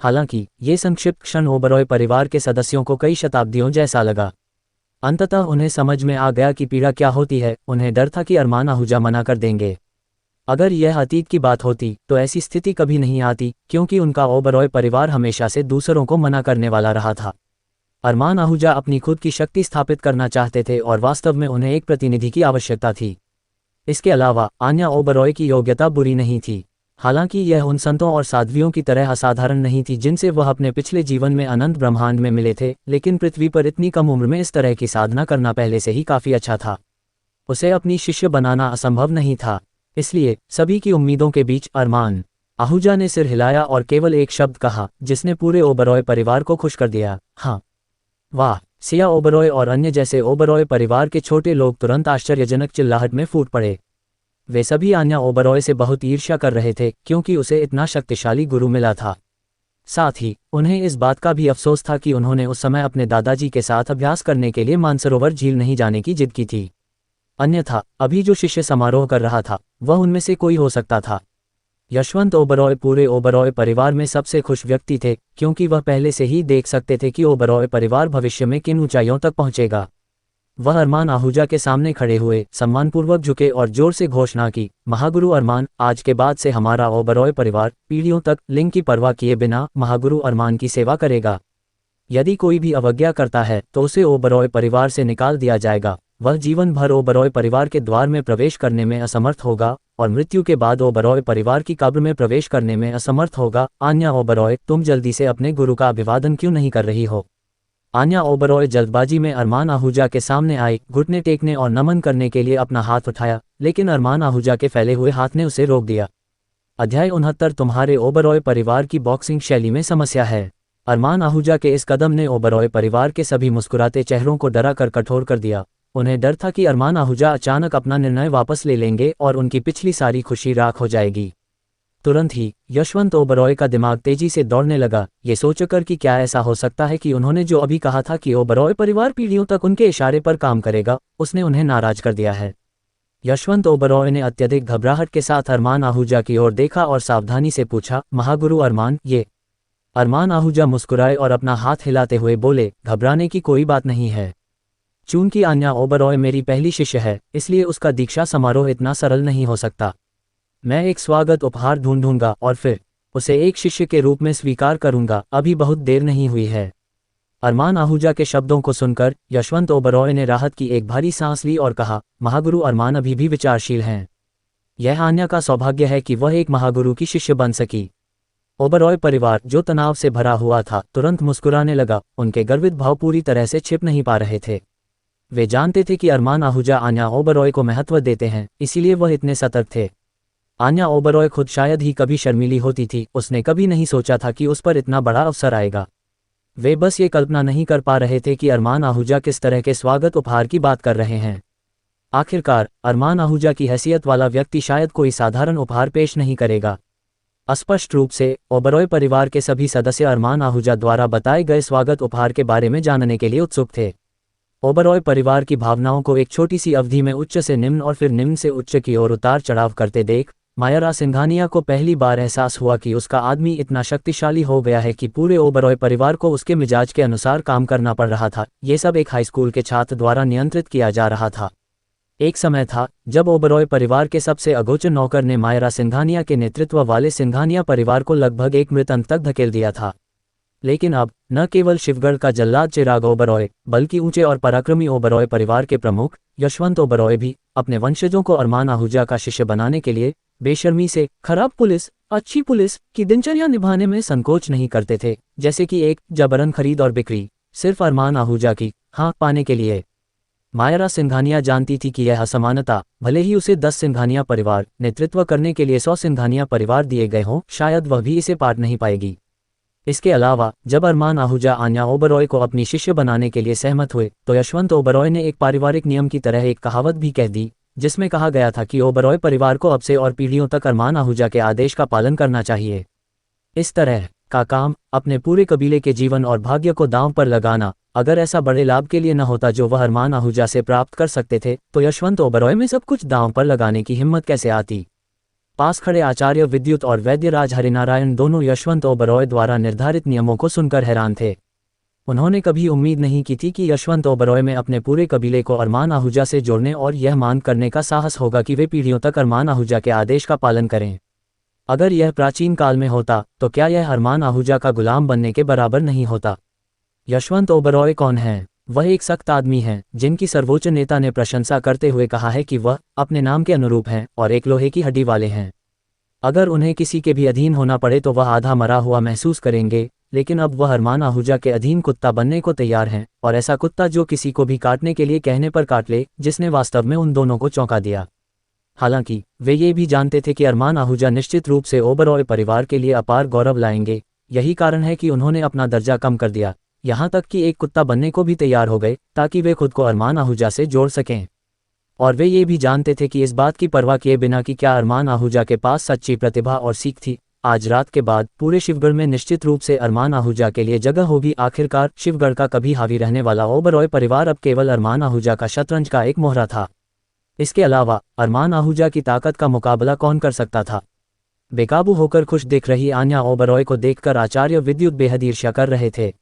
हालांकि ये संक्षिप्त क्षण ओबरॉय परिवार के सदस्यों को कई शताब्दियों जैसा लगा। अंततः उन्हें समझ में आ गया कि पीड़ा क्या होती है। उन्हें डर था कि अरमान आहूजा मना कर देंगे। अगर यह अतीत की बात होती तो ऐसी स्थिति कभी नहीं आती, क्योंकि उनका ओबरॉय परिवार हमेशा से दूसरों को मना करने वाला रहा था। अरमान आहूजा अपनी खुद की शक्ति स्थापित करना चाहते थे और वास्तव में उन्हें एक प्रतिनिधि की आवश्यकता थी। इसके अलावा आन्या ओबरॉय की योग्यता बुरी नहीं थी। हालांकि यह उन संतों और साध्वियों की तरह असाधारण नहीं थी जिनसे वह अपने पिछले जीवन में अनंत ब्रह्मांड में मिले थे, लेकिन पृथ्वी पर इतनी कम उम्र में इस तरह की साधना करना पहले से ही काफी अच्छा था। उसे अपनी शिष्य बनाना असंभव नहीं था। इसलिए सभी की उम्मीदों के बीच अरमान आहूजा ने सिर हिलाया और केवल एक शब्द कहा जिसने पूरे ओबरॉय परिवार को खुश कर दिया, हाँ। वाह! सिया ओबरॉय और अन्य जैसे ओबरॉय परिवार के छोटे लोग तुरंत आश्चर्यजनक चिल्लाहट में फूट पड़े। वे सभी आन्या ओबरॉय से बहुत ईर्ष्या कर रहे थे क्योंकि उसे इतना शक्तिशाली गुरु मिला था। साथ ही उन्हें इस बात का भी अफसोस था कि उन्होंने उस समय अपने दादाजी के साथ अभ्यास करने के लिए मानसरोवर झील नहीं जाने की जिद की थी। अन्यथा अभी जो शिष्य समारोह कर रहा था वह उनमें से कोई हो सकता था। यशवंत ओबरॉय पूरे ओबरॉय परिवार में सबसे खुश व्यक्ति थे क्योंकि वह पहले से ही देख सकते थे कि ओबरॉय परिवार भविष्य में किन ऊंचाइयों तक पहुंचेगा। वह अरमान आहूजा के सामने खड़े हुए, सम्मानपूर्वक झुके और जोर से घोषणा की, महागुरु अरमान, आज के बाद से हमारा ओबरॉय परिवार पीढ़ियों तक लिंग की परवाह किए बिना महागुरु अरमान की सेवा करेगा। यदि कोई भी अवज्ञा करता है तो उसे ओबरॉय परिवार से निकाल दिया जाएगा। वह जीवन भर ओबरॉय परिवार के द्वार में प्रवेश करने में असमर्थ होगा और मृत्यु के बाद ओबरॉय परिवार की कब्र में प्रवेश करने में असमर्थ होगा। आन्या ओबरॉय, तुम जल्दी से अपने गुरु का अभिवादन क्यों नहीं कर रही हो? आन्या ओबरॉय जल्दबाजी में अरमान आहूजा के सामने आई, घुटने टेकने और नमन करने के लिए अपना हाथ उठाया, लेकिन अरमान आहूजा के फैले हुए हाथ ने उसे रोक दिया। अध्याय 69 तुम्हारे ओबरॉय परिवार की बॉक्सिंग शैली में समस्या है। अरमान आहूजा के इस कदम ने ओबरॉय परिवार के सभी मुस्कुराते चेहरों को डरा कर कठोर कर दिया। उन्हें डर था कि अरमान आहूजा अचानक अपना निर्णय वापस ले लेंगे और उनकी पिछली सारी खुशी राख हो जाएगी। तुरंत ही यशवंत ओबरॉय का दिमाग तेजी से दौड़ने लगा, ये सोचकर कि क्या ऐसा हो सकता है कि उन्होंने जो अभी कहा था कि ओबरॉय परिवार पीढ़ियों तक उनके इशारे पर काम करेगा, उसने उन्हें नाराज कर दिया है। यशवंत ओबरॉय ने अत्यधिक घबराहट के साथ अरमान आहूजा की ओर देखा और सावधानी से पूछा, महागुरु अरमान, ये? अरमान आहूजा मुस्कुराए और अपना हाथ हिलाते हुए बोले, घबराने की कोई बात नहीं है। चूंकि आन्या ओबरॉय मेरी पहली शिष्य है, इसलिए उसका दीक्षा समारोह इतना सरल नहीं हो सकता। मैं एक स्वागत उपहार ढूंढूंगा और फिर उसे एक शिष्य के रूप में स्वीकार करूंगा। अभी बहुत देर नहीं हुई है। अरमान आहूजा के शब्दों को सुनकर यशवंत ओबरॉय ने राहत की एक भारी सांस ली और कहा, महागुरु अरमान अभी भी विचारशील हैं। यह आन्या का सौभाग्य है कि वह एक महागुरु की शिष्य बन सकी। ओबरॉय परिवार, जो तनाव से भरा हुआ था, तुरंत मुस्कुराने लगा। उनके गर्वित भाव पूरी तरह से छिप नहीं पा रहे थे। वे जानते थे कि अरमान आहूजा आन्या ओबरॉय को महत्व देते हैं, इसीलिए वह इतने सतर्क थे। आन्या ओबरॉय खुद शायद ही कभी शर्मीली होती थी, उसने कभी नहीं सोचा था कि उस पर इतना बड़ा अवसर आएगा। वे बस ये कल्पना नहीं कर पा रहे थे कि अरमान आहूजा किस तरह के स्वागत उपहार की बात कर रहे हैं। आखिरकार अरमान आहूजा की हैसियत वाला व्यक्ति शायद कोई साधारण उपहार पेश नहीं करेगा। स्पष्ट रूप से ओबरॉय परिवार के सभी सदस्य अरमान आहूजा द्वारा बताए गए स्वागत उपहार के बारे में जानने के लिए उत्सुक थे। ओबरॉय परिवार की भावनाओं को एक छोटी सी अवधि में उच्च से निम्न और फिर निम्न से उच्च की ओर उतार चढ़ाव करते देख मायरा सिंघानिया को पहली बार एहसास हुआ कि उसका आदमी इतना शक्तिशाली हो गया है कि पूरे ओबरॉय परिवार को उसके मिजाज के अनुसार काम करना पड़ रहा था। ये सब एक हाई स्कूल के छात्र द्वारा नियंत्रित किया जा रहा था। एक समय था जब ओबरॉय परिवार के सबसे अगोचर नौकर ने मायरा सिंघानिया के नेतृत्व वाले सिंघानिया परिवार को लगभग एक मृत अंत तक धकेल दिया था। लेकिन अब न केवल शिवगढ़ का जल्लाद चिराग ओबरॉय बल्कि ऊंचे और पराक्रमी ओबरॉय परिवार के प्रमुख यशवंत ओबरॉय भी अपने वंशजों को अरमान आहूजा का शिष्य बनाने के लिए बेशर्मी से खराब पुलिस अच्छी पुलिस की दिनचर्या निभाने में संकोच नहीं करते थे, जैसे कि एक जबरन खरीद और बिक्री सिर्फ अरमान आहूजा की हाँ पाने के लिए। मायरा सिंघानिया जानती थी कि यह असमानता भले ही उसे 10 सिंघानिया परिवार नेतृत्व करने के लिए 100 सिंघानिया परिवार दिए गए हों, शायद वह भी इसे पार नहीं पाएगी। इसके अलावा जब अरमान आहूजा आन्या ओबरॉय को अपनी शिष्य बनाने के लिए सहमत हुए तो यशवंत ओबरॉय ने एक पारिवारिक नियम की तरह एक कहावत भी कह दी, जिसमें कहा गया था कि ओबरॉय परिवार को अब से और पीढ़ियों तक अरमान आहूजा के आदेश का पालन करना चाहिए। इस तरह का काम अपने पूरे कबीले के जीवन और भाग्य को दांव पर लगाना, अगर ऐसा बड़े लाभ के लिए न होता जो वह अरमान आहूजा से प्राप्त कर सकते थे, तो यशवंत ओबरॉय में सब कुछ दांव पर लगाने की हिम्मत कैसे आती। पास खड़े आचार्य विद्युत और वैद्यराज हरिनारायण दोनों यशवंत ओबरॉय द्वारा निर्धारित नियमों को सुनकर हैरान थे। उन्होंने कभी उम्मीद नहीं की थी कि यशवंत ओबरॉय में अपने पूरे कबीले को अरमान आहूजा से जोड़ने और यह मान करने का साहस होगा कि वे पीढ़ियों तक अरमान आहूजा के आदेश का पालन करें। अगर यह प्राचीन काल में होता तो क्या यह अरमान आहूजा का गुलाम बनने के बराबर नहीं होता। यशवंत ओबरॉय कौन हैं? वह एक सख्त आदमी हैं जिनकी सर्वोच्च नेता ने प्रशंसा करते हुए कहा है कि वह अपने नाम के अनुरूप हैं और एक लोहे की हड्डी वाले हैं। अगर उन्हें किसी के भी अधीन होना पड़े तो वह आधा मरा हुआ महसूस करेंगे, लेकिन अब वह अरमान आहूजा के अधीन कुत्ता बनने को तैयार हैं, और ऐसा कुत्ता जो किसी को भी काटने के लिए कहने पर काट ले, जिसने वास्तव में उन दोनों को चौंका दिया। हालांकि वे ये भी जानते थे कि अरमान आहूजा निश्चित रूप से ओबरॉय परिवार के लिए अपार गौरव लाएंगे। यही कारण है कि उन्होंने अपना दर्जा कम कर दिया, यहाँ तक कि एक कुत्ता बनने को भी तैयार हो गए ताकि वे खुद को अरमान आहूजा से जोड़ सकें। और वे ये भी जानते थे कि इस बात की परवाह किए बिना कि क्या अरमान आहूजा के पास सच्ची प्रतिभा और सीख थी, आज रात के बाद पूरे शिवगढ़ में निश्चित रूप से अरमान आहूजा के लिए जगह होगी। आखिरकार शिवगढ़ का कभी हावी रहने वाला ओबरॉय परिवार अब केवल अरमान आहूजा का शतरंज का एक मोहरा था। इसके अलावा अरमान आहूजा की ताकत का मुकाबला कौन कर सकता था। बेकाबू होकर खुश दिख रही आन्या ओबरॉय को देखकर आचार्य विद्युत बेहद ईर्ष्या कर रहे थे।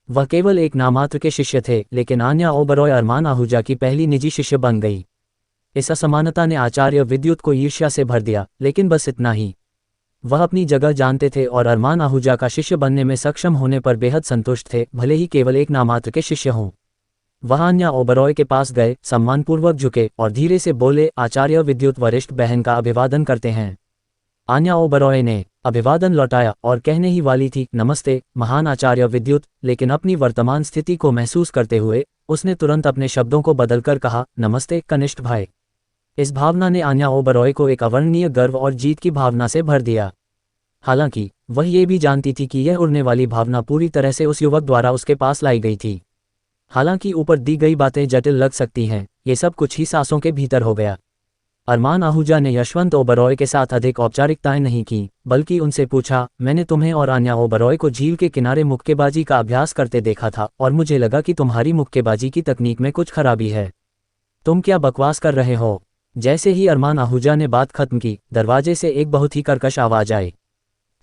वह केवल एक नामात्र के शिष्य थे, लेकिन आन्या ओबरॉय अरमान आहूजा की पहली निजी शिष्य बन गई। इस असमानता ने आचार्य विद्युत को ईर्ष्या से भर दिया, लेकिन बस इतना ही। वह अपनी जगह जानते थे और अरमान आहूजा का शिष्य बनने में सक्षम होने पर बेहद संतुष्ट थे, भले ही केवल एक नामात्र के शिष्य हों। वह आन्या ओबरॉय के पास गए, सम्मानपूर्वक झुके और धीरे से बोले, आचार्य विद्युत वरिष्ठ बहन का अभिवादन करते हैं। आन्या ओबरॉय ने अभिवादन लौटाया और कहने ही वाली थी, नमस्ते महान आचार्य विद्युत, लेकिन अपनी वर्तमान स्थिति को महसूस करते हुए उसने तुरंत अपने शब्दों को बदलकर कहा, नमस्ते कनिष्ठ भाई। इस भावना ने आन्या ओबरॉय को एक अवर्णनीय गर्व और जीत की भावना से भर दिया। हालांकि वह ये भी जानती थी कि यह उड़ने वाली भावना पूरी तरह से उस युवक द्वारा उसके पास लाई गई थी। हालांकि ऊपर दी गई बातें जटिल लग सकती हैं, ये सब कुछ ही सांसों के भीतर हो गया। अरमान आहूजा ने यशवंत ओबरॉय के साथ अधिक औपचारिकताएं नहीं की, बल्कि उनसे पूछा, मैंने तुम्हें और आन्या ओबरॉय को झील के किनारे मुक्केबाजी का अभ्यास करते देखा था और मुझे लगा कि तुम्हारी मुक्केबाजी की तकनीक में कुछ खराबी है। तुम क्या बकवास कर रहे हो? जैसे ही अरमान आहूजा ने बात खत्म की, दरवाजे से एक बहुत ही कर्कश आवाज आई।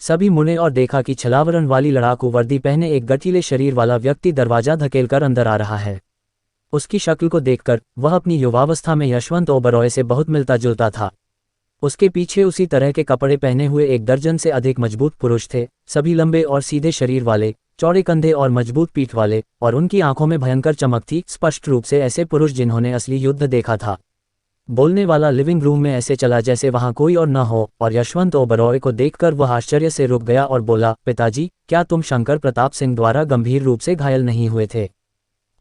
सभी मुड़े और देखा कि छलावरण वाली लड़ाकू वर्दी पहने एक गठीले शरीर वाला व्यक्ति दरवाजा धकेलकर अंदर आ रहा है। उसकी शक्ल को देखकर वह अपनी युवावस्था में यशवंत ओबरॉय से बहुत मिलता जुलता था। उसके पीछे उसी तरह के कपड़े पहने हुए 1 दर्जन से अधिक मजबूत पुरुष थे, सभी लंबे और सीधे शरीर वाले, चौड़े कंधे और मजबूत पीठ वाले, और उनकी आंखों में भयंकर चमक थी, स्पष्ट रूप से ऐसे पुरुष जिन्होंने असली युद्ध देखा था। बोलने वाला लिविंग रूम में ऐसे चला जैसे वहां कोई और न हो, और यशवंत ओबरॉय को देखकर वह आश्चर्य से रुक गया और बोला, पिताजी, क्या तुम शंकर प्रताप सिंह द्वारा गंभीर रूप से घायल नहीं हुए थे?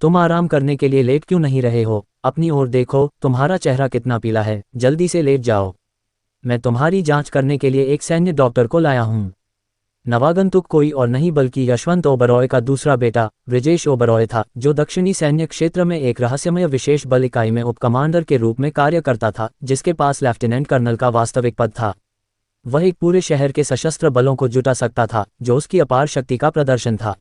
तुम आराम करने के लिए लेट क्यों नहीं रहे हो? अपनी ओर देखो, तुम्हारा चेहरा कितना पीला है, जल्दी से लेट जाओ। मैं तुम्हारी जांच करने के लिए एक सैन्य डॉक्टर को लाया हूँ। नवागंतुक कोई और नहीं बल्कि यशवंत ओबरॉय का दूसरा बेटा ब्रिजेश ओबरॉय था, जो दक्षिणी सैन्य क्षेत्र में एक रहस्यमय विशेष बल इकाई में उप कमांडर के रूप में कार्य करता था, जिसके पास लेफ्टिनेंट कर्नल का वास्तविक पद था। वह एक पूरे शहर के सशस्त्र बलों को जुटा सकता था, जो उसकी अपार शक्ति का प्रदर्शन था।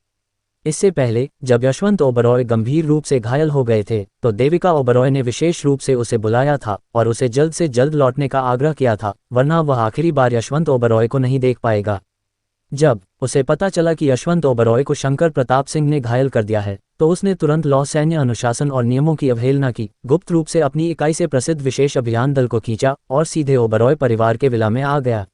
इससे पहले, जब यशवंत ओबरॉय गंभीर रूप से घायल हो गए थे, तो देविका ओबरॉय ने विशेष रूप से उसे बुलाया था और उसे जल्द से जल्द लौटने का आग्रह किया था, वरना वह आखिरी बार यशवंत ओबरॉय को नहीं देख पाएगा। जब उसे पता चला कि यशवंत ओबरॉय को शंकर प्रताप सिंह ने घायल कर दिया है, तो उसने तुरंत लौ सैन्य अनुशासन और नियमों की अवहेलना की, गुप्त रूप से अपनी इकाई से प्रसिद्ध विशेष अभियान दल को खींचा और सीधे ओबरॉय परिवार के विला में आ गया।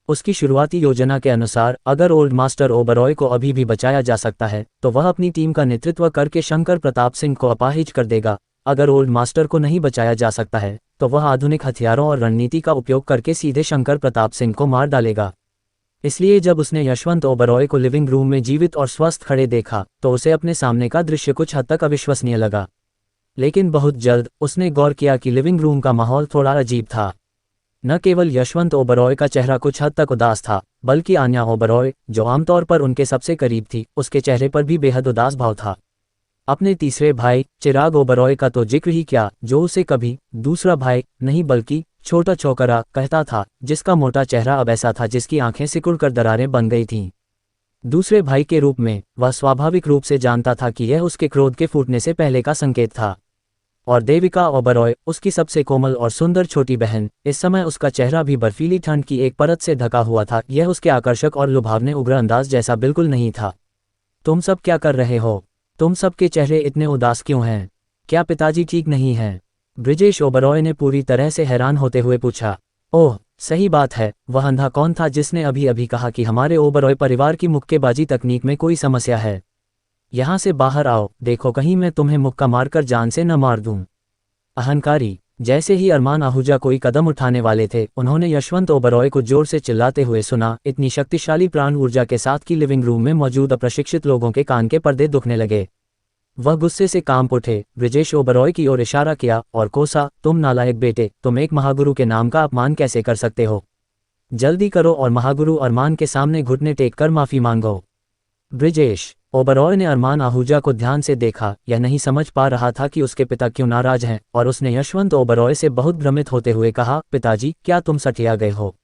उसकी शुरुआती योजना के अनुसार, अगर ओल्ड मास्टर ओबरॉय को अभी भी बचाया जा सकता है, तो वह अपनी टीम का नेतृत्व करके शंकर प्रताप सिंह को अपाहिज कर देगा। अगर ओल्ड मास्टर को नहीं बचाया जा सकता है, तो वह आधुनिक हथियारों और रणनीति का उपयोग करके सीधे शंकर प्रताप सिंह को मार डालेगा। इसलिए जब उसने यशवंत ओबरॉय को लिविंग रूम में जीवित और स्वस्थ खड़े देखा, तो उसे अपने सामने का दृश्य कुछ हद तक अविश्वसनीय लगा। लेकिन बहुत जल्द उसने गौर किया कि लिविंग रूम का माहौल थोड़ा अजीब था। न केवल यशवंत ओबरॉय का चेहरा कुछ हद तक उदास था, बल्कि आन्या ओबरॉय, जो आमतौर पर उनके सबसे करीब थी, उसके चेहरे पर भी बेहद उदास भाव था। अपने तीसरे भाई चिराग ओबरॉय का तो जिक्र ही क्या, जो उसे कभी दूसरा भाई नहीं बल्कि छोटा छोकरा कहता था, जिसका मोटा चेहरा अब ऐसा था जिसकी आंखें सिकुड़कर दरारें बन गई थीं। दूसरे भाई के रूप में वह स्वाभाविक रूप से जानता था कि यह उसके क्रोध के फूटने से पहले का संकेत था। और देविका ओबरॉय, उसकी सबसे कोमल और सुंदर छोटी बहन, इस समय उसका चेहरा भी बर्फीली ठंड की एक परत से ढका हुआ था। यह उसके आकर्षक और लुभावने उग्र अंदाज जैसा बिल्कुल नहीं था। तुम सब क्या कर रहे हो? तुम सबके चेहरे इतने उदास क्यों हैं? क्या पिताजी ठीक नहीं हैं? ब्रिजेश ओबरॉय ने पूरी तरह से हैरान होते हुए पूछा। ओह, सही बात है, वह अंधा कौन था जिसने अभी अभी कहा कि हमारे ओबरॉय परिवार की मुक्केबाजी तकनीक में कोई समस्या है? यहाँ से बाहर आओ, देखो कहीं मैं तुम्हें मुक्का मारकर जान से न मार दूं। अहंकारी। जैसे ही अरमान आहूजा कोई कदम उठाने वाले थे, उन्होंने यशवंत ओबरॉय को जोर से चिल्लाते हुए सुना। इतनी शक्तिशाली प्राण ऊर्जा के साथ कि लिविंग रूम में मौजूद अप्रशिक्षित लोगों के कान के पर्दे दुखने लगे। वह गुस्से से कांप उठे, ब्रिजेश ओबरॉय की ओर इशारा किया और कोसा, तुम नालायक बेटे, तुम एक महागुरु के नाम का अपमान कैसे कर सकते हो? जल्दी करो और महागुरु अरमान के सामने घुटने टेक कर माफी मांगो। ब्रिजेश ओबरॉय ने अरमान आहूजा को ध्यान से देखा। यह नहीं समझ पा रहा था कि उसके पिता क्यों नाराज हैं, और उसने यशवंत ओबरॉय से बहुत भ्रमित होते हुए कहा, पिताजी, क्या तुम सठिया गए हो?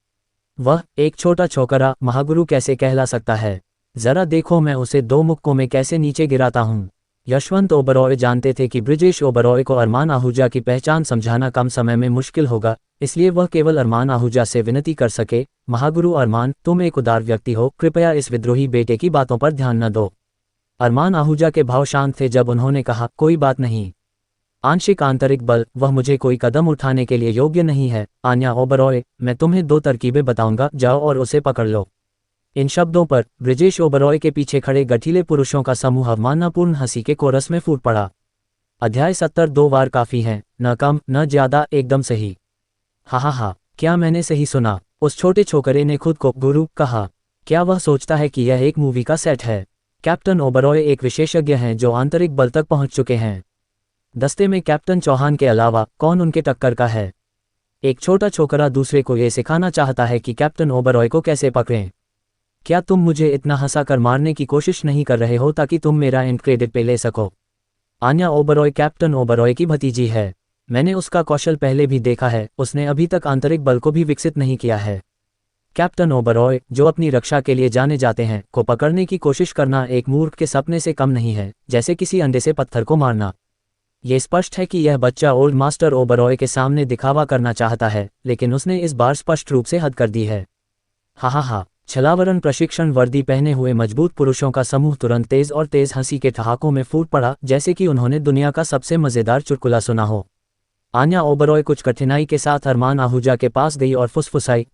वह एक छोटा छोकरा महागुरु कैसे कहला सकता है? जरा देखो मैं उसे 2 मुक्कों में कैसे नीचे गिराता हूँ। यशवंत ओबरॉय जानते थे कि ब्रिजेश ओबरॉय को अरमान आहूजा की पहचान समझाना कम समय में मुश्किल होगा, इसलिए वह केवल अरमान आहूजा से विनती कर सके, महागुरु अरमान, तुम एक उदार व्यक्ति हो, कृपया इस विद्रोही बेटे की बातों पर ध्यान न दो। अरमान आहूजा के भाव शांत थे जब उन्होंने कहा, कोई बात नहीं। आंशिक आंतरिक बल, वह मुझे कोई कदम उठाने के लिए योग्य नहीं है। आन्या ओबरॉय, मैं तुम्हें 2 तरकीबें बताऊंगा, जाओ और उसे पकड़ लो। इन शब्दों पर ब्रिजेश ओबरॉय के पीछे खड़े गठीले पुरुषों का समूह अवमाननापूर्ण हंसी के कोरस में फूट पड़ा। अध्याय 70 2 बार काफी हैं, न कम न ज्यादा, एकदम सही। हा, क्या मैंने सही सुना? उस छोटे छोकरे ने खुद को गुरु कहा। क्या वह सोचता है कि यह एक मूवी का सेट है? कैप्टन ओबरॉय एक विशेषज्ञ हैं जो आंतरिक बल तक पहुंच चुके हैं। दस्ते में कैप्टन चौहान के अलावा कौन उनके टक्कर का है? एक छोटा छोकरा दूसरे को यह सिखाना चाहता है कि कैप्टन ओबरॉय को कैसे पकड़ें। क्या तुम मुझे इतना हंसा कर मारने की कोशिश नहीं कर रहे हो ताकि तुम मेरा एंड क्रेडिट पे ले सको? आन्या ओबरॉय कैप्टन ओबरॉय की भतीजी है। मैंने उसका कौशल पहले भी देखा है, उसने अभी तक आंतरिक बल को भी विकसित नहीं किया है। कैप्टन ओबरॉय, जो अपनी रक्षा के लिए जाने जाते हैं, को पकड़ने की कोशिश करना एक मूर्ख के सपने से कम नहीं है, जैसे किसी अंडे से पत्थर को मारना। ये स्पष्ट है कि यह बच्चा ओल्ड मास्टर ओबरॉय के सामने दिखावा करना चाहता है, लेकिन उसने इस बार स्पष्ट रूप से हद कर दी है। हा, छलावरण प्रशिक्षण वर्दी पहने हुए मजबूत पुरुषों का समूह तुरंत तेज और तेज हंसी के ठहाकों में फूट पड़ा, जैसे कि उन्होंने दुनिया का सबसे मजेदार चुटकुला सुना हो। आन्या ओबरॉय कुछ कठिनाई के साथ अरमान आहूजा के पास गई और फुसफुसाई,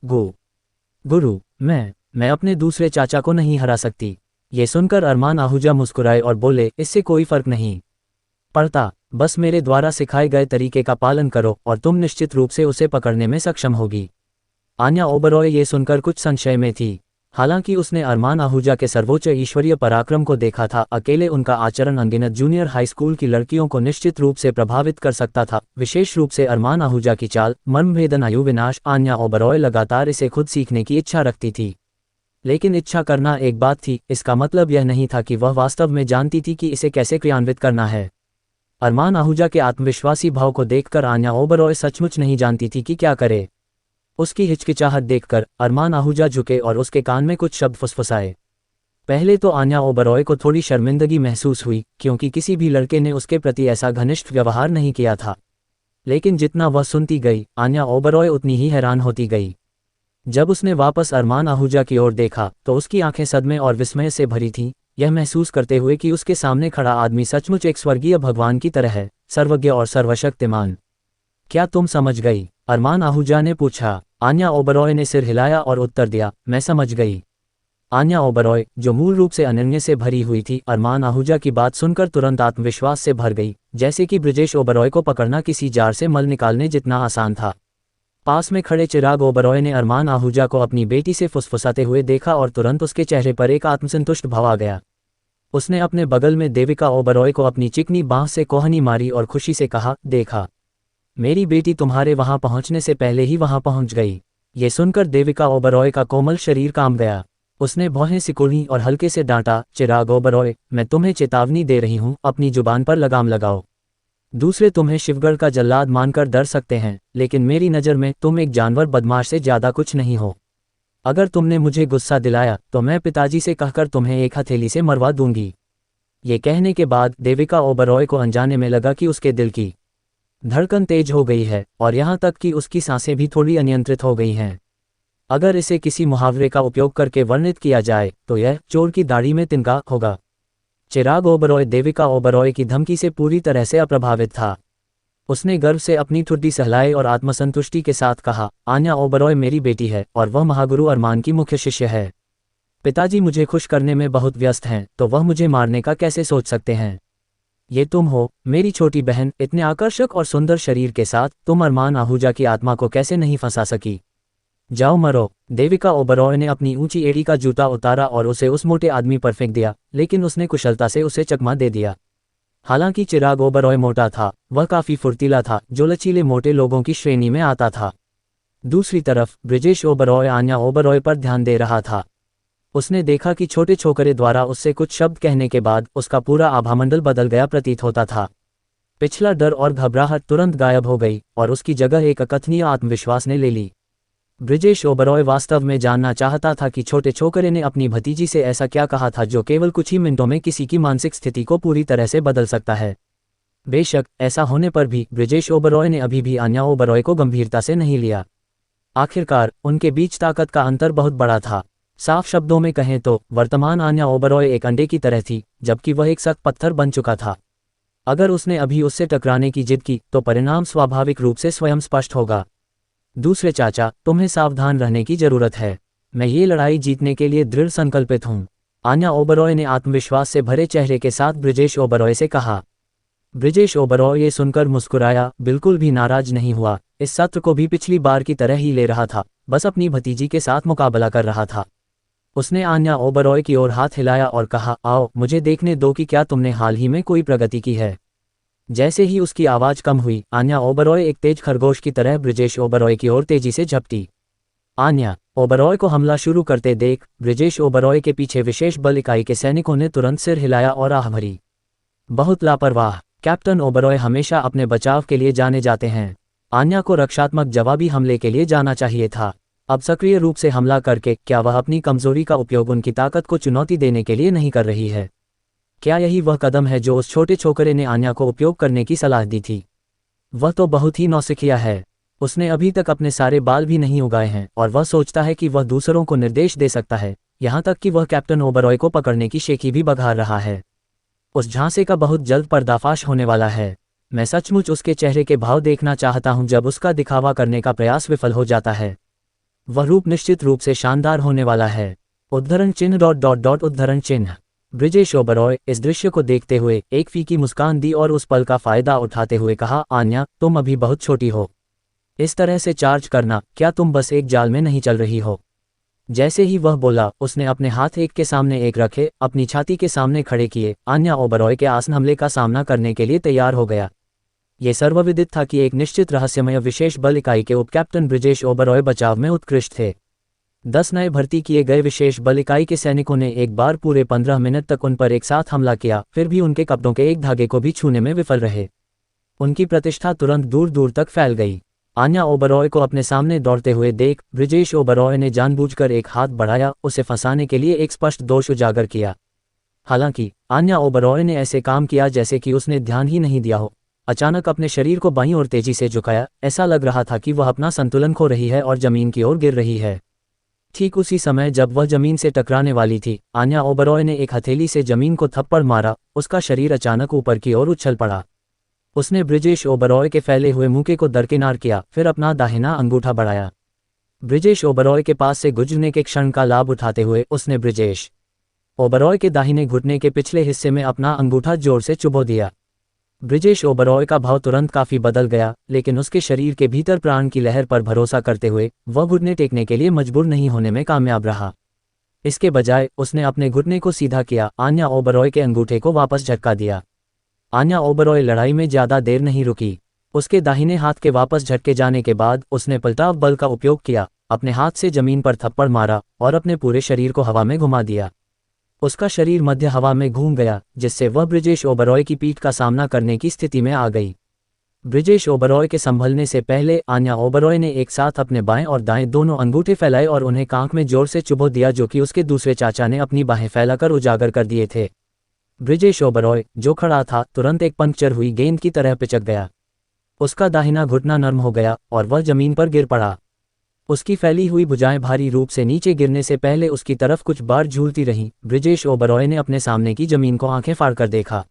गुरु, मैं अपने दूसरे चाचा को नहीं हरा सकती। ये सुनकर अरमान आहूजा मुस्कुराए और बोले, इससे कोई फर्क नहीं पड़ता, बस मेरे द्वारा सिखाए गए तरीके का पालन करो और तुम निश्चित रूप से उसे पकड़ने में सक्षम होगी। आन्या ओबरॉय ये सुनकर कुछ संशय में थी। हालांकि उसने अरमान आहूजा के सर्वोच्च ईश्वरीय पराक्रम को देखा था, अकेले उनका आचरण अनगिनत जूनियर हाई स्कूल की लड़कियों को निश्चित रूप से प्रभावित कर सकता था, विशेष रूप से अरमान आहूजा की चाल, मर्मभेदन आयु विनाश। आन्या ओबरॉय लगातार इसे खुद सीखने की इच्छा रखती थी। लेकिन इच्छा करना एक बात थी, इसका मतलब यह नहीं था कि वह वास्तव में जानती थी कि इसे कैसे क्रियान्वित करना है। अरमान आहूजा के आत्मविश्वासी भाव को देखकर आन्या ओबरॉय सचमुच नहीं जानती थी कि क्या करे। उसकी हिचकिचाहट देखकर अरमान आहूजा झुके और उसके कान में कुछ शब्द फुसफुसाए। पहले तो आन्या ओबरॉय को थोड़ी शर्मिंदगी महसूस हुई, क्योंकि किसी भी लड़के ने उसके प्रति ऐसा घनिष्ठ व्यवहार नहीं किया था। लेकिन जितना वह सुनती गई, आन्या ओबरॉय उतनी ही हैरान होती गई। जब उसने वापस अरमान आहूजा की ओर देखा तो उसकी आंखें सदमे और विस्मय से भरी थीं, यह महसूस करते हुए कि उसके सामने खड़ा आदमी सचमुच एक स्वर्गीय भगवान की तरह है, सर्वज्ञ और सर्वशक्तिमान। क्या तुम समझ गई? अरमान आहूजा ने पूछा। आन्या ओबरॉय ने सिर हिलाया और उत्तर दिया, मैं समझ गई। आन्या ओबरॉय, जो मूल रूप से अनन्य से भरी हुई थी, अरमान आहूजा की बात सुनकर तुरंत आत्मविश्वास से भर गई, जैसे कि ब्रिजेश ओबरॉय को पकड़ना किसी जार से मल निकालने जितना आसान था। पास में खड़े चिराग ओबरॉय ने अरमान आहूजा को अपनी बेटी से फुसफुसाते हुए देखा और तुरंत उसके चेहरे पर एक आत्मसंतुष्ट भाव आ गया। उसने अपने बगल में देविका ओबरॉय को अपनी चिकनी बांह से कोहनी मारी और खुशी से कहा, देखा, मेरी बेटी तुम्हारे वहां पहुंचने से पहले ही वहां पहुंच गई। ये सुनकर देविका ओबरॉय का कोमल शरीर कांप गया। उसने भौहें सिकुड़ी और हल्के से डांटा, चिराग ओबरॉय, मैं तुम्हें चेतावनी दे रही हूं, अपनी जुबान पर लगाम लगाओ। दूसरे तुम्हें शिवगढ़ का जल्लाद मानकर डर सकते हैं, लेकिन मेरी नज़र में तुम एक जानवर बदमाश से ज्यादा कुछ नहीं हो। अगर तुमने मुझे गुस्सा दिलाया तो मैं पिताजी से कहकर तुम्हें एक हथेली से मरवा दूंगी। ये कहने के बाद देविका ओबरॉय को अनजाने में लगा कि उसके दिल की धड़कन तेज हो गई है और यहाँ तक कि उसकी सांसें भी थोड़ी अनियंत्रित हो गई हैं। अगर इसे किसी मुहावरे का उपयोग करके वर्णित किया जाए तो यह चोर की दाढ़ी में तिनका होगा। चिराग ओबरॉय देविका ओबरॉय की धमकी से पूरी तरह से अप्रभावित था। उसने गर्व से अपनी ठुड्डी सहलाई और आत्मसंतुष्टि के साथ कहा, आन्या ओबरॉय मेरी बेटी है और वह महागुरु अरमान की मुख्य शिष्य है। पिताजी मुझे खुश करने में बहुत व्यस्त हैं, तो वह मुझे मारने का कैसे सोच सकते हैं। ये तुम हो, मेरी छोटी बहन, इतने आकर्षक और सुंदर शरीर के साथ तुम अरमान आहूजा की आत्मा को कैसे नहीं फंसा सकी। जाओ मरो। देविका ओबरॉय ने अपनी ऊंची एड़ी का जूता उतारा और उसे उस मोटे आदमी पर फेंक दिया, लेकिन उसने कुशलता से उसे चकमा दे दिया। हालांकि चिराग ओबरॉय मोटा था, वह काफी फुर्तीला था, जो लचीले मोटे लोगों की श्रेणी में आता था। दूसरी तरफ ब्रिजेश ओबरॉय आन्या ओबरॉय पर ध्यान दे रहा था। उसने देखा कि छोटे छोकरे द्वारा उससे कुछ शब्द कहने के बाद उसका पूरा आभामंडल बदल गया प्रतीत होता था। पिछला डर और घबराहट तुरंत गायब हो गई और उसकी जगह एक अकथनीय आत्मविश्वास ने ले ली। ब्रिजेश ओबरॉय वास्तव में जानना चाहता था कि छोटे छोकरे ने अपनी भतीजी से ऐसा क्या कहा था जो केवल कुछ ही मिनटों में किसी की मानसिक स्थिति को पूरी तरह से बदल सकता है। बेशक ऐसा होने पर भी ब्रिजेश ओबरॉय ने अभी भी आन्या ओबरॉय को गंभीरता से नहीं लिया। आखिरकार उनके बीच ताकत का अंतर बहुत बड़ा था। साफ शब्दों में कहें तो वर्तमान आन्या ओबरॉय एक अंडे की तरह थी, जबकि वह एक सख्त पत्थर बन चुका था। अगर उसने अभी उससे टकराने की जिद की तो परिणाम स्वाभाविक रूप से स्वयं स्पष्ट होगा। दूसरे चाचा, तुम्हें सावधान रहने की जरूरत है। मैं ये लड़ाई जीतने के लिए दृढ़ संकल्पित हूँ। आन्या ओबरॉय ने आत्मविश्वास से भरे चेहरे के साथ ब्रिजेश ओबरॉय से कहा। ब्रिजेश ओबरॉय ये सुनकर मुस्कुराया, बिल्कुल भी नाराज नहीं हुआ। इस सत्र को भी पिछली बार की तरह ही ले रहा था, बस अपनी भतीजी के साथ मुकाबला कर रहा था। उसने आन्या ओबरॉय की ओर हाथ हिलाया और कहा, आओ मुझे देखने दो कि क्या तुमने हाल ही में कोई प्रगति की है। जैसे ही उसकी आवाज कम हुई, आन्या ओबरॉय एक तेज खरगोश की तरह ब्रिजेश ओबरॉय की ओर तेजी से झपटी। आन्या ओबरॉय को हमला शुरू करते देख ब्रिजेश ओबरॉय के पीछे विशेष बल इकाई के सैनिकों ने तुरंत सिर हिलाया और आह भरी। बहुत लापरवाह। कैप्टन ओबरॉय हमेशा अपने बचाव के लिए जाने जाते हैं। आन्या को रक्षात्मक जवाबी हमले के लिए जाना चाहिए था। अब सक्रिय रूप से हमला करके क्या वह अपनी कमजोरी का उपयोग उनकी ताकत को चुनौती देने के लिए नहीं कर रही है? क्या यही वह कदम है जो उस छोटे छोकरे ने आन्या को उपयोग करने की सलाह दी थी? वह तो बहुत ही नौसिखिया है। उसने अभी तक अपने सारे बाल भी नहीं उगाए हैं और वह सोचता है कि वह दूसरों को निर्देश दे सकता है, यहाँ तक कि वह कैप्टन ओबरॉय को पकड़ने की शेखी भी बघार रहा है। उस झांसे का बहुत जल्द पर्दाफाश होने वाला है। मैं सचमुच उसके चेहरे के भाव देखना चाहता हूं जब उसका दिखावा करने का प्रयास विफल हो जाता है। वह रूप निश्चित रूप से शानदार होने वाला है। उद्धरण चिन्ह उद्धरण चिन्ह। ब्रिजेश ओबरॉय इस दृश्य को देखते हुए एक फीकी मुस्कान दी और उस पल का फायदा उठाते हुए कहा, आन्या तुम अभी बहुत छोटी हो। इस तरह से चार्ज करना, क्या तुम बस एक जाल में नहीं चल रही हो? जैसे ही वह बोला, उसने अपने हाथ एक के सामने एक रखे, अपनी छाती के सामने खड़े किए, आन्या ओबरॉय के आसन हमले का सामना करने के लिए तैयार हो गया। ये सर्वविदित था कि एक निश्चित रहस्यमय विशेष बल इकाई के उपकैप्टन ब्रिजेश ओबरॉय बचाव में उत्कृष्ट थे। 10 नए भर्ती किए गए विशेष बल इकाई के सैनिकों ने एक बार पूरे 15 मिनट तक उन पर एक साथ हमला किया, फिर भी उनके कपड़ों के एक धागे को भी छूने में विफल रहे। उनकी प्रतिष्ठा तुरंत दूर दूर तक फैल गई। आन्या ओबरॉय को अपने सामने दौड़ते हुए देख ब्रिजेश ओबरॉय ने जानबूझकर एक हाथ बढ़ाया, उसे फंसाने के लिए एक स्पष्ट दोष उजागर किया। हालांकि आन्या ओबरॉय ने ऐसे काम किया जैसे कि उसने ध्यान ही नहीं दिया हो। अचानक अपने शरीर को बाईं ओर तेजी से झुकाया, ऐसा लग रहा था कि वह अपना संतुलन खो रही है और जमीन की ओर गिर रही है। ठीक उसी समय जब वह जमीन से टकराने वाली थी, आन्या ओबरॉय ने एक हथेली से जमीन को थप्पड़ मारा, उसका शरीर अचानक ऊपर की ओर उछल पड़ा। उसने ब्रिजेश ओबरॉय के फैले हुए मुंह को दरकिनार किया, फिर अपना दाहिना अंगूठा बढ़ाया। ब्रिजेश ओबरॉय के पास से गुजरने के क्षण का लाभ उठाते हुए उसने ब्रिजेश ओबरॉय के दाहिने घुटने के पिछले हिस्से में अपना अंगूठा जोर से चुभो दिया। ब्रिजेश ओबरॉय का भाव तुरंत काफी बदल गया, लेकिन उसके शरीर के भीतर प्राण की लहर पर भरोसा करते हुए वह घुटने टेकने के लिए मजबूर नहीं होने में कामयाब रहा। इसके बजाय उसने अपने घुटने को सीधा किया, आन्या ओबरॉय के अंगूठे को वापस झटका दिया। आन्या ओबरॉय लड़ाई में ज्यादा देर नहीं रुकी। उसके दाहिने हाथ के वापस झटके जाने के बाद उसने पलटाव बल का उपयोग किया, अपने हाथ से जमीन पर थप्पड़ मारा और अपने पूरे शरीर को हवा में घुमा दिया। उसका शरीर मध्य हवा में घूम गया, जिससे वह ब्रिजेश ओबरॉय की पीठ का सामना करने की स्थिति में आ गई। ब्रिजेश ओबरॉय के संभलने से पहले आन्या ओबरॉय ने एक साथ अपने बाएं और दाएं दोनों अंगूठे फैलाए और उन्हें कांख में जोर से चुभो दिया, जो कि उसके दूसरे चाचा ने अपनी बाहें फैलाकर उजागर कर दिए थे। ब्रिजेश ओबरॉय, जो खड़ा था, तुरंत एक पंक्चर हुई गेंद की तरह पिचक गया। उसका दाहिना घुटना नर्म हो गया और वह जमीन पर गिर पड़ा। उसकी फैली हुई भुजाएं भारी रूप से नीचे गिरने से पहले उसकी तरफ कुछ बार झूलती रहीं। ब्रिजेश ओबरॉय ने अपने सामने की जमीन को आंखें फाड़कर देखा।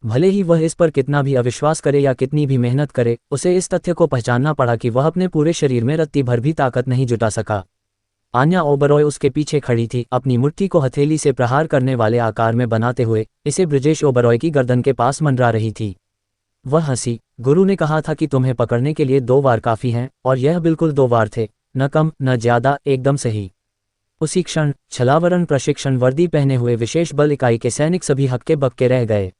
भले ही वह इस पर कितना भी अविश्वास करे या कितनी भी मेहनत करे, उसे इस तथ्य को पहचानना पड़ा कि वह अपने पूरे शरीर में रत्ती भर भी ताकत नहीं जुटा सका। आन्या ओबरॉय उसके पीछे खड़ी थी, अपनी मुट्ठी को हथेली से प्रहार करने वाले आकार में बनाते हुए इसे ब्रिजेश ओबरॉय की गर्दन के पास मंडरा रही थी। वह हंसी, गुरु ने कहा था कि तुम्हें पकड़ने के लिए 2 वार काफी हैं, और यह बिल्कुल 2 वार थे, न कम न ज्यादा, एकदम सही। उसी क्षण छलावरण प्रशिक्षण वर्दी पहने हुए विशेष बल इकाई के सैनिक सभी हक्के बक्के रह गए।